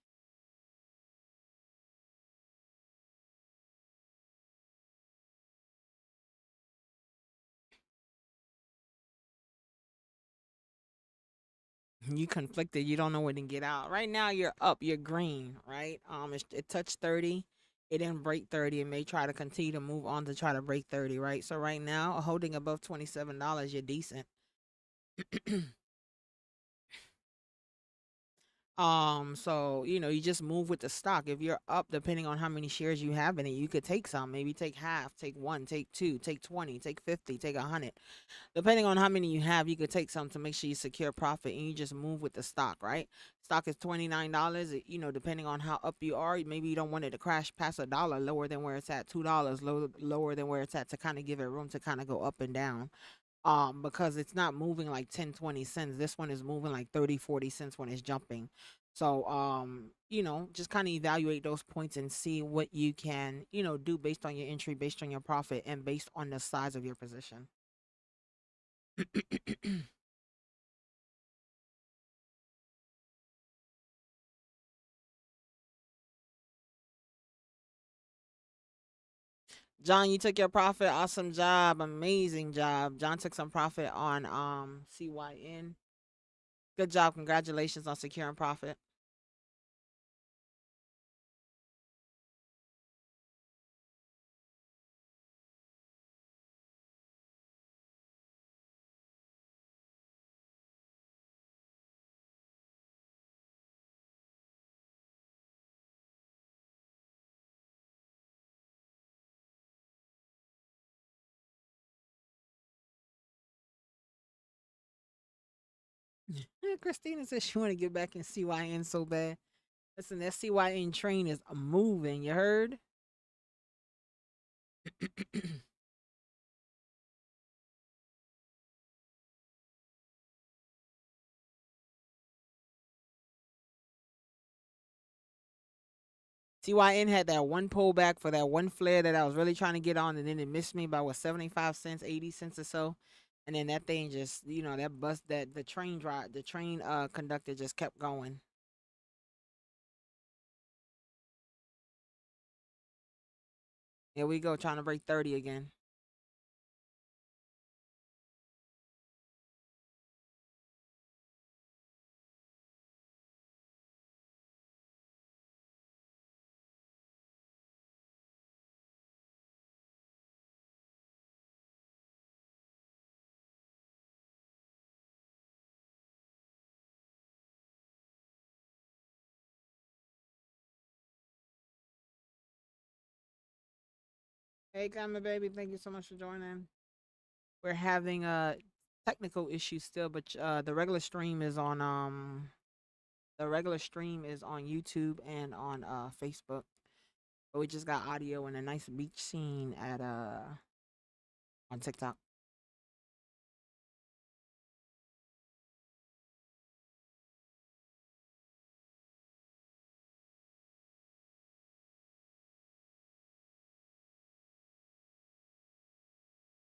You conflicted. You don't know when to get out. Right now, you're up. You're green, right? It touched 30. It didn't break 30. It may try to continue to move on to try to break 30, right? So right now, holding above $27, you're decent. So you just move with the stock. If you're up, depending on how many shares you have in it, you could take some. Maybe take half, take one, take two, take 20, take 50, take 100. Depending on how many you have, you could take some to make sure you secure profit, and you just move with the stock, right? Stock is $29. Depending on how up you are, maybe you don't want it to crash past $1, lower than where it's at, $2, lower than where it's at, to kind of give it room to kind of go up and down. Because it's not moving like 10-20 cents. This one is moving like 30-40 cents when it's jumping. So just kind of evaluate those points and see what you can do based on your entry, based on your profit, and based on the size of your position. John, you took your profit. Awesome job. Amazing job. John took some profit on CYN. Good job. Congratulations on securing profit. Christina says she want to get back in CYN so bad. Listen, that CYN train is moving. You heard? CYN had that one pullback for that one flare that I was really trying to get on, and then it missed me by what, 75 cents, 80 cents or so. And then that thing just, that bus, that the train conductor just kept going. Here we go, trying to break 30 again. Hey, Gamma Baby, thank you so much for joining. We're having technical issues still, but the regular stream is on YouTube and on Facebook. But we just got audio and a nice beach scene at on TikTok.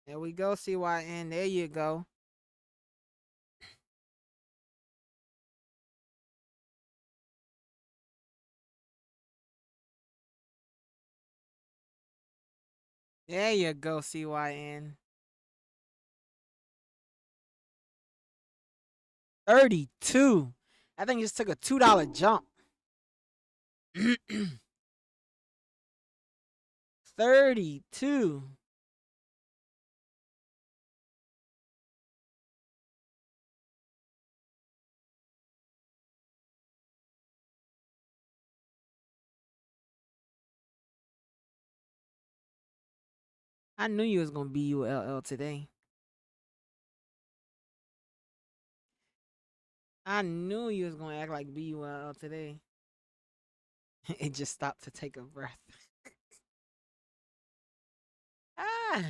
There we go, CYN. There you go. There you go, CYN. 32. I think just took a $2 jump. 32. I knew you was gonna BULL today. I knew you was gonna act like BULL today. It just stopped to take a breath. Ah.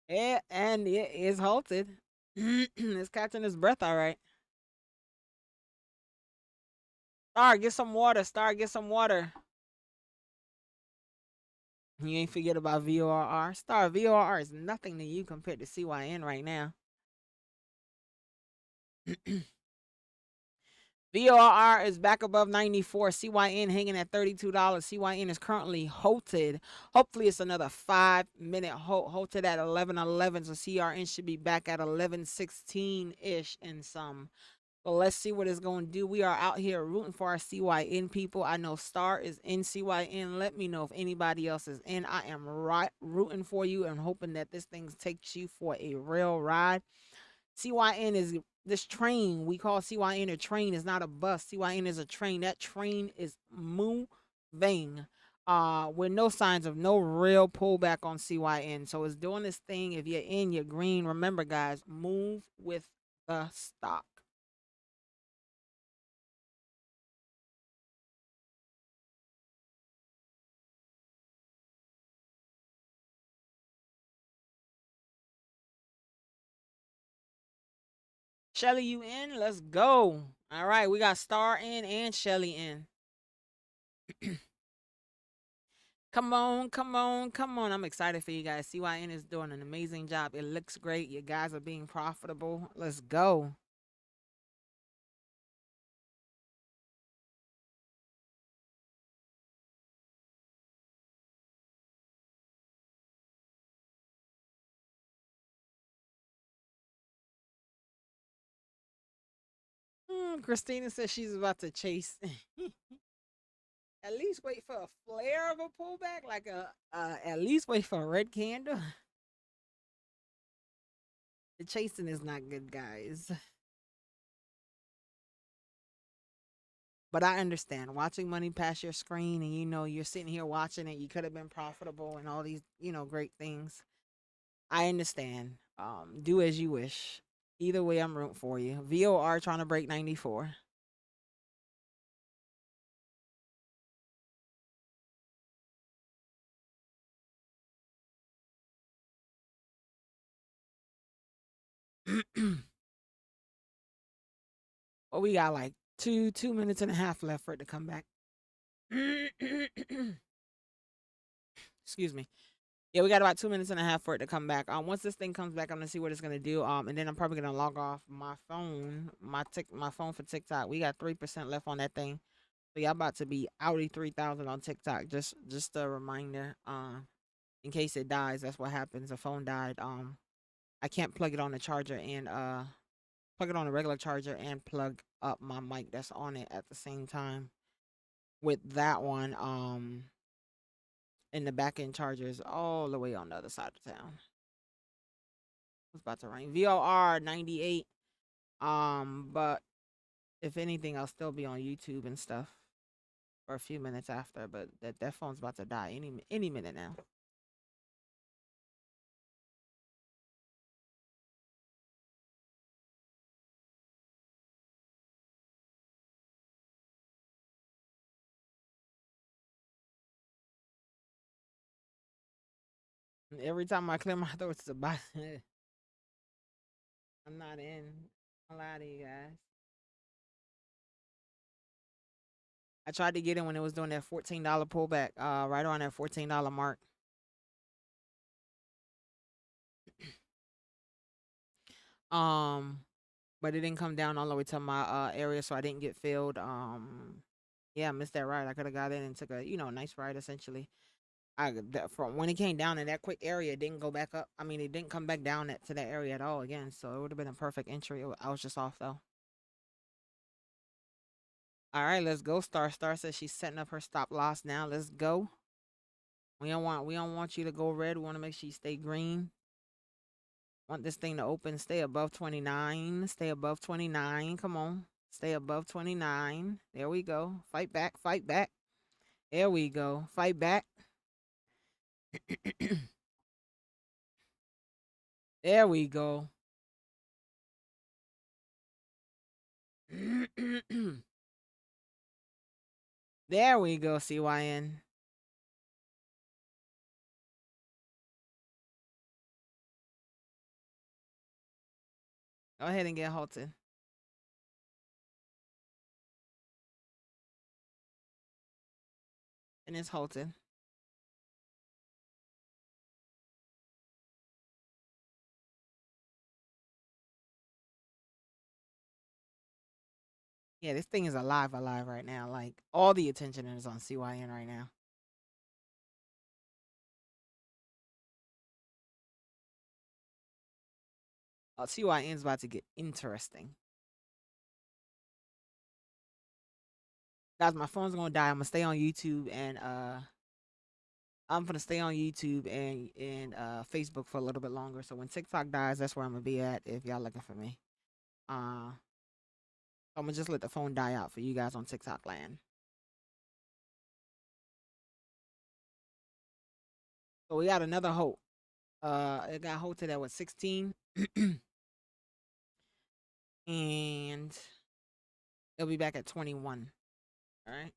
Yeah, and it is halted. It's catching his breath all right. Star, get some water. Star, get some water. You ain't forget about VORR. Star, VORR is nothing to you compared to CYN right now. VOR is back above 94. CYN hanging at $32. CYN is currently halted. Hopefully, it's another 5-minute halted at 11:11. So CRN should be back at 11:16 ish and some. But let's see what it's going to do. We are out here rooting for our CYN people. I know Star is in CYN. Let me know if anybody else is in. I am rooting for you and hoping that this thing takes you for a real ride. CYN is this train. We call CYN a train. Is not a bus. CYN is a train. That train is moving. With no signs of no real pullback on CYN. So it's doing this thing. If you're in, you're green. Remember, guys, move with the stock. Shelly, you in? Let's go. All right, we got Star in and Shelly in. Come on, come on, come on. I'm excited for you guys. CYN is doing an amazing job. It looks great. You guys are being profitable. Let's go. Christina says she's about to chase. At least wait for a flare of a pullback, like at least wait for a red candle. The chasing is not good, guys. But I understand watching money pass your screen and you're sitting here watching it, you could have been profitable and all these, great things. I understand. Do as you wish. Either way, I'm rooting for you. VOR trying to break 94. Well, we got like two minutes and a half left for it to come back. Excuse me. Yeah, we got about 2 minutes and a half for it to come back. Once this thing comes back, I'm gonna see what it's gonna do. And then I'm probably gonna log off my phone, my phone for TikTok. We got 3% left on that thing. So y'all about to be outy 3,000 on TikTok. Just a reminder. In case it dies, that's what happens. The phone died. I can't plug it on the charger and plug it on a regular charger and plug up my mic that's on it at the same time. With that one, and the back end charger is all the way on the other side of town. It's about to rain. VOR 98. But if anything, I'll still be on YouTube and stuff for a few minutes after. But that phone's about to die any minute now. Every time I clear my throat, it's about. I'm not in. I'll lie to you guys. I tried to get in when it was doing that $14 pullback, right on that $14 mark. Um, but it didn't come down all the way to my area, so I didn't get filled. Yeah, I missed that ride. I could have got in and took a nice ride essentially. From when it came down in that quick area, it didn't go back up. I mean, it didn't come back down to that area at all again. So it would have been a perfect entry. I was just off though. All right, let's go. Star says she's setting up her stop loss now. Let's go. We don't want you to go red. We want to make sure you stay green. Want this thing to open. Stay above 29. Stay above 29. Come on. Stay above 29. There we go. Fight back. Fight back. There we go. Fight back. There we go. There we go, CYN. Go ahead and get halted. And it's halted. Yeah, this thing is alive right now. Like, all the attention is on CYN right now. CYN's about to get interesting. Guys, my phone's gonna die. I'm gonna stay on YouTube and I'm gonna stay on YouTube and Facebook for a little bit longer. So when TikTok dies, that's where I'm gonna be at if y'all looking for me. I'm gonna just let the phone die out for you guys on TikTok land. So we got another hope. It got halted at what 16, and it'll be back at 21. All right.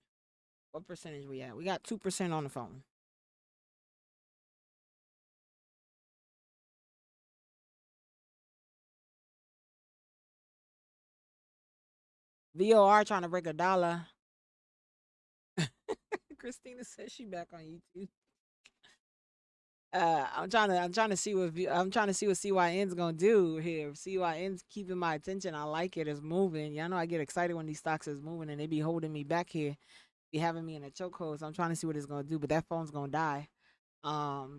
What percentage we at? We got 2% on the phone. VOR trying to break $1. Christina says she back on YouTube. I'm trying to see what CYN's gonna do here. CYN's keeping my attention. I like it. It's moving. Y'all know I get excited when these stocks is moving and they be holding me back here, be having me in a chokehold. So I'm trying to see what it's gonna do. But that phone's gonna die.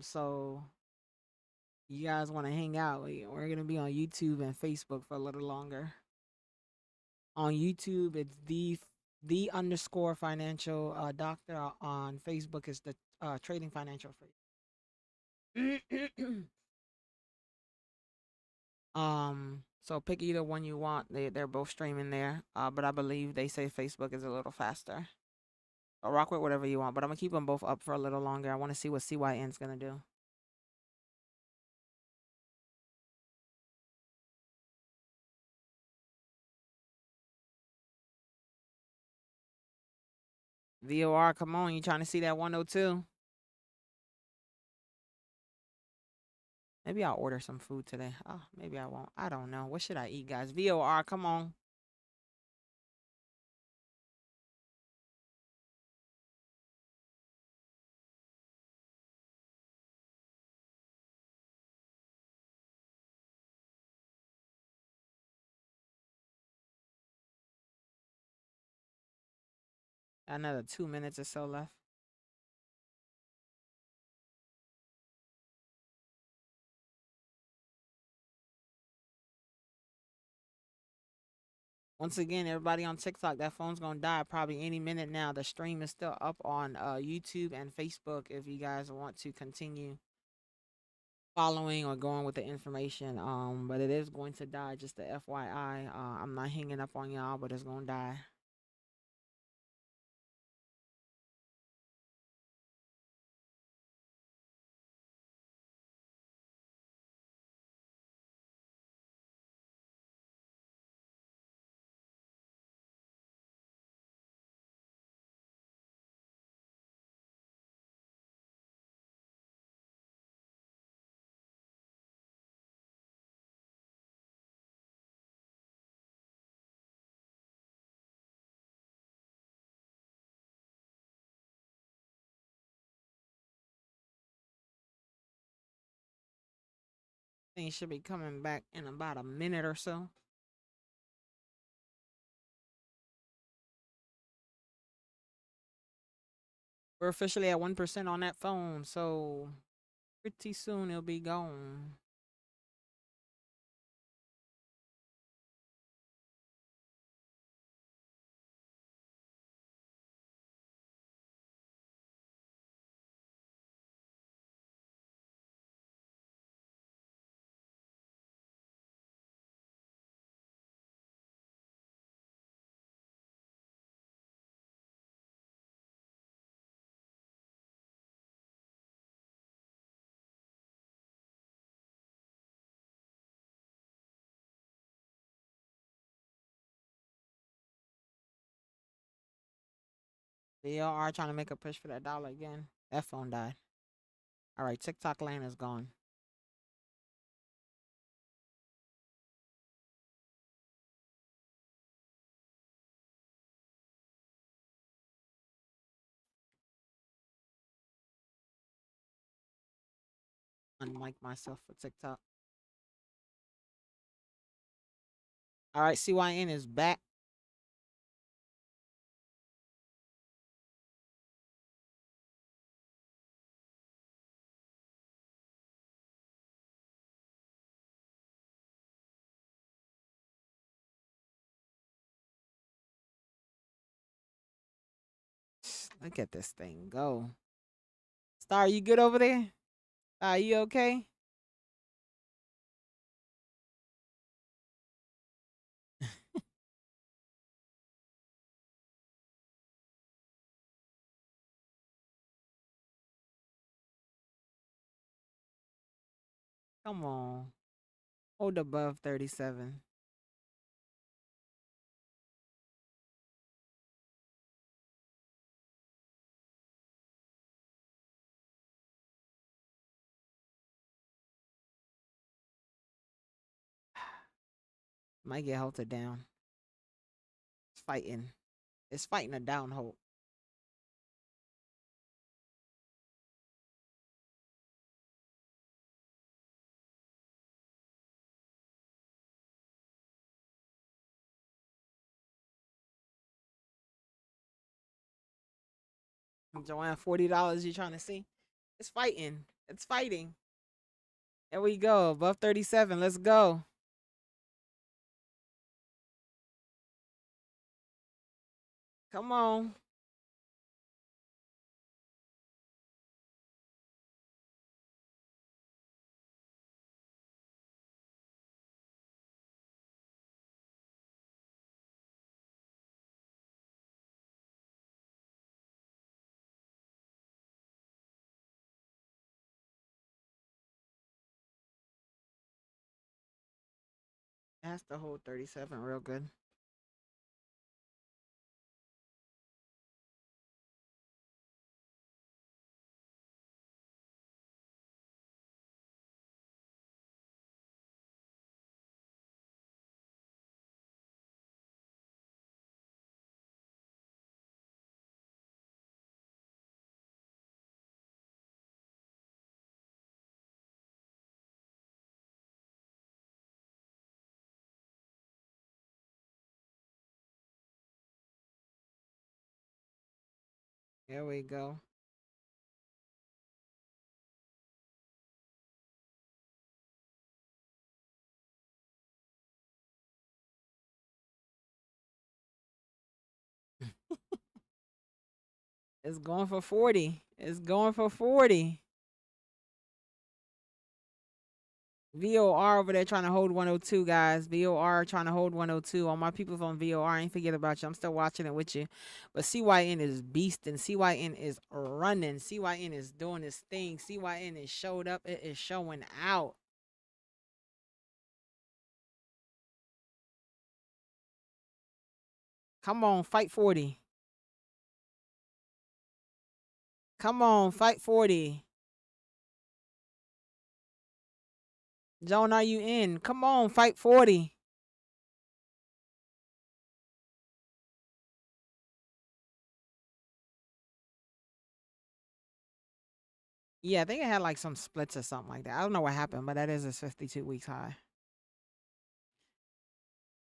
So you guys want to hang out? We're gonna be on YouTube and Facebook for a little longer. On YouTube, it's the underscore financial doctor. On Facebook, is the trading financial free. So pick either one you want. They're both streaming there. But I believe they say Facebook is a little faster. I'll rock with whatever you want, but I'm gonna keep them both up for a little longer. I want to see what CYN's gonna do. VOR, come on, you trying to see that 102? Maybe I'll order some food today. Oh, maybe I won't. I don't know. What should I eat, guys? VOR, come on. Another 2 minutes or so left. Once again, everybody on TikTok, that phone's gonna die probably any minute now. The stream is still up on YouTube and Facebook if you guys want to continue following or going with the information. But it is going to die. Just the FYI. I'm not hanging up on y'all, but it's gonna die. Things should be coming back in about a minute or so. We're officially at 1% on that phone, so pretty soon it'll be gone. VOR trying to make a push for that dollar again. That phone died. All right, TikTok land is gone. Unmic myself for TikTok. All right, CYN is back. Look at this thing go. Star, you good over there? Are you okay? Come on. Hold above 37. Might get halted down. It's fighting. It's fighting a down hold. Joanne, $40 you trying to see? It's fighting. It's fighting. There we go. Above 37. Let's go. Come on. That's the whole 37 real good. There we go. It's going for 40. It's going for 40. VOR over there trying to hold 102, guys. VOR trying to hold 102. All my people on VOR, I ain't forget about you. I'm still watching it with you. But CYN is beasting. CYN is running. CYN is doing this thing. CYN is showed up. It is showing out. Come on, fight 40. Come on, fight 40. Joan, are you in? Come on, fight 40. Yeah, I think it had like some splits or something like that. I don't know what happened, but that is its 52 weeks high.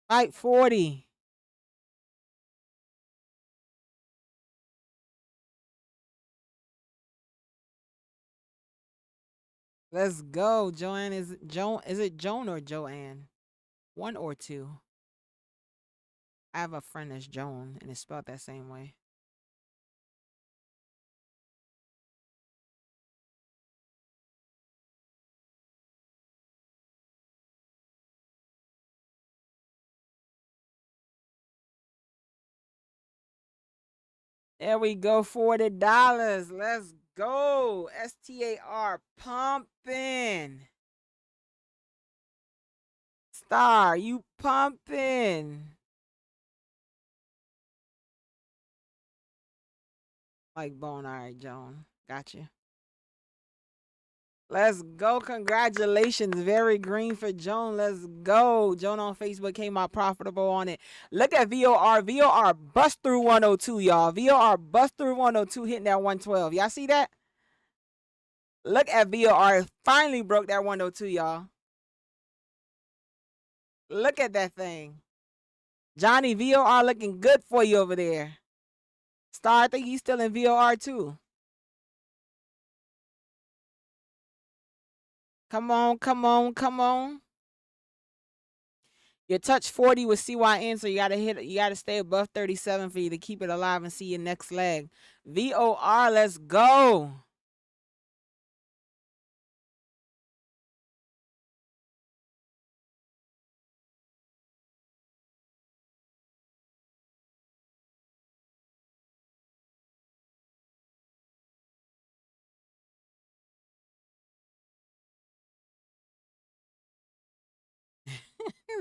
Fight 40. Let's go. Joanne is Joan. Is it Joan or Joanne? One or two. I have a friend that's Joan and it's spelled that same way. There we go. $40. Let's go. STAR pumping. Star, you pumping. Like bone. All right, Joan. Gotcha. Let's go. Congratulations. Very green for Joan. Let's go. Joan on Facebook came out profitable on it. Look at VOR. VOR bust through 102, y'all. VOR bust through 102, hitting that 112. Y'all see that? Look at VOR. Finally broke that 102, y'all. Look at that thing. Johnny, VOR looking good for you over there. Star, I think he's still in VOR too. Come on, come on, come on. You touch 40 with CYN, so you gotta stay above 37 for you to keep it alive and see your next leg. VOR, let's go.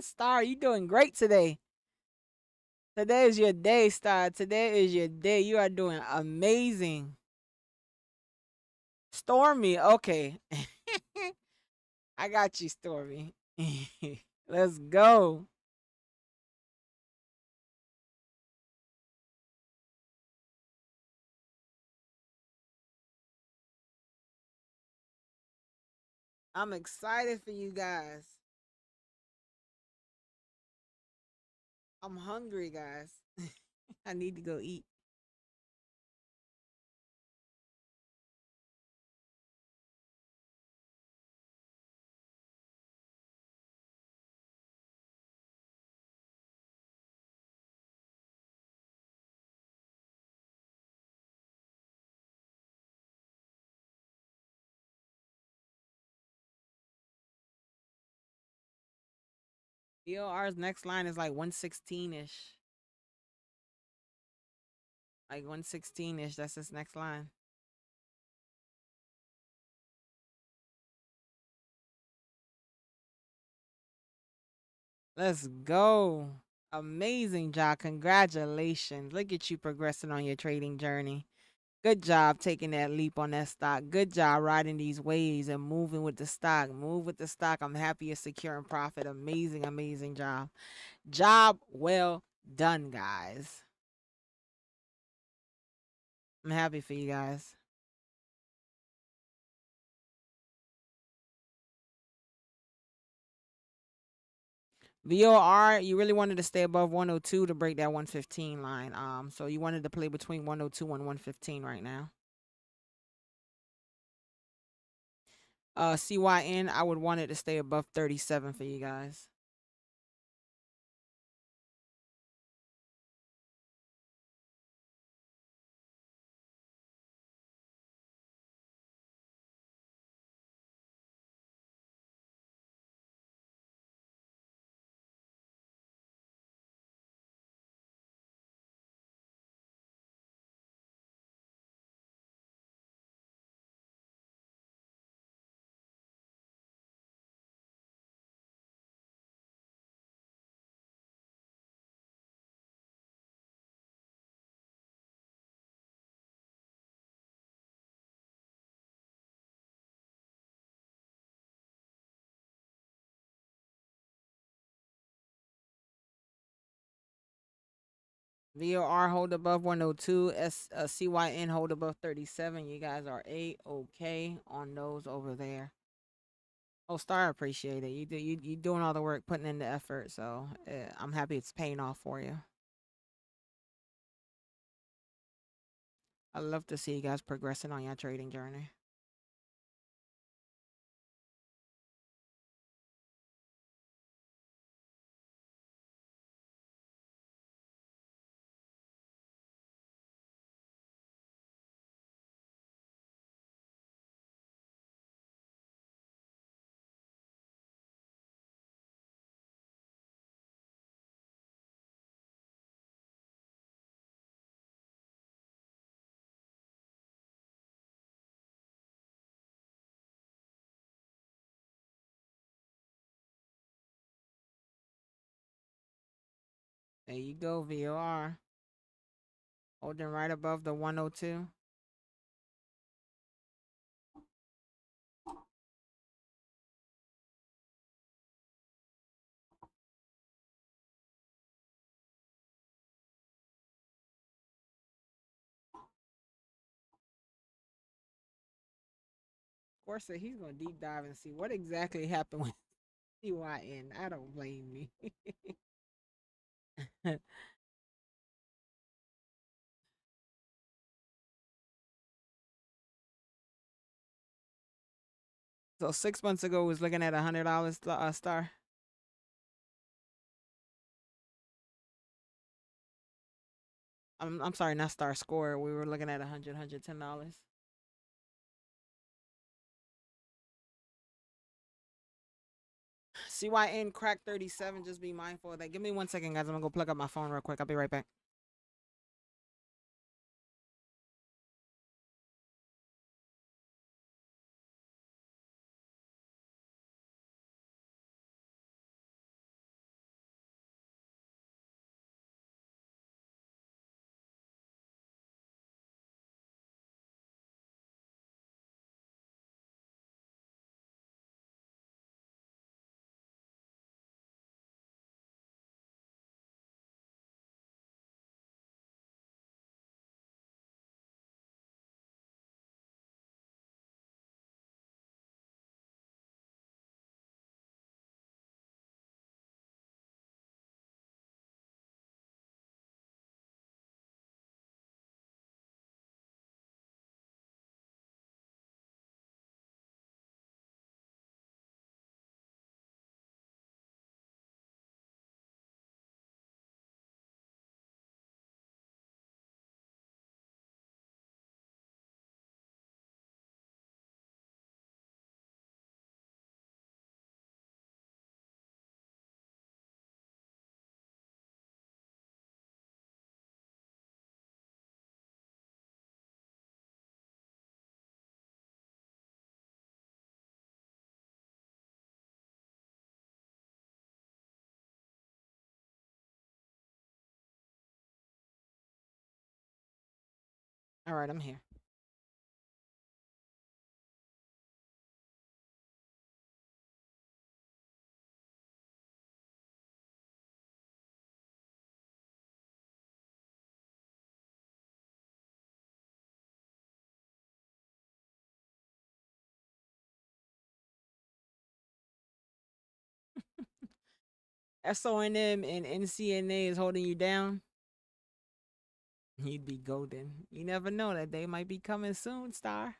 Star, you doing great today. Today is your day, Star. Today is your day. You are doing amazing. Stormy, okay. I got you, Stormy. Let's go. I'm excited for you guys. I'm hungry, guys. I need to go eat. VOR's next line is like 116 ish. Like 116 ish. That's his next line. Let's go. Amazing job. Congratulations. Look at you progressing on your trading journey. Good job taking that leap on that stock. Good job riding these waves and moving with the stock. Move with the stock. I'm happy you're securing profit. Amazing, amazing job. Job well done, guys. I'm happy for you guys. VOR, you really wanted to stay above 102 to break that 115 line. So you wanted to play between 102 and 115 right now. CYN, I would want it to stay above 37 for you guys. VOR hold above 102. CYN hold above 37. You guys are okay on those over there. Oh, Star, appreciate it. You doing all the work, putting in the effort. So I'm happy it's paying off for you. I love to see you guys progressing on your trading journey. There you go, VOR. Holding right above the 102. Of course, he's going to deep dive and see what exactly happened with CYN. I don't blame me. So 6 months ago, we was looking at $100 Star. I'm sorry, not Star Score. We were looking at $110. CYN crack 37. Just be mindful of that. Give me 1 second, guys. I'm gonna go plug up my phone real quick. I'll be right back. All right, I'm here. SONM and NCNA is holding you down. You'd be golden. You never know that they might be coming soon, Star.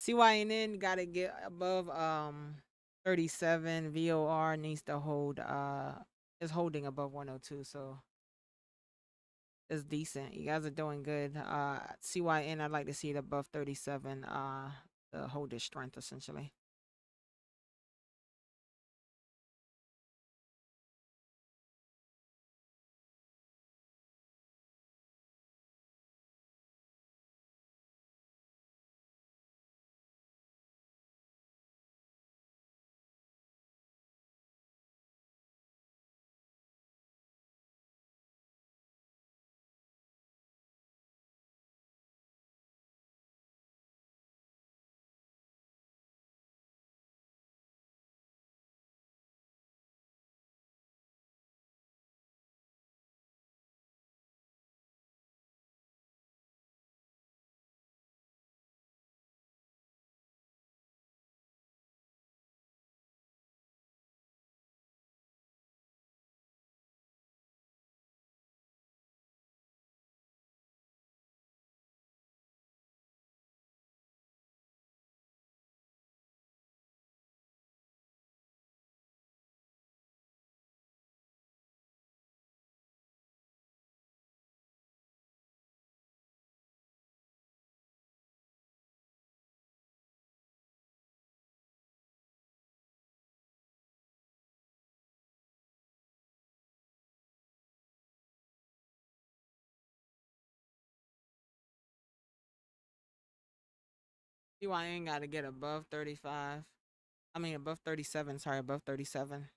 CYNN gotta get above 37. VOR needs to hold is holding above 102, so it's decent. You guys are doing good. CYN, I'd like to see it above 37 to hold its strength essentially. CYN got to get above 35. I mean, above 37. Sorry, above 37.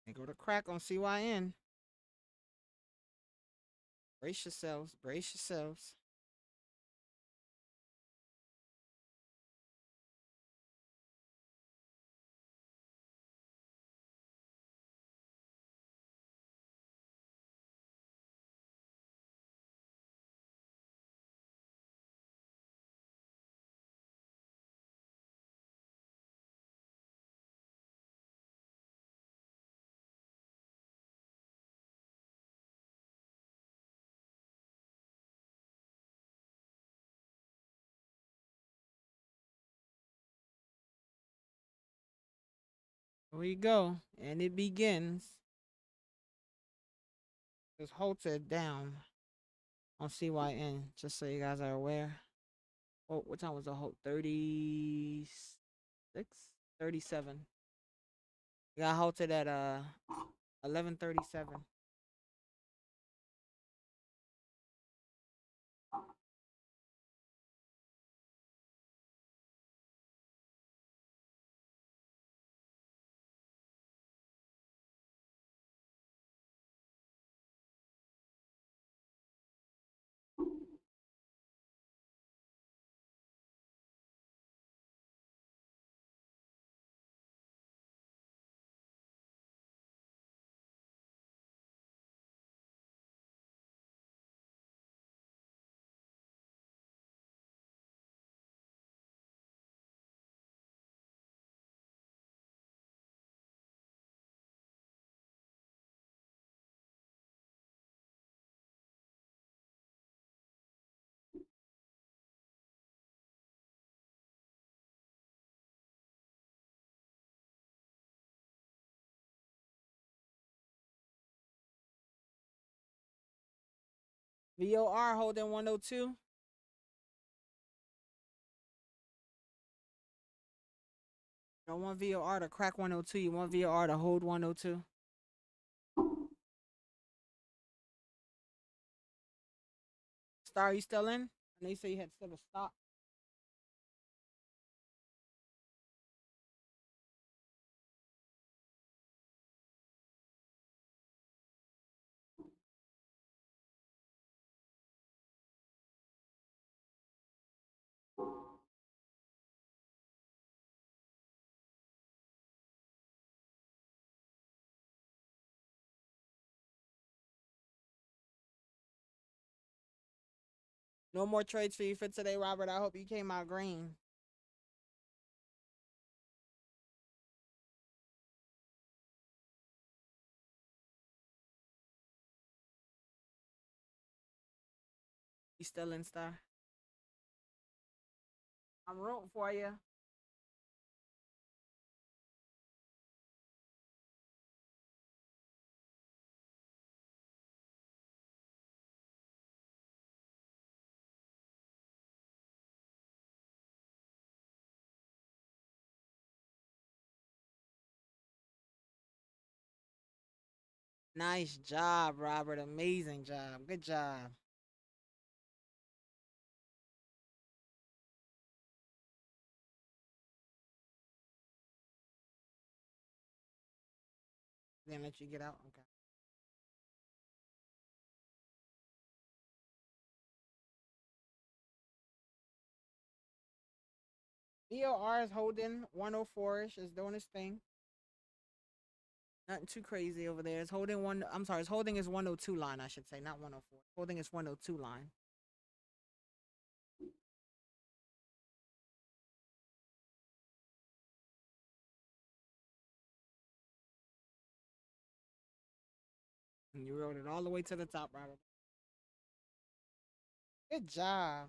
They go to crack on CYN. Brace yourselves. Brace yourselves. Here we go. And it begins. Just halted down on CYN, just so you guys are aware. Oh, what time was the halt? 36? 37. We got halted at 11:37. VOR holding 102. You don't want VOR to crack 102. You want VOR to hold 102. Star, you still in? I know you said you had to stop. No more trades for you for today, Robert. I hope you came out green. You still in, Star? I'm rooting for you. Nice job, Robert. Amazing job. Good job. Then let you get out. Okay. VOR is holding 104ish. Is doing his thing. Nothing too crazy over there. It's holding one. I'm sorry. It's holding his 102 line. I should say, not 104. Holding his 102 line. You rode it all the way to the top, Robert. Good job.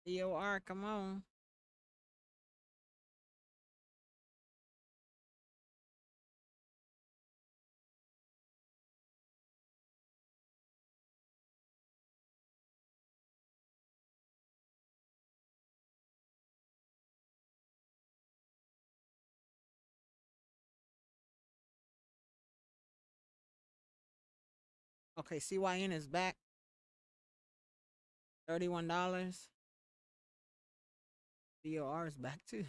VOR, come on. Okay, CYN is back. $31. VOR is back too.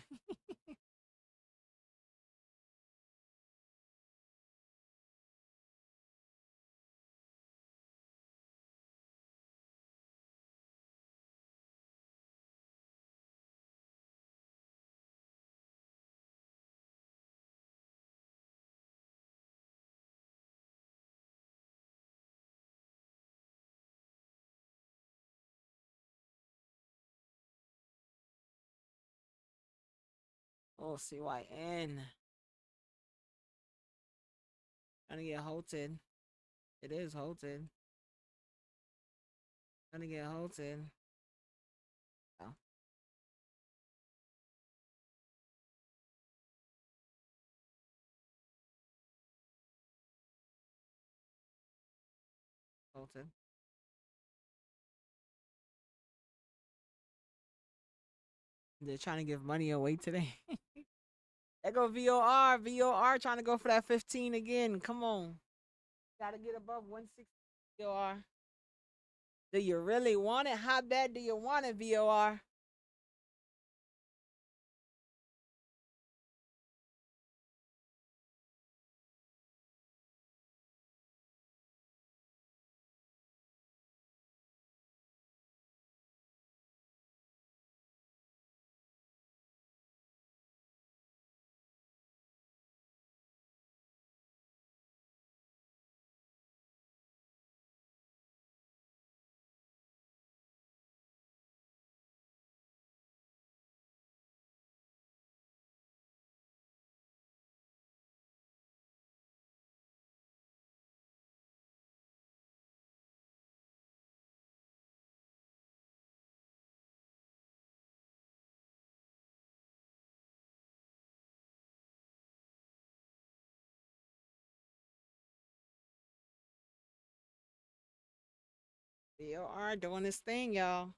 Oh, CYN. Trying to get halted. It is halted. Trying to get halted. Oh, halted. They're trying to give money away today. There go VOR. VOR trying to go for that 15 again. Come on. Gotta get above 160 VOR. Do you really want it? How bad do you want it, VOR? VOR doing this thing, y'all.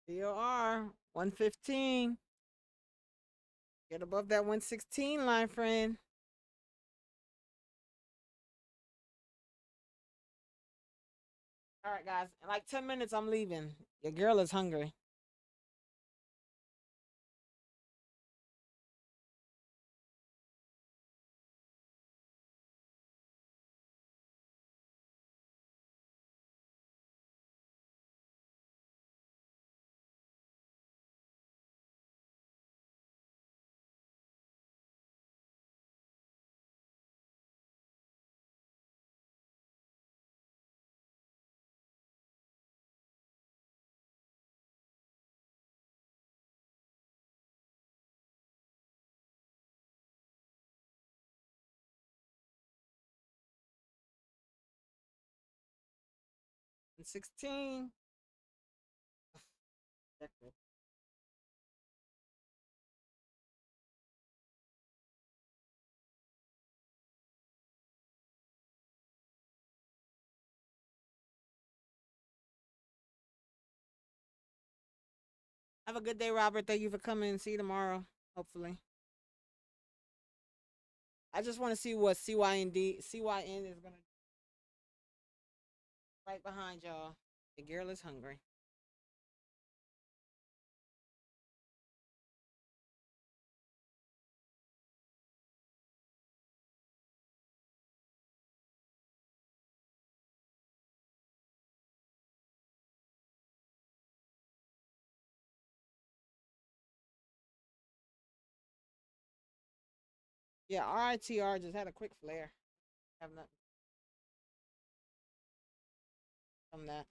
VOR 115. Get above that 116 line, friend. All right, guys. In like 10 minutes, I'm leaving. Your girl is hungry. 16. Have a good day, Robert. Thank you for coming. See you tomorrow, hopefully. I just want to see what CYN is gonna right behind y'all. The girl is hungry. Yeah, RITR just had a quick flare. Have nothing from that.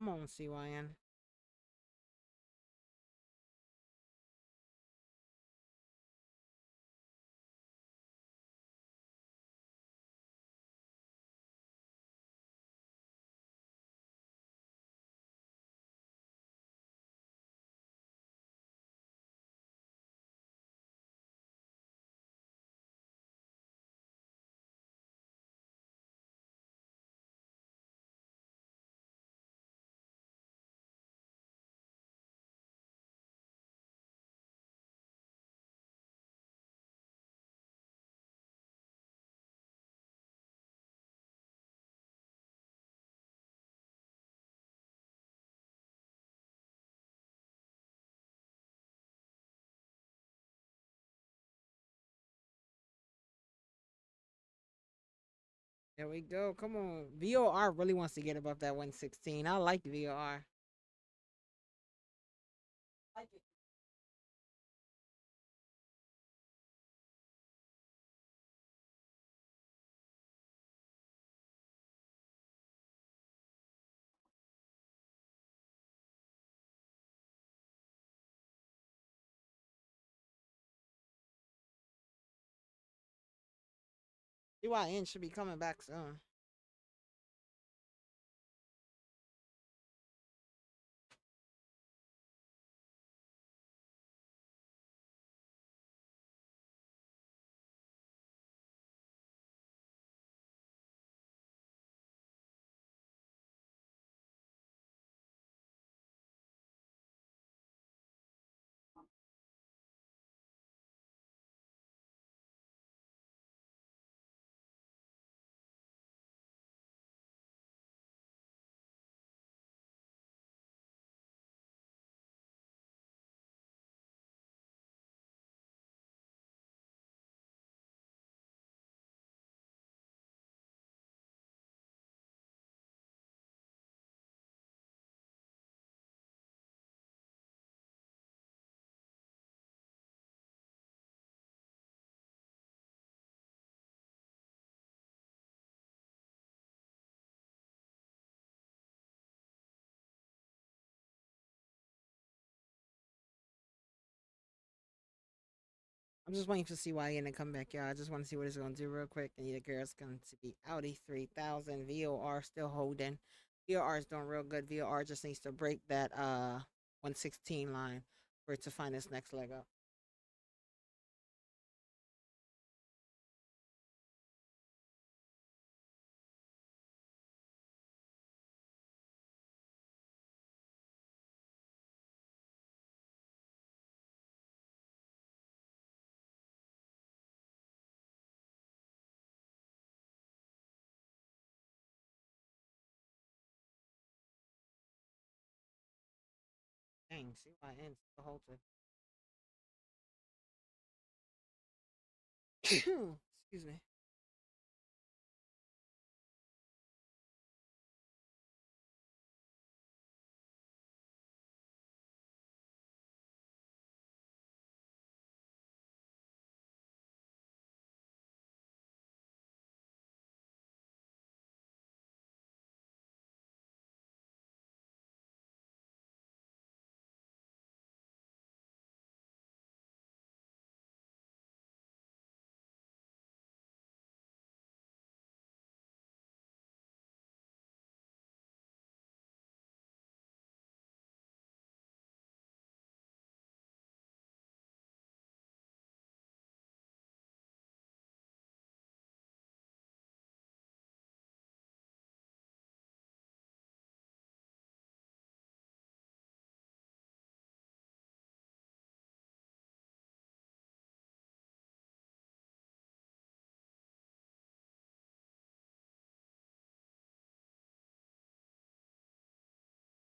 Come on, CYN. There we go. Come on. VOR really wants to get above that 116. I like VOR. Like it. CYN should be coming back soon. I'm just waiting for CYN to come back, y'all. I just want to see what it's going to do real quick. And the girl's going to be Audi 3000. VOR still holding. VOR is doing real good. VOR just needs to break that 116 line for it to find its next leg up. Dang, CYN still holds it. Excuse me.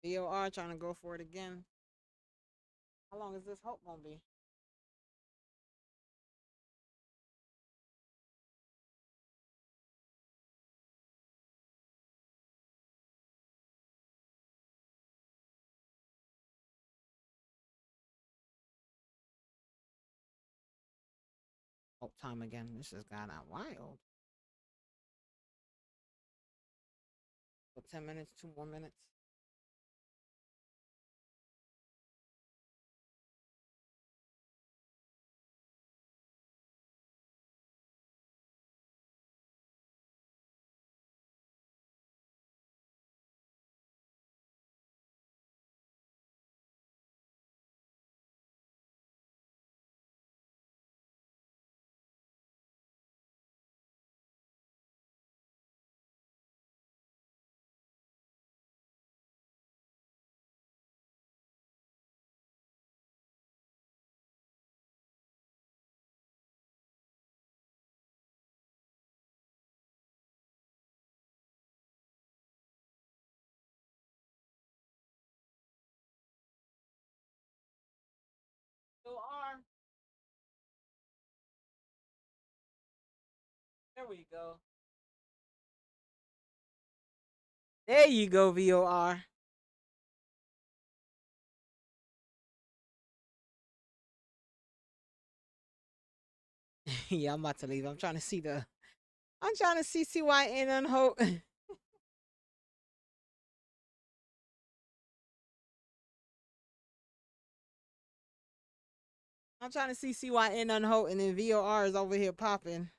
VOR trying to go for it again. How long is this hope gonna be? Hope time again. This has gone out wild. So 10 minutes, 2 more minutes. VOR. There we go. There you go, VOR. Yeah, I'm about to leave. I'm trying to see the. I'm trying to see CYN on hope. I'm trying to see CYN on hope, and then VOR is over here popping.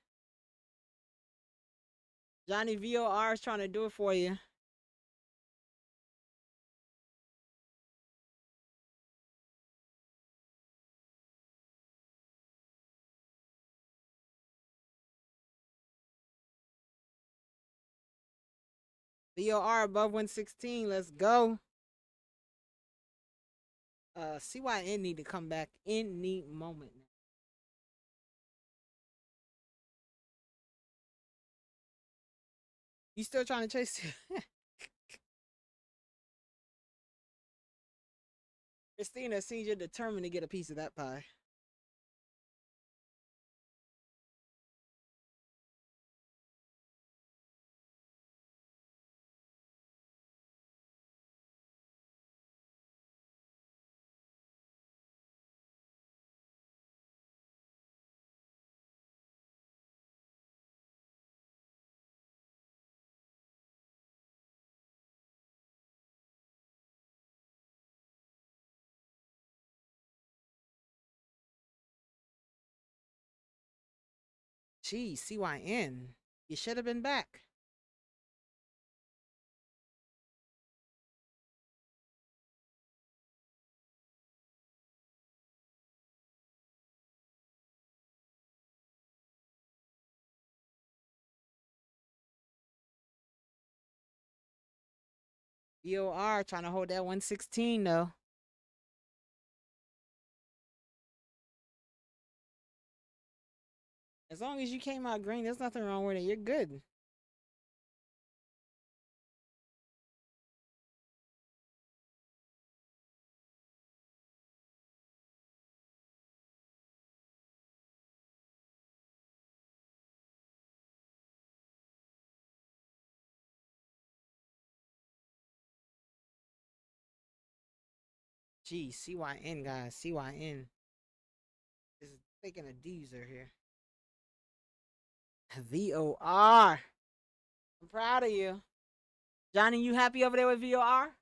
Johnny VOR is trying to do it for you. VOR above 116. Let's go. CYN need to come back any moment now. You still trying to chase? Christina seems you're determined to get a piece of that pie. Gee, CYN. You should have been back. VOR trying to hold that 116 though. As long as you came out green, there's nothing wrong with it. You're good. Gee, CYN guys, CYN is taking a deezer here. VOR. I'm proud of you. Johnny, you happy over there with VOR?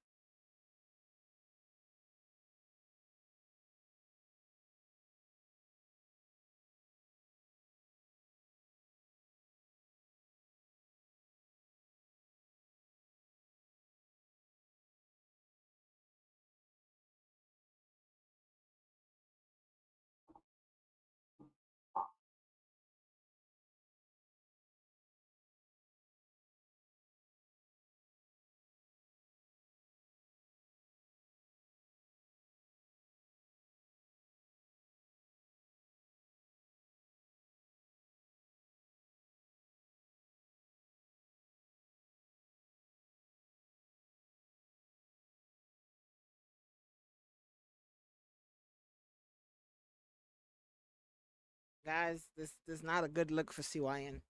Guys, this is not a good look for CYN.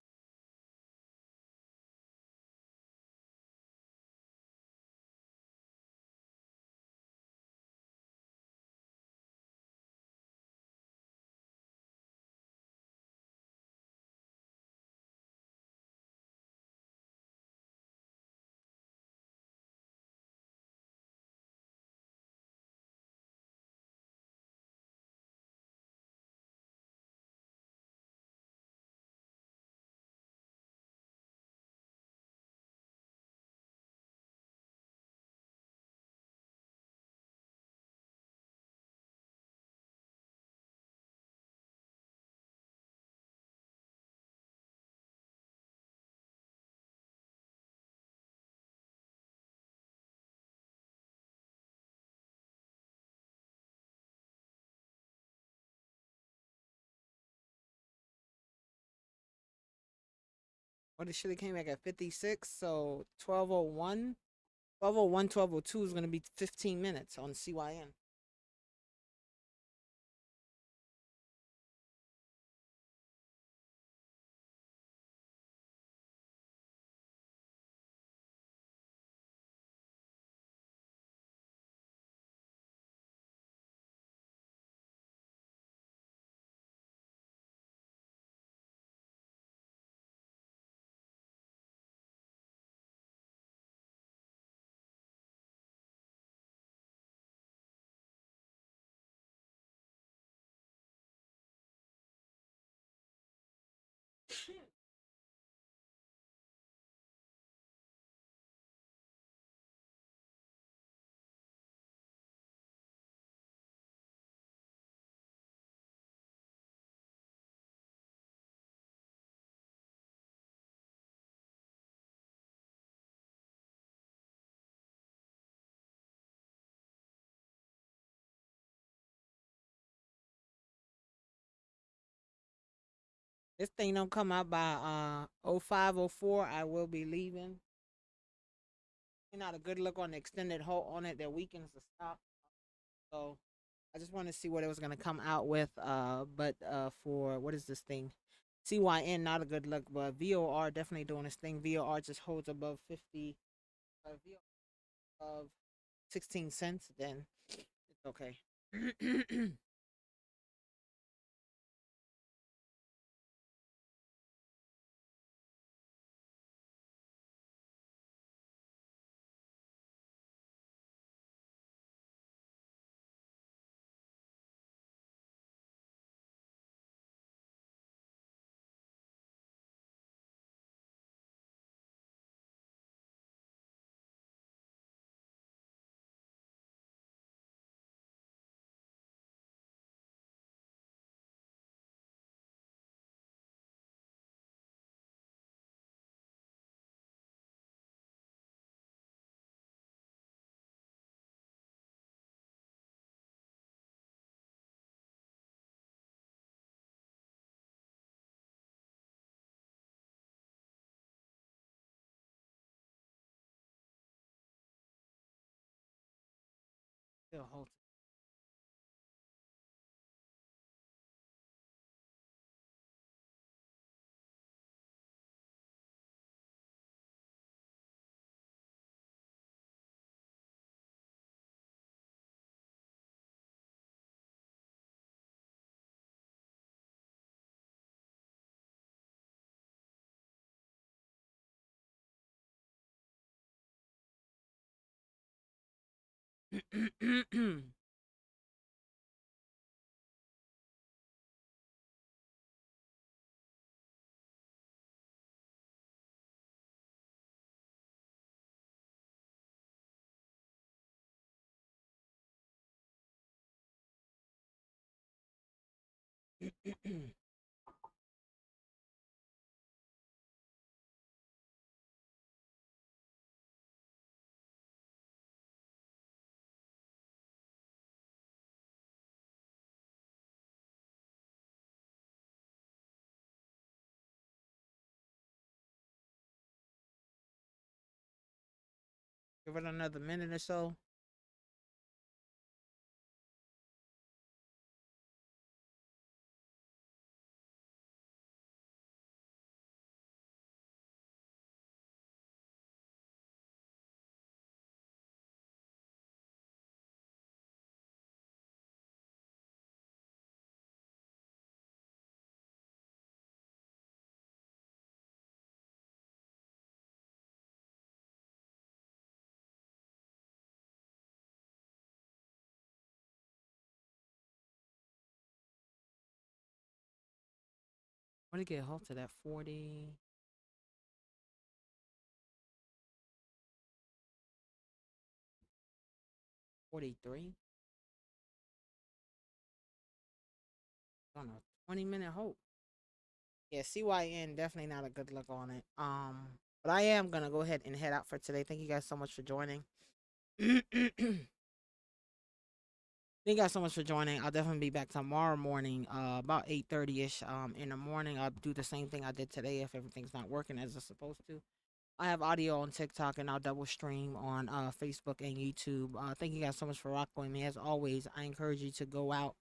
Well, it should have came back at 56, so 1201. 1201, 1202 is going to be 15 minutes on CYN. This thing don't come out by 0504, I will be leaving. Not a good look on the extended hold on it that weakens the stop. So I just want to see what it was gonna come out with. But for what is this thing? CYN not a good look, but VOR definitely doing its thing. VOR just holds above 50. VOR of 16 cents, then it's okay. Still hold. Give it another minute or so. What did it get halted at? 40, 43? On a 20-minute halt. Yeah, CYN definitely not a good look on it. But I am gonna go ahead and head out for today. Thank you guys so much for joining. Thank you guys so much for joining. I'll definitely be back tomorrow morning, about 8:30 ish. In the morning, I'll do the same thing I did today if everything's not working as it's supposed to. I have audio on TikTok and I'll double stream on Facebook and YouTube. Thank you guys so much for rocking with me. As always, I encourage you to go out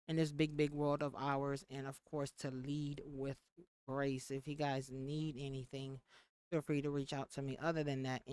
in this big, big world of ours and, of course, to lead with grace. If you guys need anything, feel free to reach out to me. Other than that,